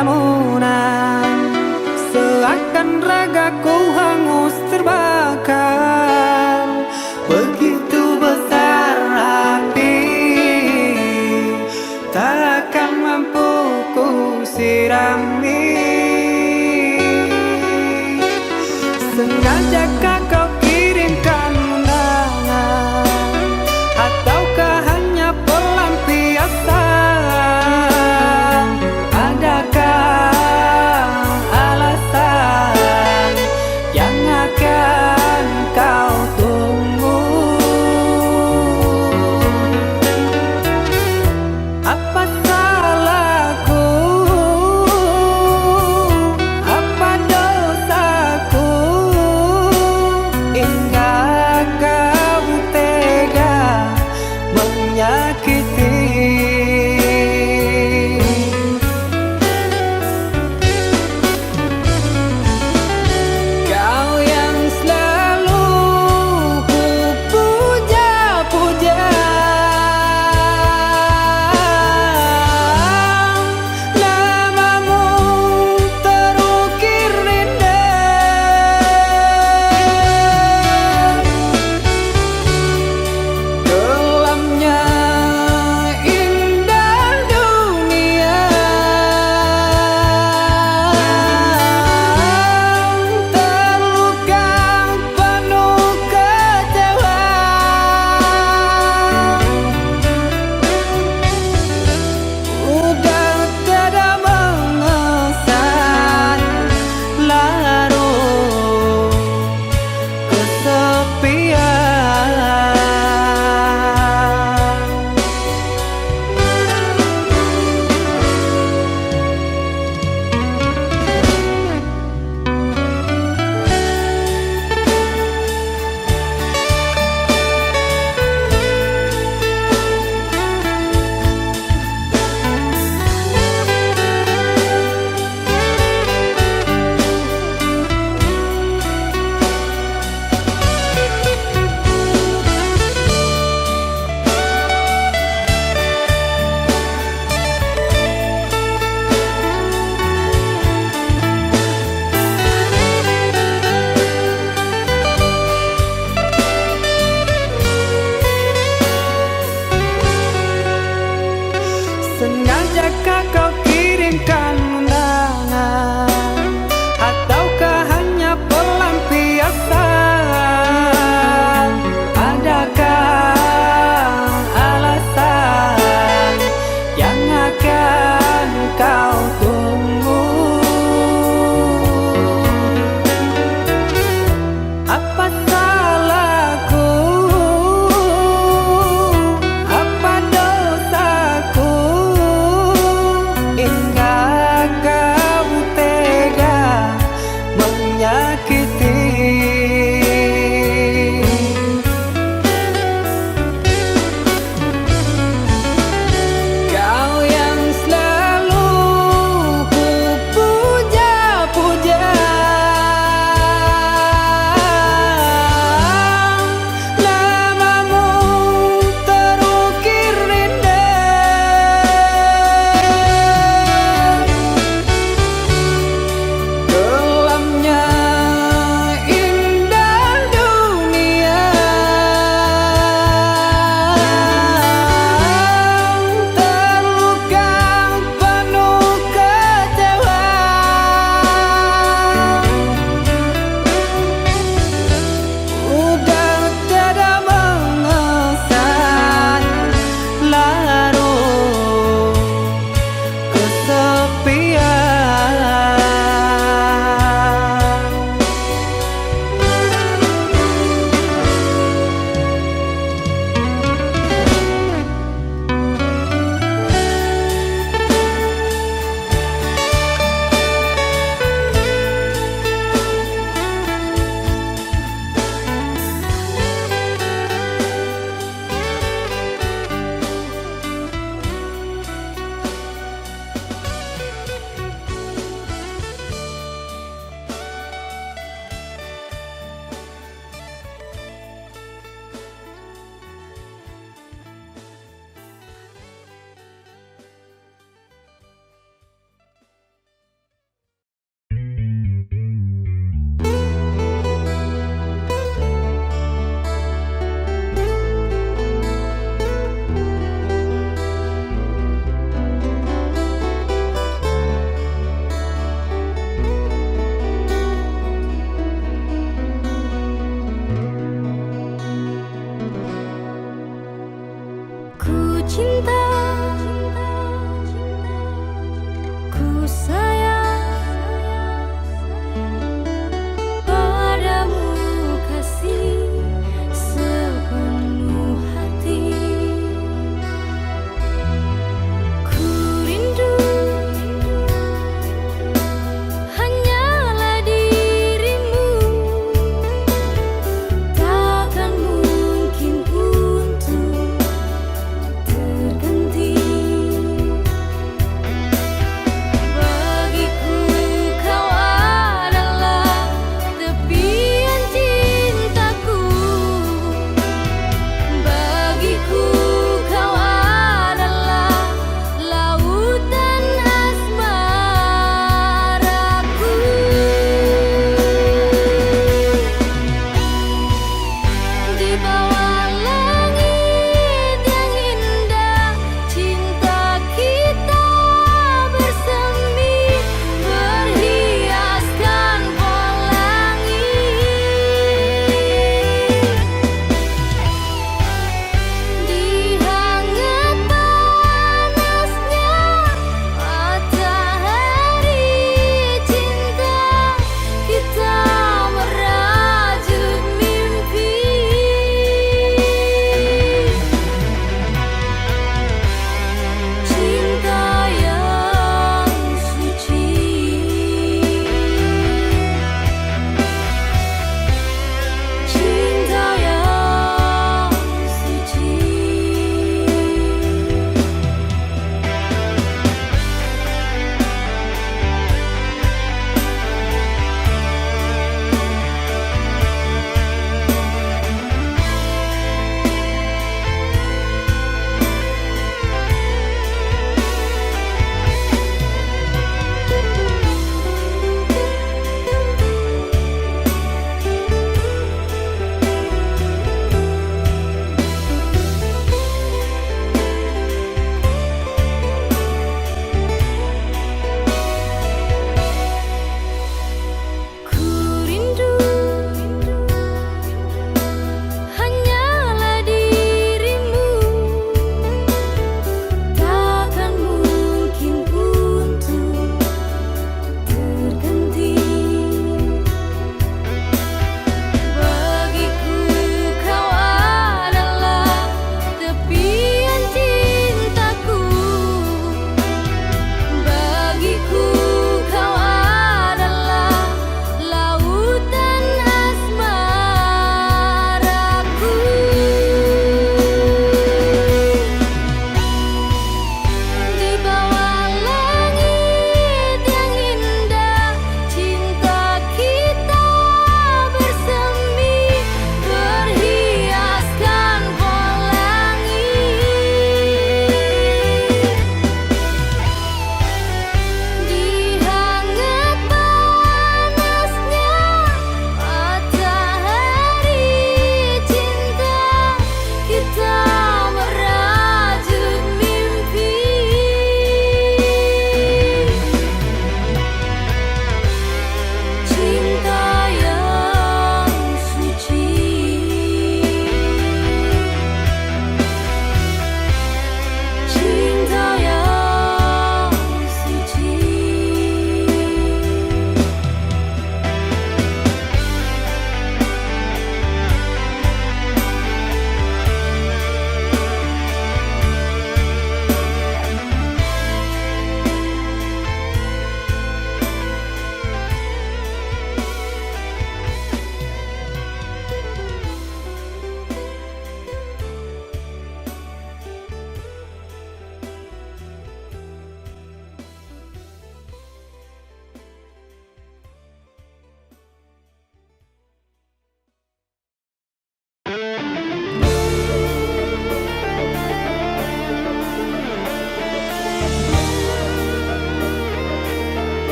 [SPEAKER 4] lamunan, seakan ragaku hangus terbakar. Begitu besar api, takkan mampu ku sirami. Sengajakah kau kirimkan undangan, ataukah hanya pelampiasan? Adakah alasan yang akan kau tunggu? Apa salahku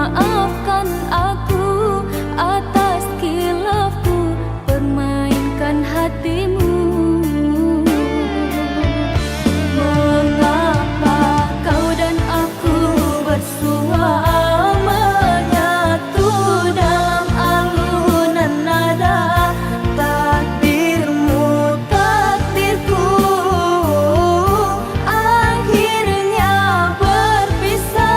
[SPEAKER 3] maafkan aku atas khilafku permainkan hatimu. Mengapa kau dan aku bersua menyatu dalam alunan nada? Takdirmu, takdirku, akhirnya berpisah.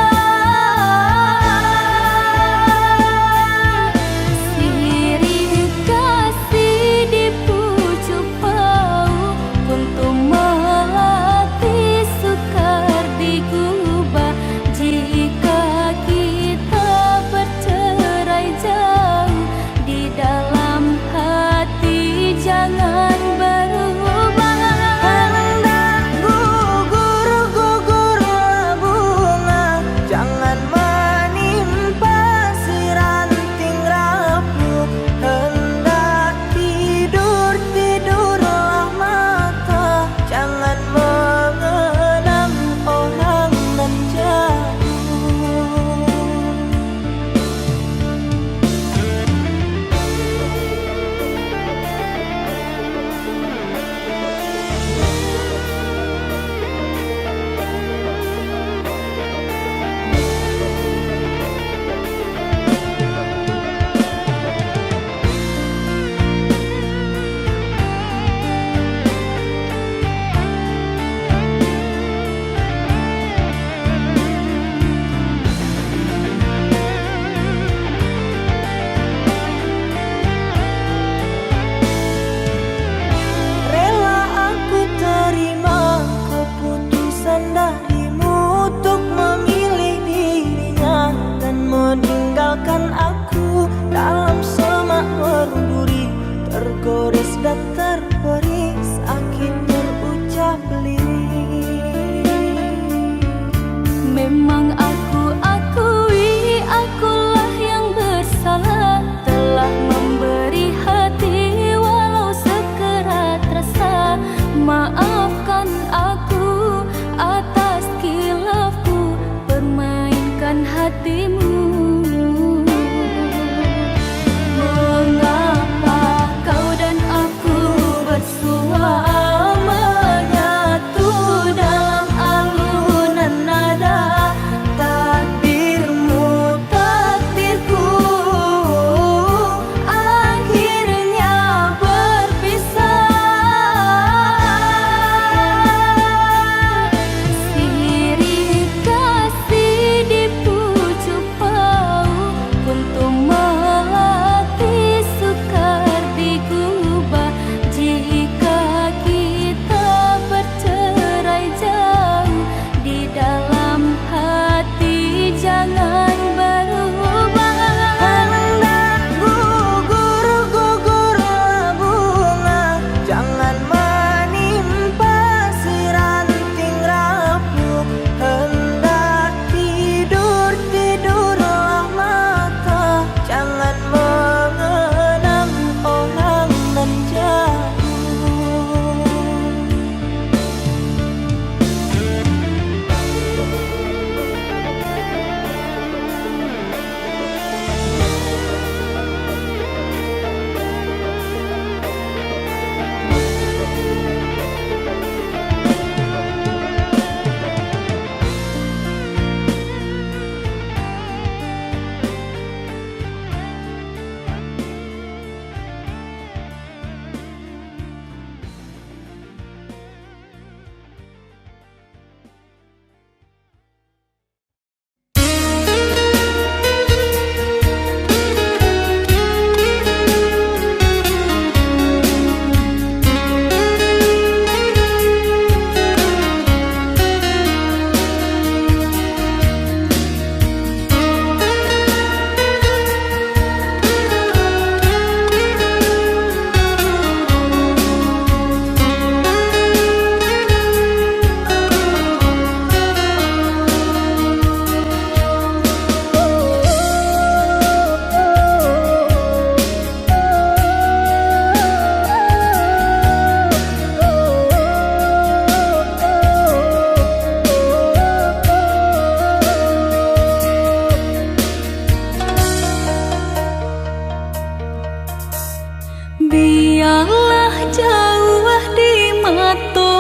[SPEAKER 3] Biarlah jauh di mata,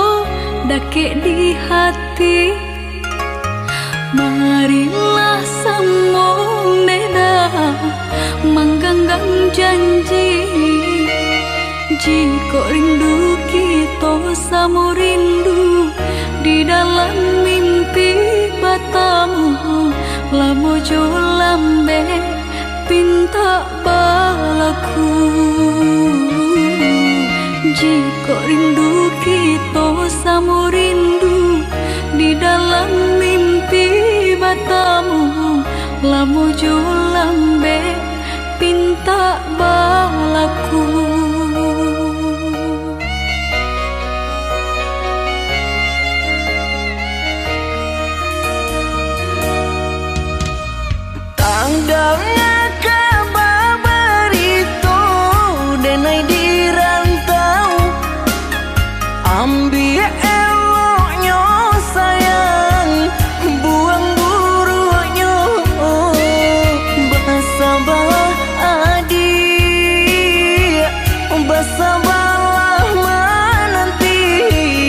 [SPEAKER 3] dake di hati. Marilah sambung beda, menggenggam janji. Jika rindu kita sama rindu di dalam mimpi batamu, lamo jo lambe pinta balaku. Jika rindu kita sama rindu di dalam mimpi batamu, lamo jo lambe pinta balaku.
[SPEAKER 1] Tandangnya kabar itu denai di rantau, ambil eloknya sayang, buang buruknya. Bersabarlah adik, bersabarlah menanti,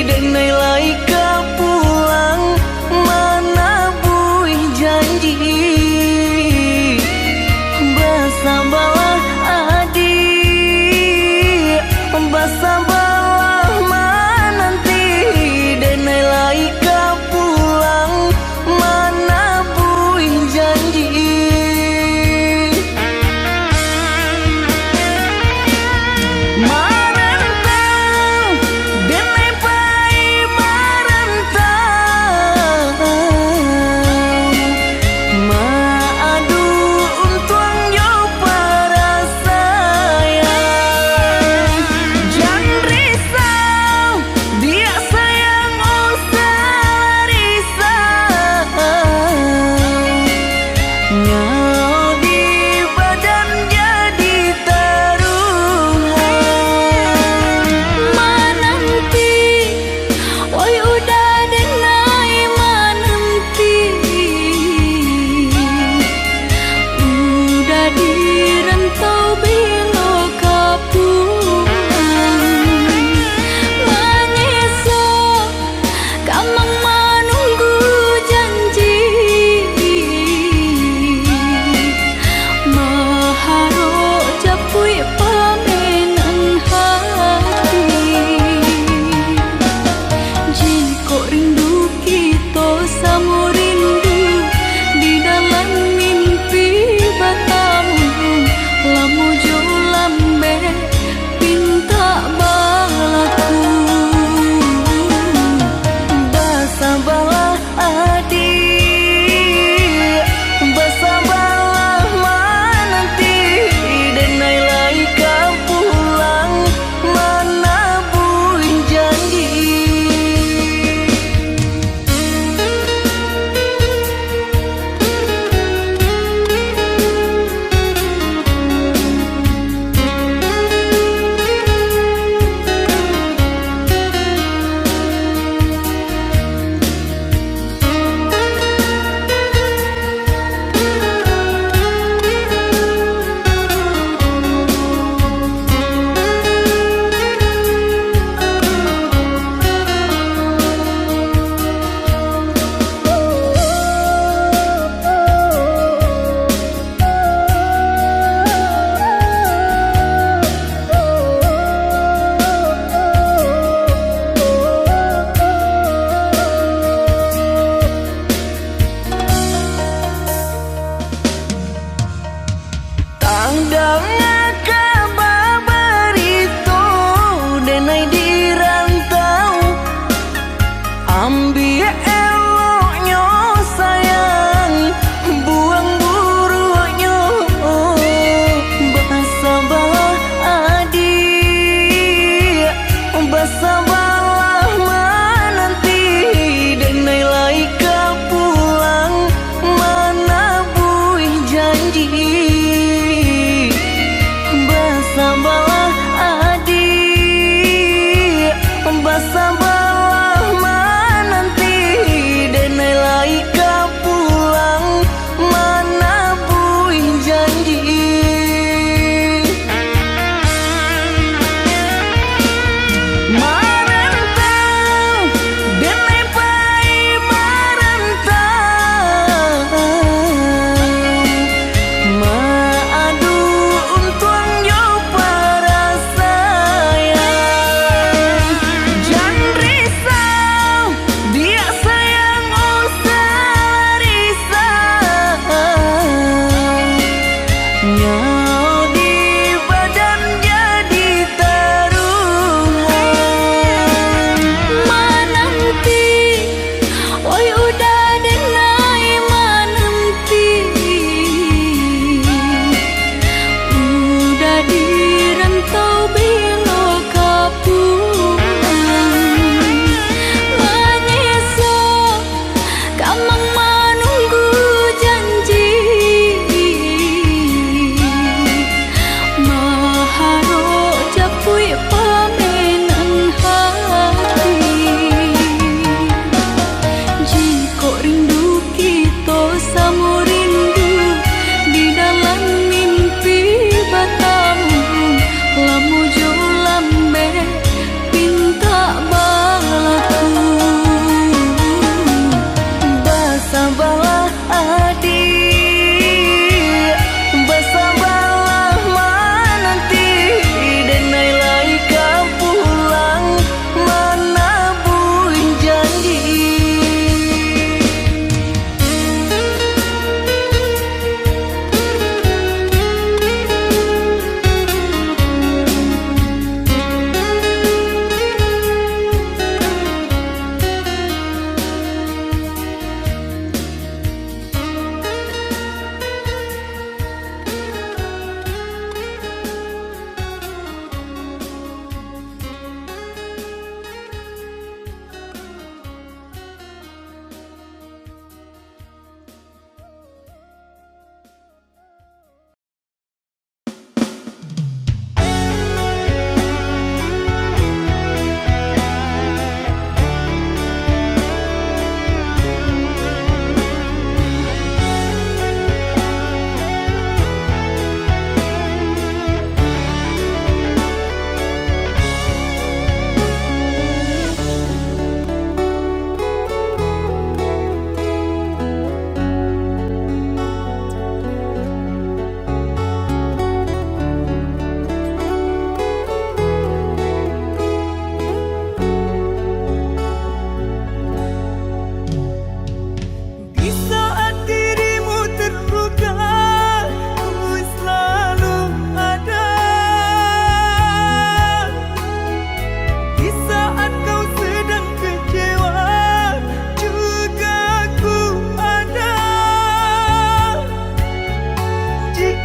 [SPEAKER 1] denai laika pulang mana buih janji.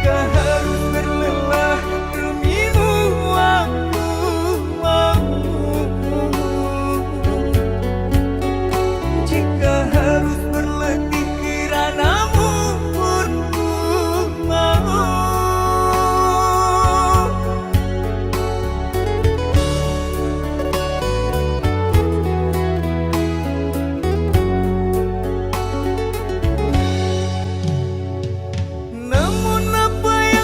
[SPEAKER 4] jika harus berlelah demimu aku mau. Jika harus berletih kiranamu pun ku mau. Namun apa yang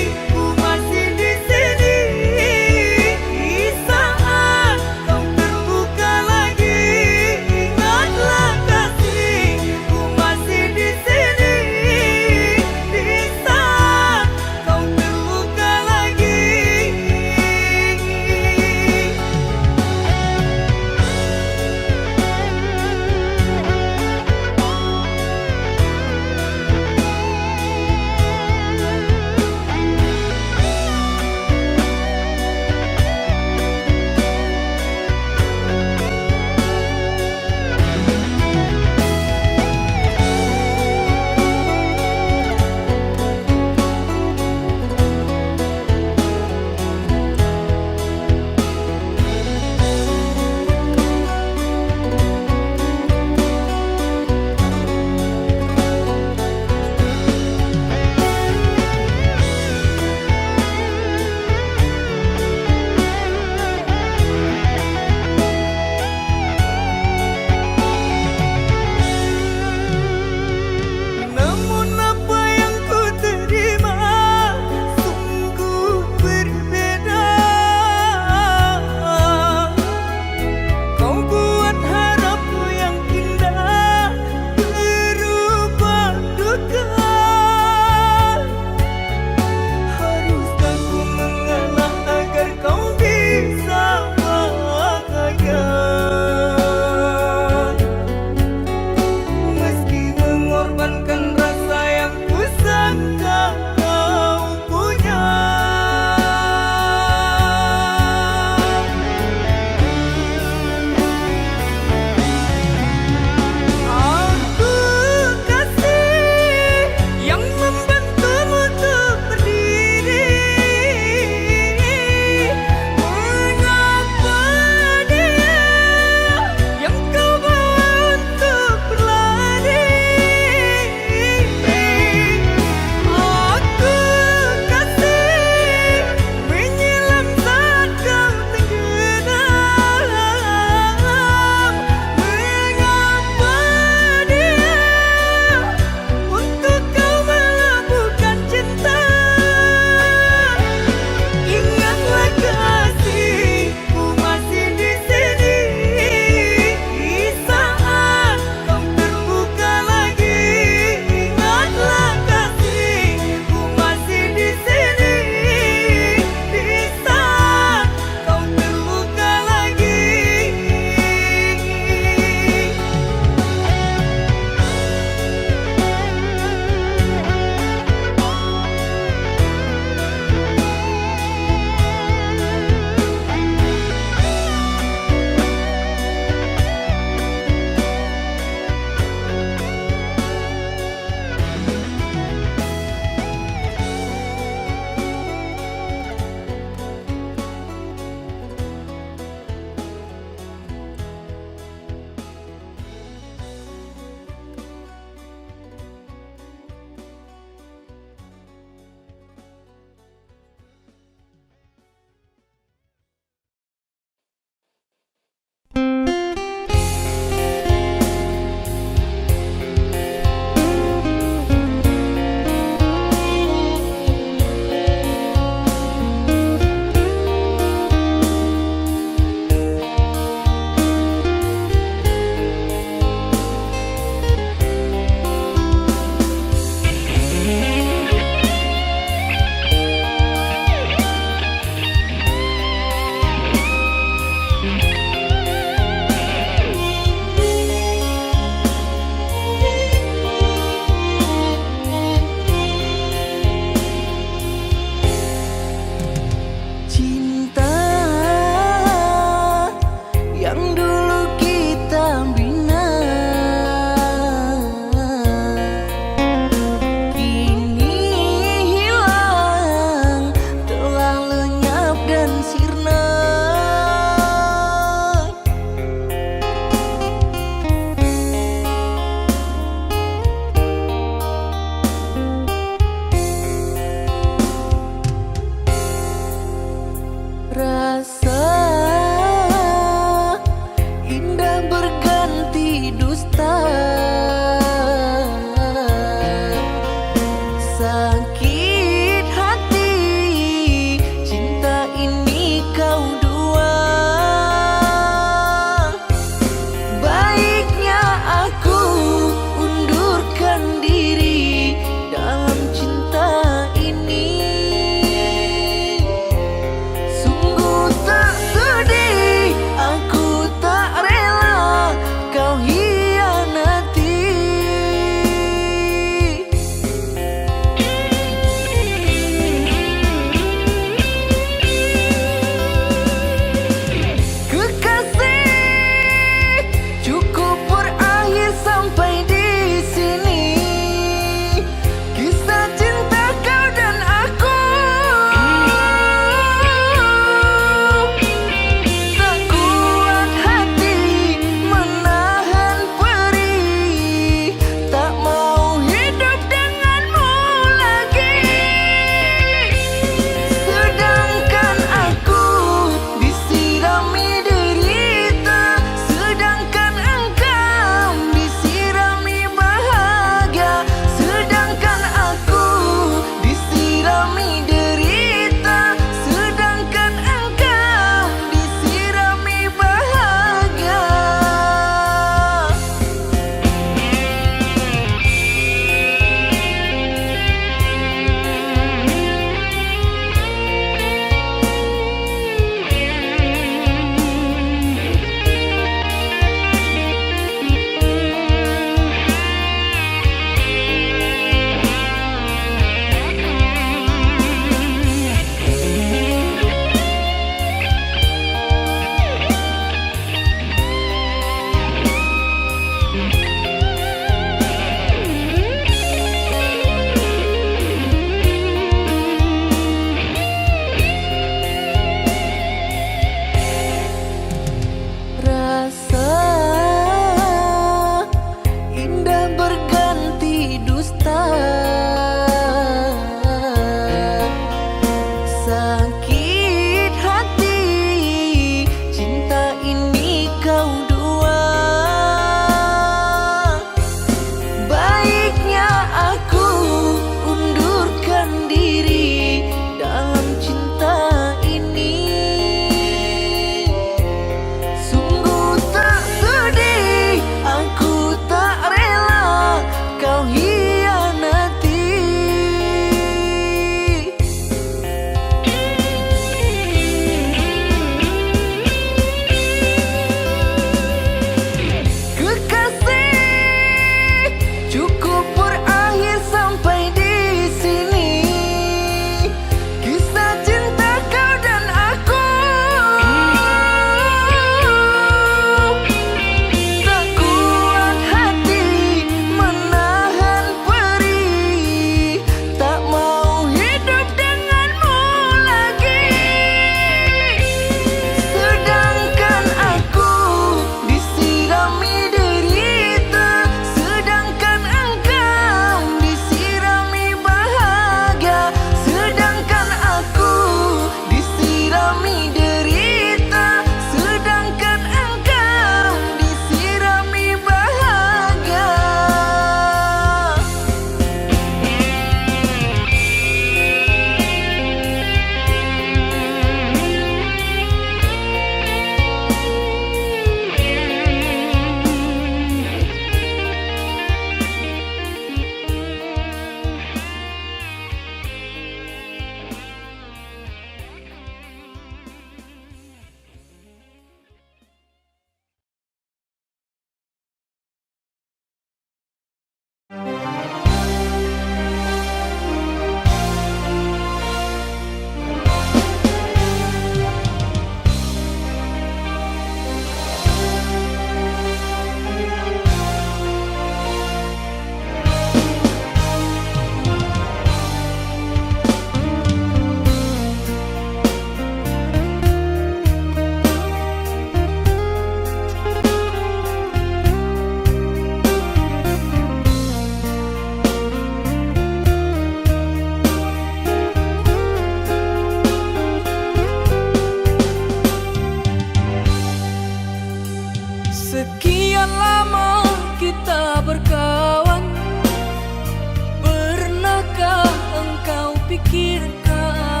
[SPEAKER 1] pikirkan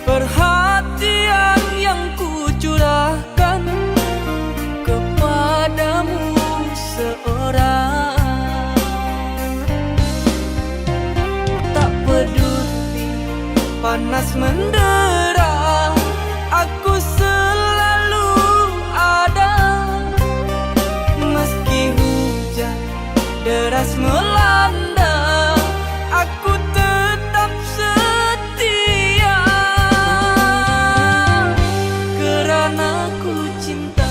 [SPEAKER 1] perhatian yang kucurahkan kepadamu seorang. Tak peduli panas mendera, aku selalu ada. Meski hujan deras melanda, aku tetap setia kerana ku cinta.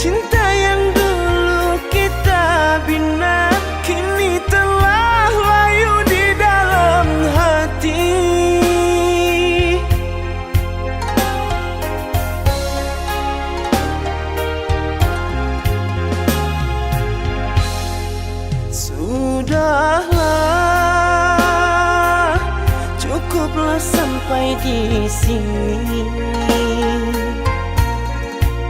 [SPEAKER 4] Cinta yang dulu kita bina kini telah layu di dalam hati. Sudahlah, cukuplah sampai di sini.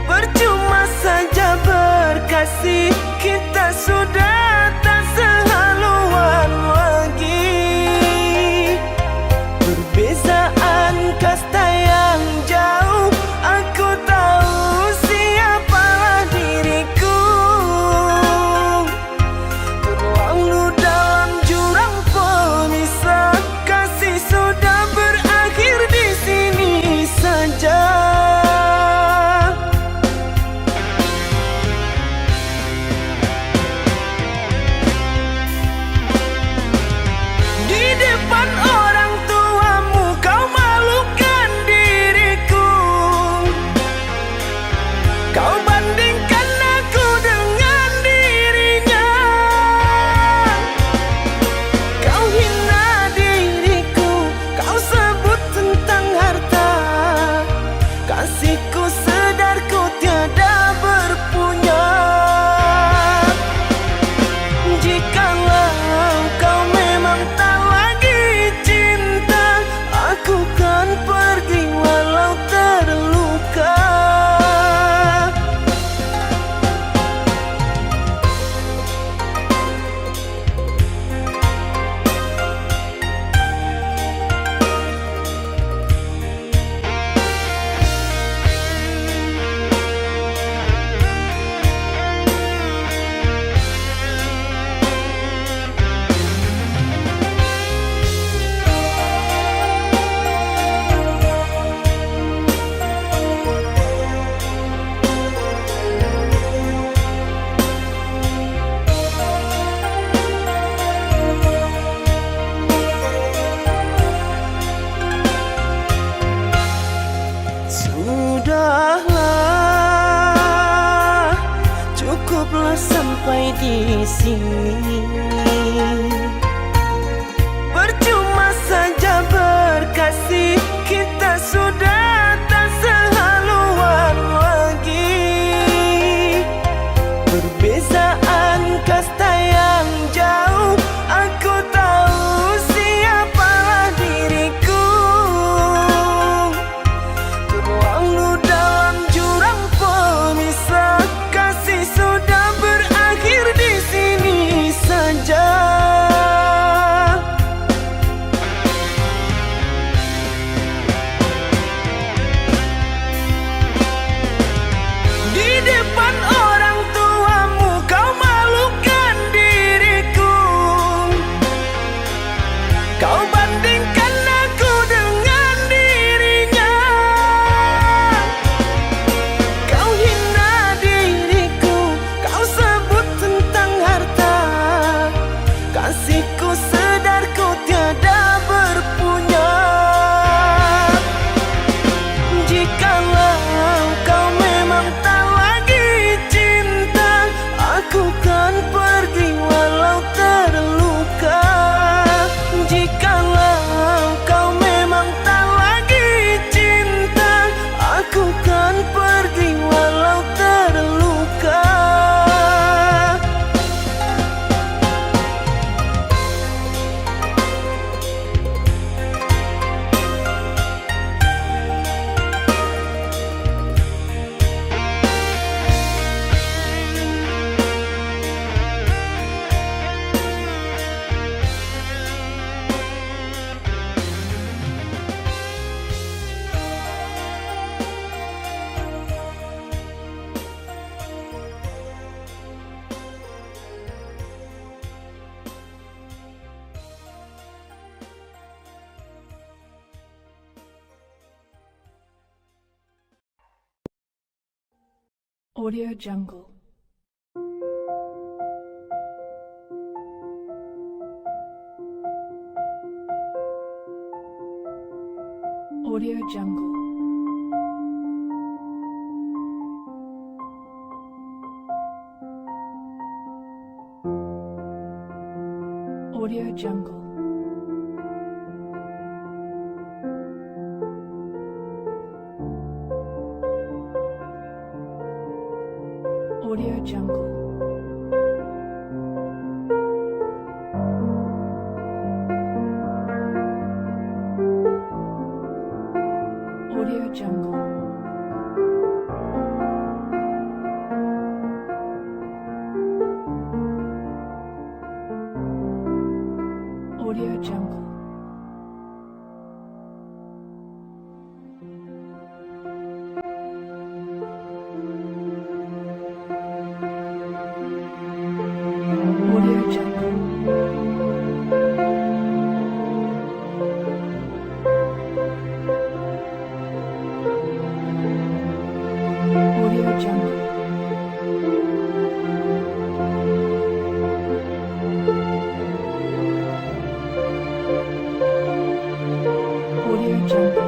[SPEAKER 4] Percuma saja berkasih, kita sudah tak sehaluan lagi. Perbezaan kasta yang jauh, aku tahu siapalah diriku. Terlalu dalam jurang pemisah, kasih sudah berakhir di sini saja. Di depan orang tuamu kau malukan diriku. Kau bandingkan aku dengan dirinya. Kau hina diriku, kau sebut tentang harta. Kasihku sedarku tiada berpunya. Jikalau kau memang tak lagi cinta, aku kan pergi walau terluka. Sudahlah, cukuplah sampai di sini. Percuma saja berkasih, kita sudah tak sehaluan lagi. Perbezaan kasta yang jauh, aku tahu siapalah diriku. Terlalu dalam jurang pemisah, kasih sudah berakhir di sini saja. Di depan orang tuamu kau malukan diriku. Kau bandingkan aku dengan dirinya. Kau hina diriku, kau sebut tentang harta. Kasihku sedarku tiada berpunya. Jikalau kau memang tak lagi cinta, aku kan pergi walau terluka. Jikalau kau memang tak lagi cinta, aku kan pergi walau terluka.
[SPEAKER 5] Audio Jungle. Audio Jungle.
[SPEAKER 2] Audio Jungle. Audio Jungle. Audio Jungle. Audio Jungle. Audio Jungle. Audio Jungle. Audio Jungle. Audio Jungle. Audio Jungle.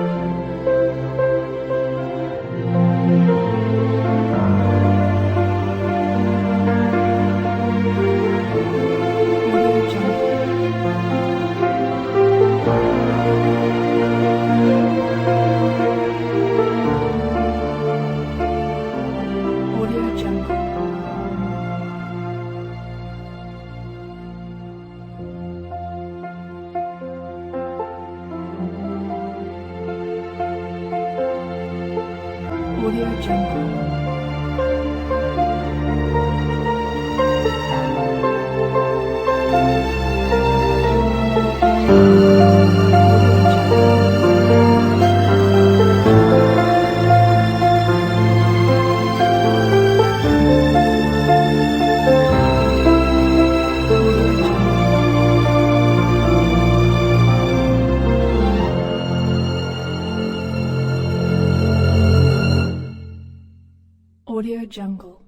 [SPEAKER 2] Audio Jungle. Audio Jungle.